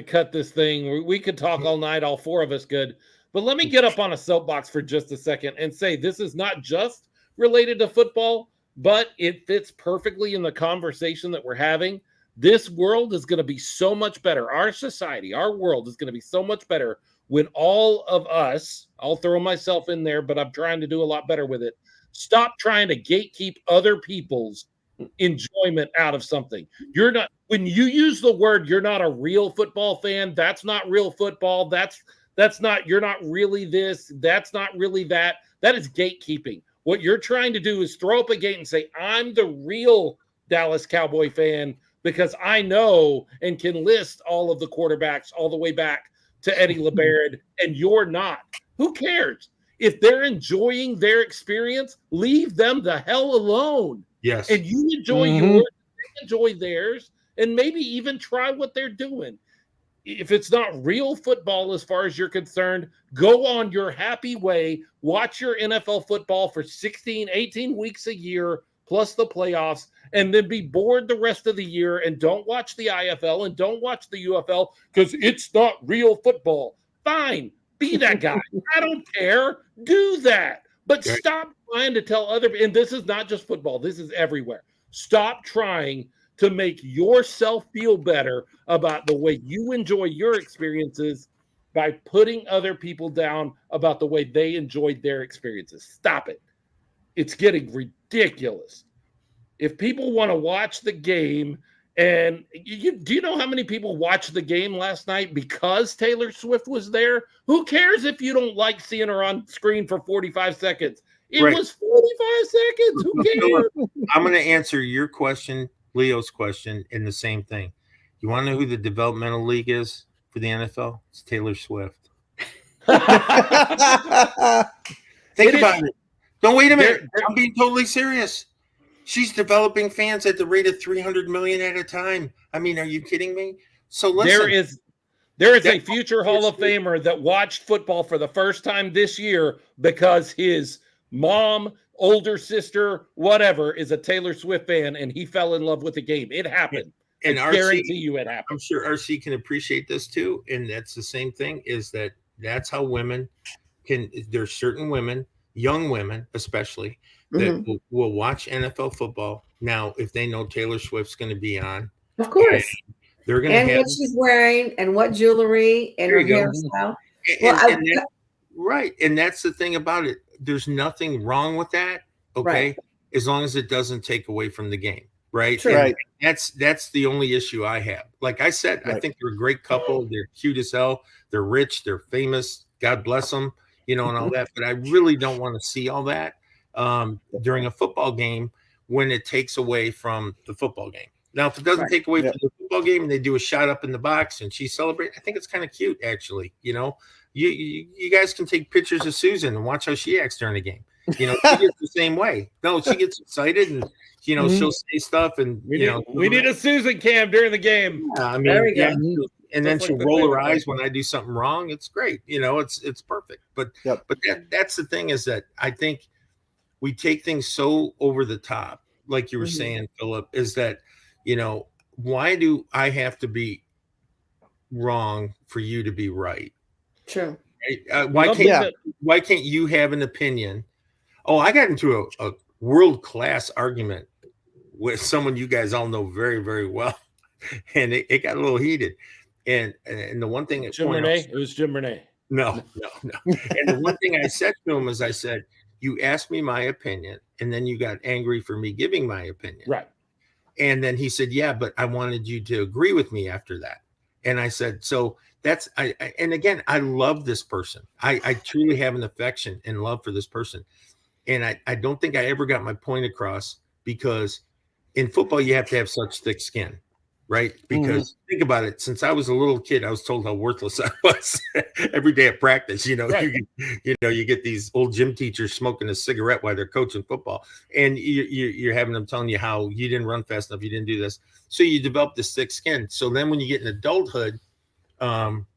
cut this thing. We could talk all night, all four of us could. But let me get up on a soapbox for just a second and say this is not just related to football, but it fits perfectly in the conversation that we're having. This world is going to be so much better. Our society, our world is going to be so much better when all of us, I'll throw myself in there, but I'm trying to do a lot better with it. Stop trying to gatekeep other people's enjoyment out of something. You're not, when you use the word, you're not a real football fan. That's not real football. That's not, you're not really this. That's not really that. That is gatekeeping. What you're trying to do is throw up a gate and say, I'm the real Dallas Cowboy fan because I know and can list all of the quarterbacks all the way back to Eddie LeBaron, and you're not. Who cares? If they're enjoying their experience, leave them the hell alone. Yes. And you enjoy yours, they enjoy theirs, and maybe even try what they're doing. If it's not real football as far as you're concerned, go on your happy way, watch your NFL football for 16, 18 weeks a year, plus the playoffs, and then be bored the rest of the year and don't watch the IFL and don't watch the UFL because it's not real football. Fine, be that guy. I don't care. Do that. But stop trying to tell and this is not just football, this is everywhere. Stop trying to make yourself feel better about the way you enjoy your experiences by putting other people down about the way they enjoyed their experiences. Stop it. It's getting ridiculous. If people want to watch the game, and do you know how many people watched the game last night because Taylor Swift was there? Who cares if you don't like seeing her on screen for 45 seconds? It was 45 seconds. Who cares? I'm going to answer your question, Leo's question, in the same thing. You want to know who the developmental league is for the NFL? It's Taylor Swift. Think about it. No, wait a minute. I'm being totally serious. She's developing fans at the rate of 300 million at a time. I mean, are you kidding me? So listen. There is a future Hall of Famer that watched football for the first time this year because his mom, older sister, whatever, is a Taylor Swift fan, and he fell in love with the game. It happened. and I RC, guarantee you it I'm happens. sure RC can appreciate this too. And that's the same thing, is that's how women can, there's certain women, young women especially, that Mhm. will watch NFL football. Now, if they know Taylor Swift's going to be on, Of course. they're going to And have, what she's wearing and what jewelry and there her you go. hairstyle. And, Well, and that, right. And that's the thing about it. There's nothing wrong with that. Okay. Right. As long as it doesn't take away from the game. Right. True. And Right. that's the only issue I have. Like I said, I Right. think they're a great couple. They're cute as hell. They're rich. They're famous. God bless them, and all that. But I really don't want to see all that during a football game when it takes away from the football game. Now, if it doesn't Right. take away Yep. from the football game and they do a shot up in the box and she celebrates, I think it's kind of cute, actually. You guys can take pictures of Susan and watch how she acts during the game. She gets the same way. No, she gets excited and she'll say stuff and We need a Susan cam during the game. I There we mean, yeah, go. and then Just she'll like the roll her thing. eyes when I do something wrong. It's great. It's perfect. But Yep. but that's the thing, is that I think we take things so over the top, like you were Mhm. saying, Philip, is that, why do I have to be wrong for you to be right? True. Right? Why can't you have an opinion? Oh, I got into a world-class argument with someone you guys all know very, very well, and it got a little heated. And the one thing Jim Renee. It was Jim Renee. No. And the one thing I said to him is, I said, you asked me my opinion, and then you got angry for me giving my opinion. Right. And then he said, yeah, but I wanted you to agree with me after that. And I said, so that's, and again, I love this person. I truly have an affection and love for this person. And I don't think I ever got my point across, because in football, you have to have such thick skin, right? Because think about it. Since I was a little kid, I was told how worthless I was every day at practice. Right. You get these old gym teachers smoking a cigarette while they're coaching football, and you're having them telling you how you didn't run fast enough, you didn't do this. So you develop this thick skin. So then when you get in adulthood,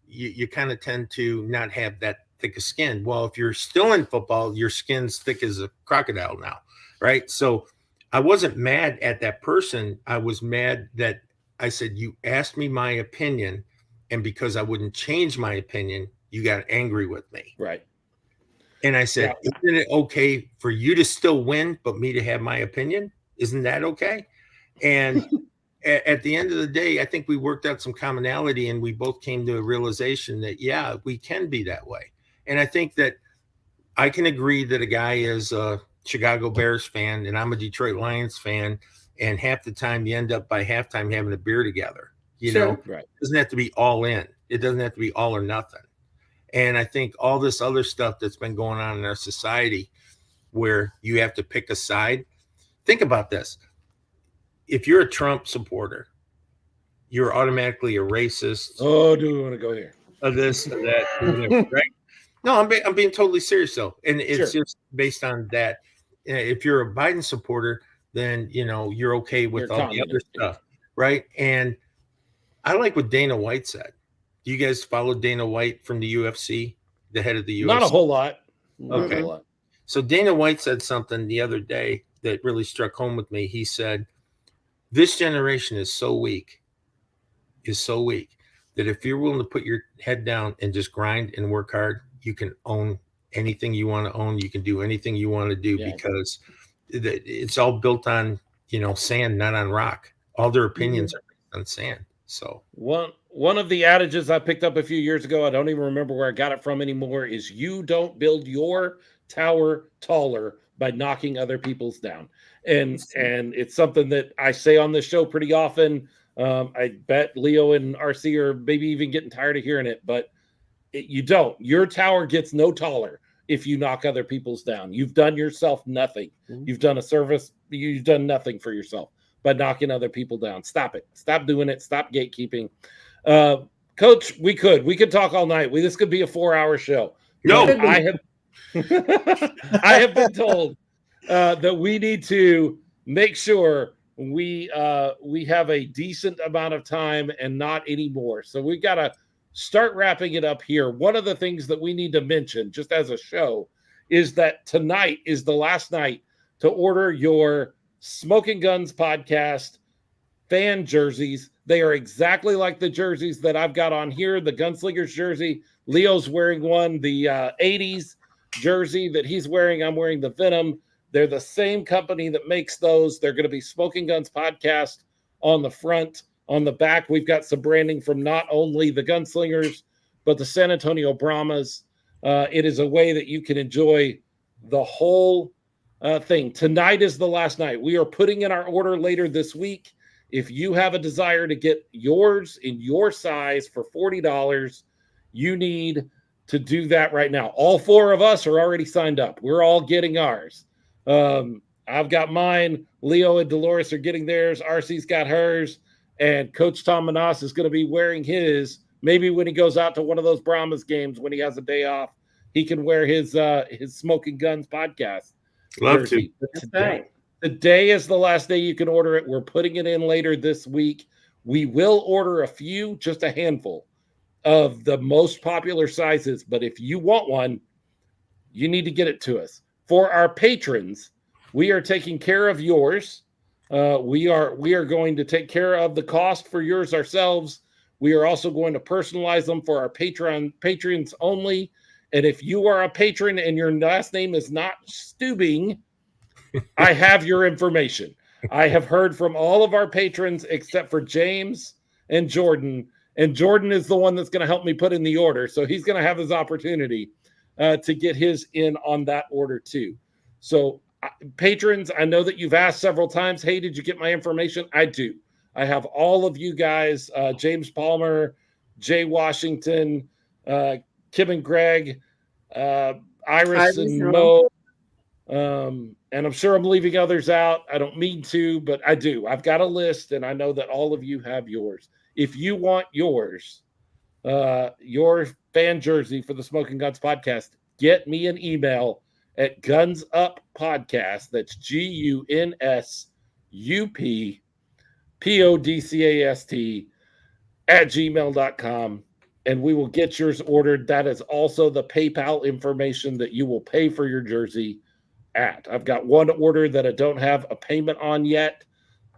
you kind of tend to not have that thick of skin. Well, if you're still in football, your skin's thick as a crocodile now, right? So I wasn't mad at that person. I was mad that I said, you asked me my opinion, and because I wouldn't change my opinion, you got angry with me. Right. And I said, isn't it okay for you to still win, but me to have my opinion? Isn't that okay? And at the end of the day, I think we worked out some commonality, and we both came to a realization that, yeah, we can be that way. And I think that I can agree that a guy is a Chicago Bears fan and I'm a Detroit Lions fan, and half the time you end up by halftime having a beer together. Right. It doesn't have to be all in. It doesn't have to be all or nothing. And I think all this other stuff that's been going on in our society, where you have to pick a side. Think about this. If you're a Trump supporter, you're automatically a racist. Oh, do we want to go here? Of this, of that, right? No, I'm being totally serious though, and it's just based on that. If you're a Biden supporter, then you're okay with all the other stuff, right? And I like what Dana White said. Do you guys follow Dana White from the UFC, the head of the UFC? Not a whole lot. Okay. So Dana White said something the other day that really struck home with me. He said, "This generation is so weak that if you're willing to put your head down and just grind and work hard, you can own anything you want to own. You can do anything you want to do because it's all built on, sand, not on rock. All their opinions are based on sand." So one of the adages I picked up a few years ago, I don't even remember where I got it from anymore, is you don't build your tower taller by knocking other people's down. And it's something that I say on this show pretty often. I bet Leo and RC are maybe even getting tired of hearing it, but you don't. Your tower gets no taller if you knock other people's down. You've done yourself nothing. You've done a service. You've done nothing for yourself by knocking other people down. Stop it. Stop doing it. Stop gatekeeping. Coach, we could talk all night. This could be a 4-hour show. No, I have been told that we need to make sure we have a decent amount of time and not any more. So we've got to start wrapping it up here. One of the things that we need to mention just as a show is that tonight is the last night to order your Smoking Guns podcast fan jerseys. They are exactly like the jerseys that I've got on here. The Gunslingers jersey. Leo's wearing one. The 80s jersey that he's wearing, I'm wearing the Venom. They're the same company that makes those. They're going to be Smoking Guns Podcast on the front. On the back, we've got some branding from not only the Gunslingers, but the San Antonio Brahmas. It is a way that you can enjoy the whole thing. Tonight is the last night. We are putting in our order later this week. If you have a desire to get yours in your size for $40, you need to do that right now. All 4 of us are already signed up. We're all getting ours. I've got mine. Leo and Dolores are getting theirs. RC's got hers. And Coach Tom Menas is going to be wearing his. Maybe when he goes out to one of those Brahmas games, when he has a day off, he can wear his Smoking Guns Podcast Love jersey. Right. Today is the last day you can order it. We're putting it in later this week. We will order a few, just a handful of the most popular sizes. But if you want one, you need to get it to us. For our patrons, we are taking care of yours. We are going to take care of the cost for yours ourselves. We are also going to personalize them for our patrons only. And if you are a patron and your last name is not Stubing, I have your information. I have heard from all of our patrons except for James and Jordan. And Jordan is the one that's going to help me put in the order. So he's going to have his opportunity to get his in on that order too. So patrons, I know that you've asked several times, hey, did you get my information? I do. I have all of you guys, James Palmer, Jay Washington, Kim and Greg, Iris and Mo. And I'm sure I'm leaving others out. I don't mean to, but I do. I've got a list, and I know that all of you have yours. If you want yours, your fan jersey for the Smoking Guns Podcast, get me an email at gunsuppodcast. That's GUNSUPPODCAST @gmail.com. And we will get yours ordered. That is also the PayPal information that you will pay for your jersey at. I've got one order that I don't have a payment on yet.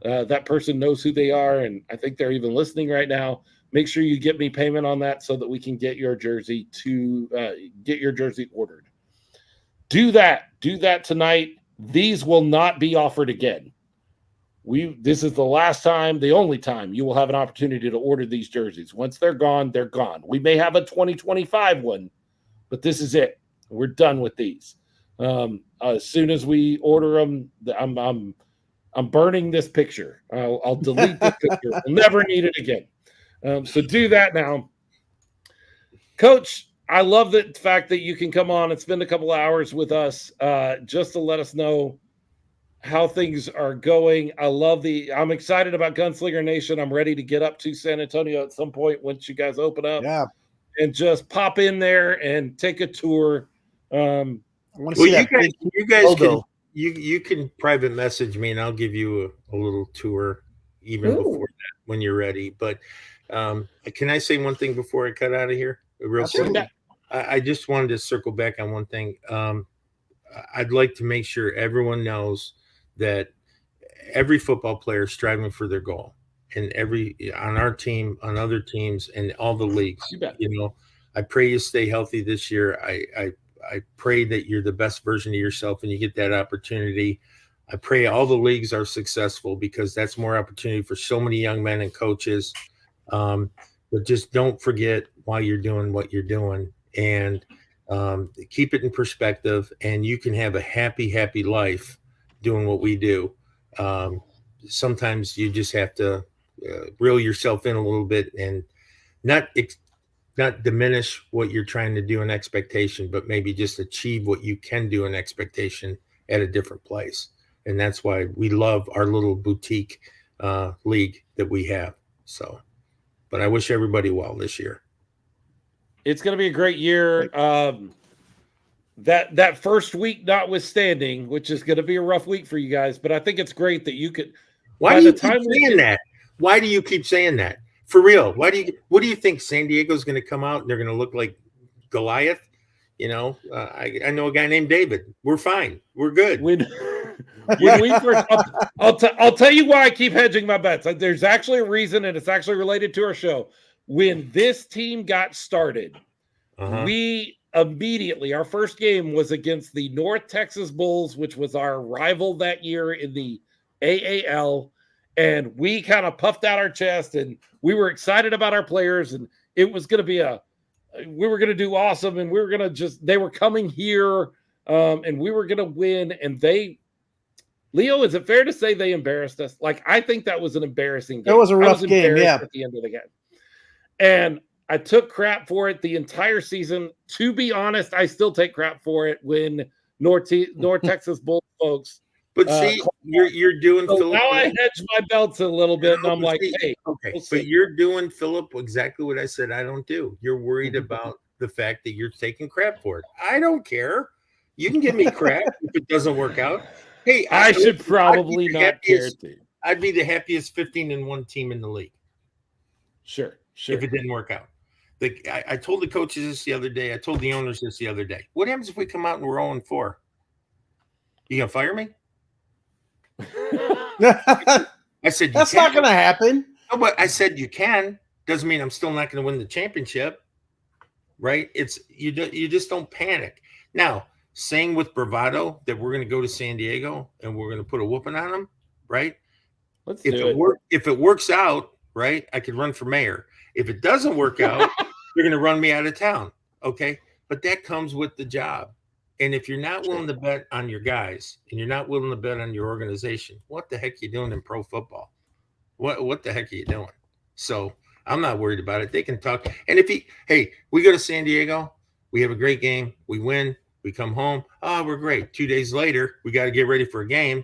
That person knows who they are, and I think they're even listening right now. Make sure you get me payment on that so that we can get your jersey ordered. Do that tonight. These will not be offered again. This is the last time, the only time you will have an opportunity to order these jerseys. Once they're gone, they're gone. We may have a 2025 one, but this is it. We're done with these. As soon as we order them, I'm burning this picture. I'll delete this picture. We'll never need it again. So do that now. Coach, I love the fact that you can come on and spend a couple hours with us just to let us know how things are going. I'm excited about Gunslinger Nation. I'm ready to get up to San Antonio at some point once you guys open up. Yeah. And just pop in there and take a tour. Well, you guys can private message me and I'll give you a little tour even before that when you're ready. But can I say one thing before I cut out of here? Real quick. I just wanted to circle back on one thing. I'd like to make sure everyone knows that every football player is striving for their goal, and on our team, on other teams, and all the leagues. I pray you stay healthy this year. I pray that you're the best version of yourself and you get that opportunity. I pray all the leagues are successful because that's more opportunity for so many young men and coaches. But just don't forget why you're doing what you're doing, and keep it in perspective, and you can have a happy life doing what we do. Sometimes you just have to reel yourself in a little bit and not diminish what you're trying to do in expectation, but maybe just achieve what you can do in expectation at a different place. And that's why we love our little boutique league that we have. So, but I wish everybody well this year. It's going to be a great year. That first week notwithstanding, which is going to be a rough week for you guys, but I think it's great that you could. Why do you keep saying that? Why do you keep saying that? For real? What do you think San Diego's going to come out and they're going to look like Goliath? I know a guy named David. We're fine. We're good. when we first, I'll tell you why I keep hedging my bets. There's actually a reason, and it's actually related to our show. When this team got started, we immediately, our first game was against the North Texas Bulls, which was our rival that year in the AAL. And we kind of puffed out our chest, and we were excited about our players, and it was going to be we were going to do awesome, and we were going to they were coming here, and we were going to win. And Leo, is it fair to say they embarrassed us? Like, I think that was an embarrassing game. That was a rough game, yeah. At the end of the game. And I took crap for it the entire season. To be honest, I still take crap for it when North Texas Bulls folks. But see, you're doing so Philip. Now I hedge my belts a little bit, and I'm like, hey, okay. But you're doing, Philip, exactly what I said I don't do. You're worried about the fact that you're taking crap for it. I don't care. You can give me crap if it doesn't work out. Hey, I should probably not care to. I'd be the happiest 15-1 team in the league. Sure. If it didn't work out. I told the coaches this the other day. I told the owners this the other day. What happens if we come out and we're 0-4? You gonna fire me? I said that's not going to happen. No, but I said you can. Doesn't mean I'm still not going to win the championship, right? It's you just don't panic. Now, saying with bravado that we're going to go to San Diego and we're going to put a whooping on them, right? If it works out, right, I could run for mayor. If it doesn't work out, they're going to run me out of town. Okay, but that comes with the job. And if you're not willing to bet on your guys and you're not willing to bet on your organization, what the heck are you doing in pro football? What the heck are you doing? So I'm not worried about it. They can talk. And we go to San Diego, we have a great game, we win, we come home. Oh, we're great. 2 days later, we got to get ready for a game,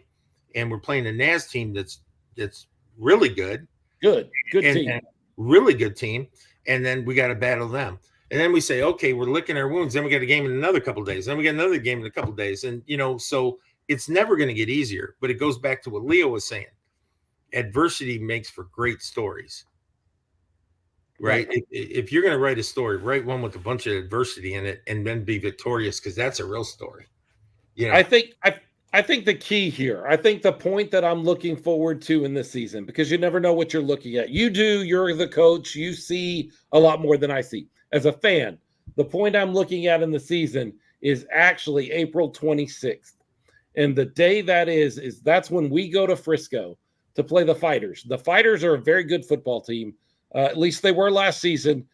and we're playing a NAS team that's really good. Good team. And really good team. And then we got to battle them. And then we say, okay, we're licking our wounds. Then we got a game in another couple of days. Then we get another game in a couple of days. And, so it's never going to get easier. But it goes back to what Leo was saying. Adversity makes for great stories, right? If you're going to write a story, write one with a bunch of adversity in it and then be victorious, because that's a real story. I think the key here, I think the point that I'm looking forward to in this season, because you never know what you're looking at. You're the coach. You see a lot more than I see. As a fan, the point I'm looking at in the season is actually April 26th. And the day that is that's when we go to Frisco to play the Fighters. The Fighters are a very good football team. At least they were last season.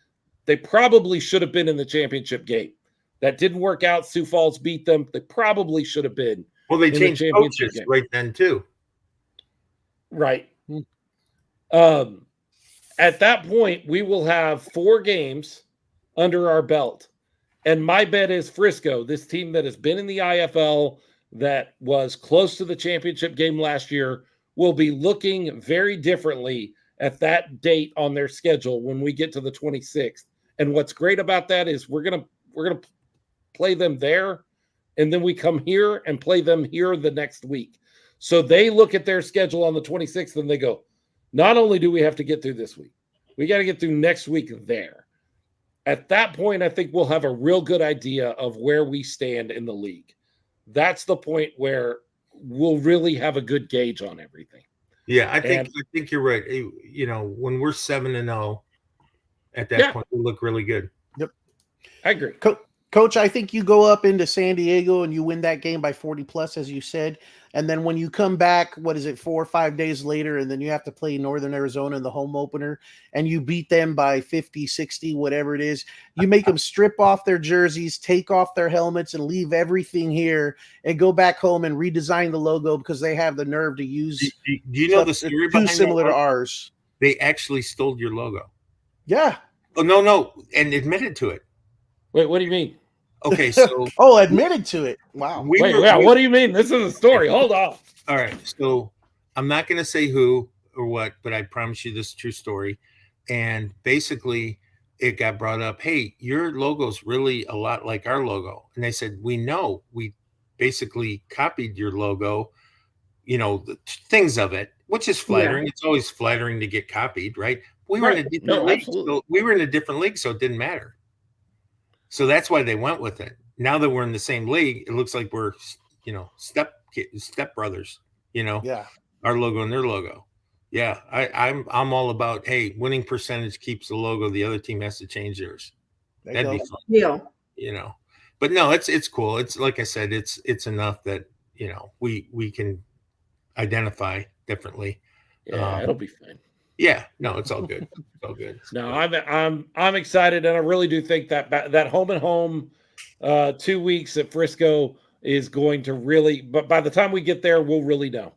They probably should have been in the championship game. That didn't work out. Sioux Falls beat them. They probably should have been. Well, they changed coaches right then, too. Right. At that point, we will have 4 games under our belt. And my bet is Frisco, this team that has been in the IFL, that was close to the championship game last year, will be looking very differently at that date on their schedule when we get to the 26th. And what's great about that is we're gonna play them there, and then we come here and play them here the next week. So they look at their schedule on the 26th and they go, not only do we have to get through this week, we got to get through next week there. At that point, I think we'll have a real good idea of where we stand in the league. That's the point where we'll really have a good gauge on everything. Yeah, I think you're right. When we're 7-0, at that point, we look really good. Yep, I agree. Coach, I think you go up into San Diego and you win that game by 40 plus, as you said. And then when you come back, 4 or 5 days later, and then you have to play Northern Arizona in the home opener, and you beat them by 50, 60, whatever it is. You make them strip off their jerseys, take off their helmets, and leave everything here and go back home and redesign the logo because they have the nerve to use. Do you know the story behind too similar to ours? They actually stole your logo. Yeah. Oh, no, and admitted to it. Wait, what do you mean? Okay, so admitted to it. Wow. What do you mean? This is a story. Hold on. All right, so I'm not going to say who or what, but I promise you this is a true story. And basically, it got brought up. Hey, your logo's really a lot like our logo, and they said, we know. We basically copied your logo. The things of it, which is flattering. Yeah. It's always flattering to get copied, right? We were in a different league. So we were in a different league, so it didn't matter. So that's why they went with it. Now that we're in the same league, it looks like we're, step stepbrothers, Yeah. our logo and their logo. Yeah, I'm all about, hey, winning percentage keeps the logo. The other team has to change theirs. There you That'd go. be fun, Yeah. But no, it's cool. It's like I said, it's enough that we can identify differently. Yeah, it'll be fine. Yeah, no, it's all good. It's all good. No, I'm excited, and I really do think that home and home 2 weeks at Frisco is going to really. But by the time we get there, we'll really know.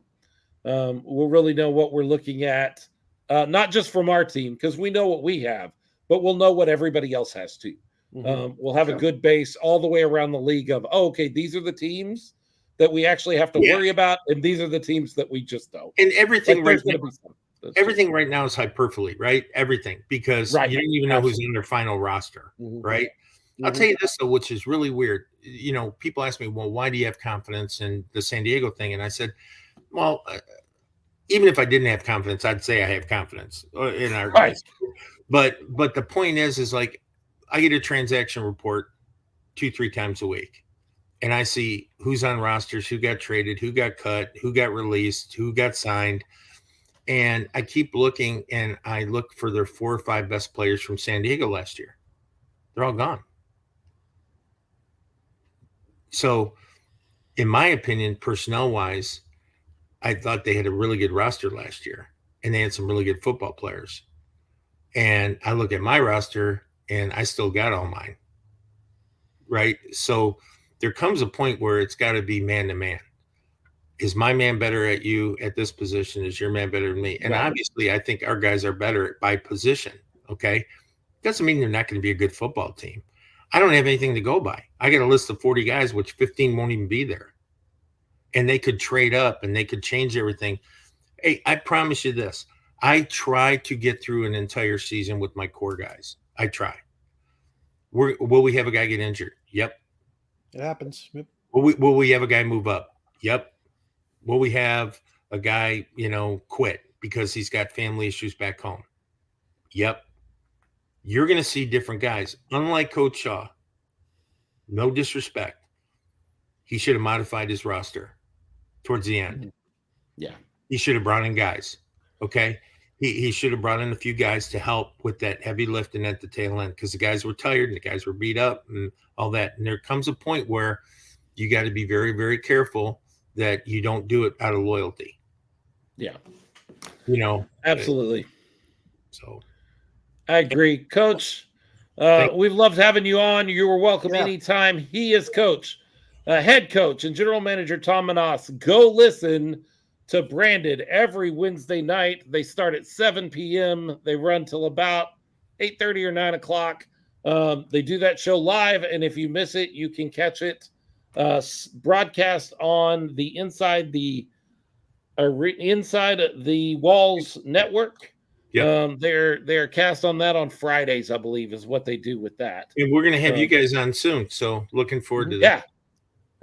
We'll really know what we're looking at, not just from our team, because we know what we have, but we'll know what everybody else has too. We'll have a good base all the way around the league of, okay, these are the teams that we actually have to worry about, and these are the teams that we just don't. And everything Like, everything right now is hyperbole, right? Everything, because you don't even know who's in their final roster, right? I'll tell you this though, which is really weird. People ask me, well, why do you have confidence in the San Diego thing? And I said, well, even if I didn't have confidence, I'd say I have confidence in our guys. But the point is like, I get a transaction report 2-3 times a week, and I see who's on rosters, who got traded, who got cut, who got released, who got signed. And I keep looking, and I look for their 4 or 5 best players from San Diego last year. They're all gone. So, in my opinion, personnel-wise, I thought they had a really good roster last year, and they had some really good football players. And I look at my roster, and I still got all mine, right? So there comes a point where it's got to be man-to-man. Is my man better at you at this position? Is your man better than me? And obviously, I think our guys are better by position, okay? Doesn't mean they're not going to be a good football team. I don't have anything to go by. I got a list of 40 guys, which 15 won't even be there. And they could trade up, and they could change everything. Hey, I promise you this. I try to get through an entire season with my core guys. I try. Will we have a guy get injured? Yep. It happens. Yep. Will we have a guy move up? Yep. Will we have a guy, quit because he's got family issues back home? Yep. You're going to see different guys. Unlike Coach Shaw, no disrespect, he should have modified his roster towards the end. Yeah. He should have brought in guys, okay? He should have brought in a few guys to help with that heavy lifting at the tail end, because the guys were tired and the guys were beat up and all that. And there comes a point where you got to be very, very careful that you don't do it out of loyalty. Yeah. Absolutely. So I agree. Coach, we've loved having you on. You were welcome anytime. He is coach, head coach and general manager Tom Menas. Go listen to Branded every Wednesday night. They start at 7 p.m. They run till about 8:30 or 9 o'clock. They do that show live, and if you miss it, you can catch it broadcast on the Inside the Walls network. Yep. They're cast on that on Fridays, I believe, is what they do with that. And we're going to have you guys on soon, so looking forward to that. Yeah.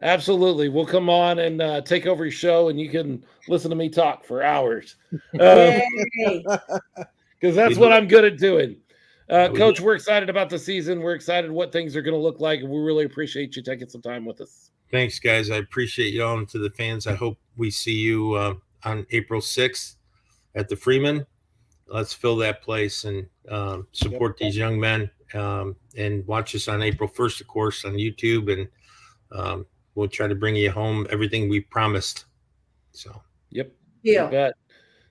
Absolutely. We'll come on and take over your show, and you can listen to me talk for hours. Because that's what I'm good at doing. Coach, we're excited about the season. We're excited what things are going to look like, and we really appreciate you taking some time with us. Thanks, guys. I appreciate you all, and to the fans, I hope we see you on April 6th at the Freeman. Let's fill that place and support these young men, and watch us on April 1st, of course, on YouTube, and we'll try to bring you home everything we promised. So, yep. Yeah.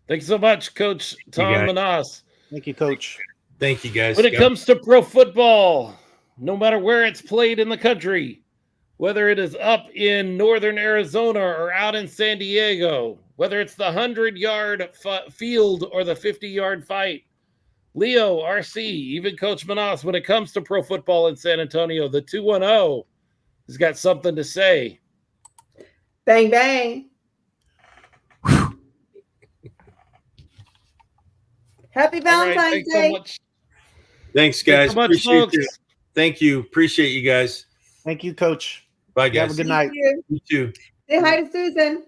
Thanks so much, Coach Tom Menas. Thank you, Coach. Thank you, guys. When it comes to pro football, no matter where it's played in the country, whether it is up in northern Arizona or out in San Diego, whether it's the 100-yard field or the 50-yard fight, Leo, RC, even Coach Menas, when it comes to pro football in San Antonio, the 210 has got something to say. Bang, bang. Happy Valentine's Day. So much. Thanks, guys. Thanks so much, folks. Thank you. Appreciate you guys. Thank you, Coach. Bye, guys. Have a good night. You too. Say hi to Susan.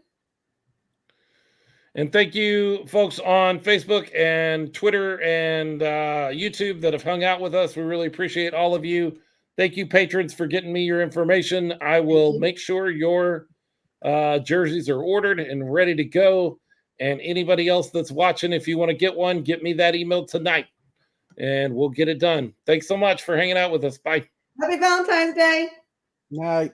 And thank you, folks on Facebook and Twitter and YouTube that have hung out with us. We really appreciate all of you. Thank you, patrons, for getting me your information. I will make sure your jerseys are ordered and ready to go. And anybody else that's watching, if you want to get one, get me that email tonight and we'll get it done. Thanks so much for hanging out with us. Bye. Happy Valentine's Day. Night.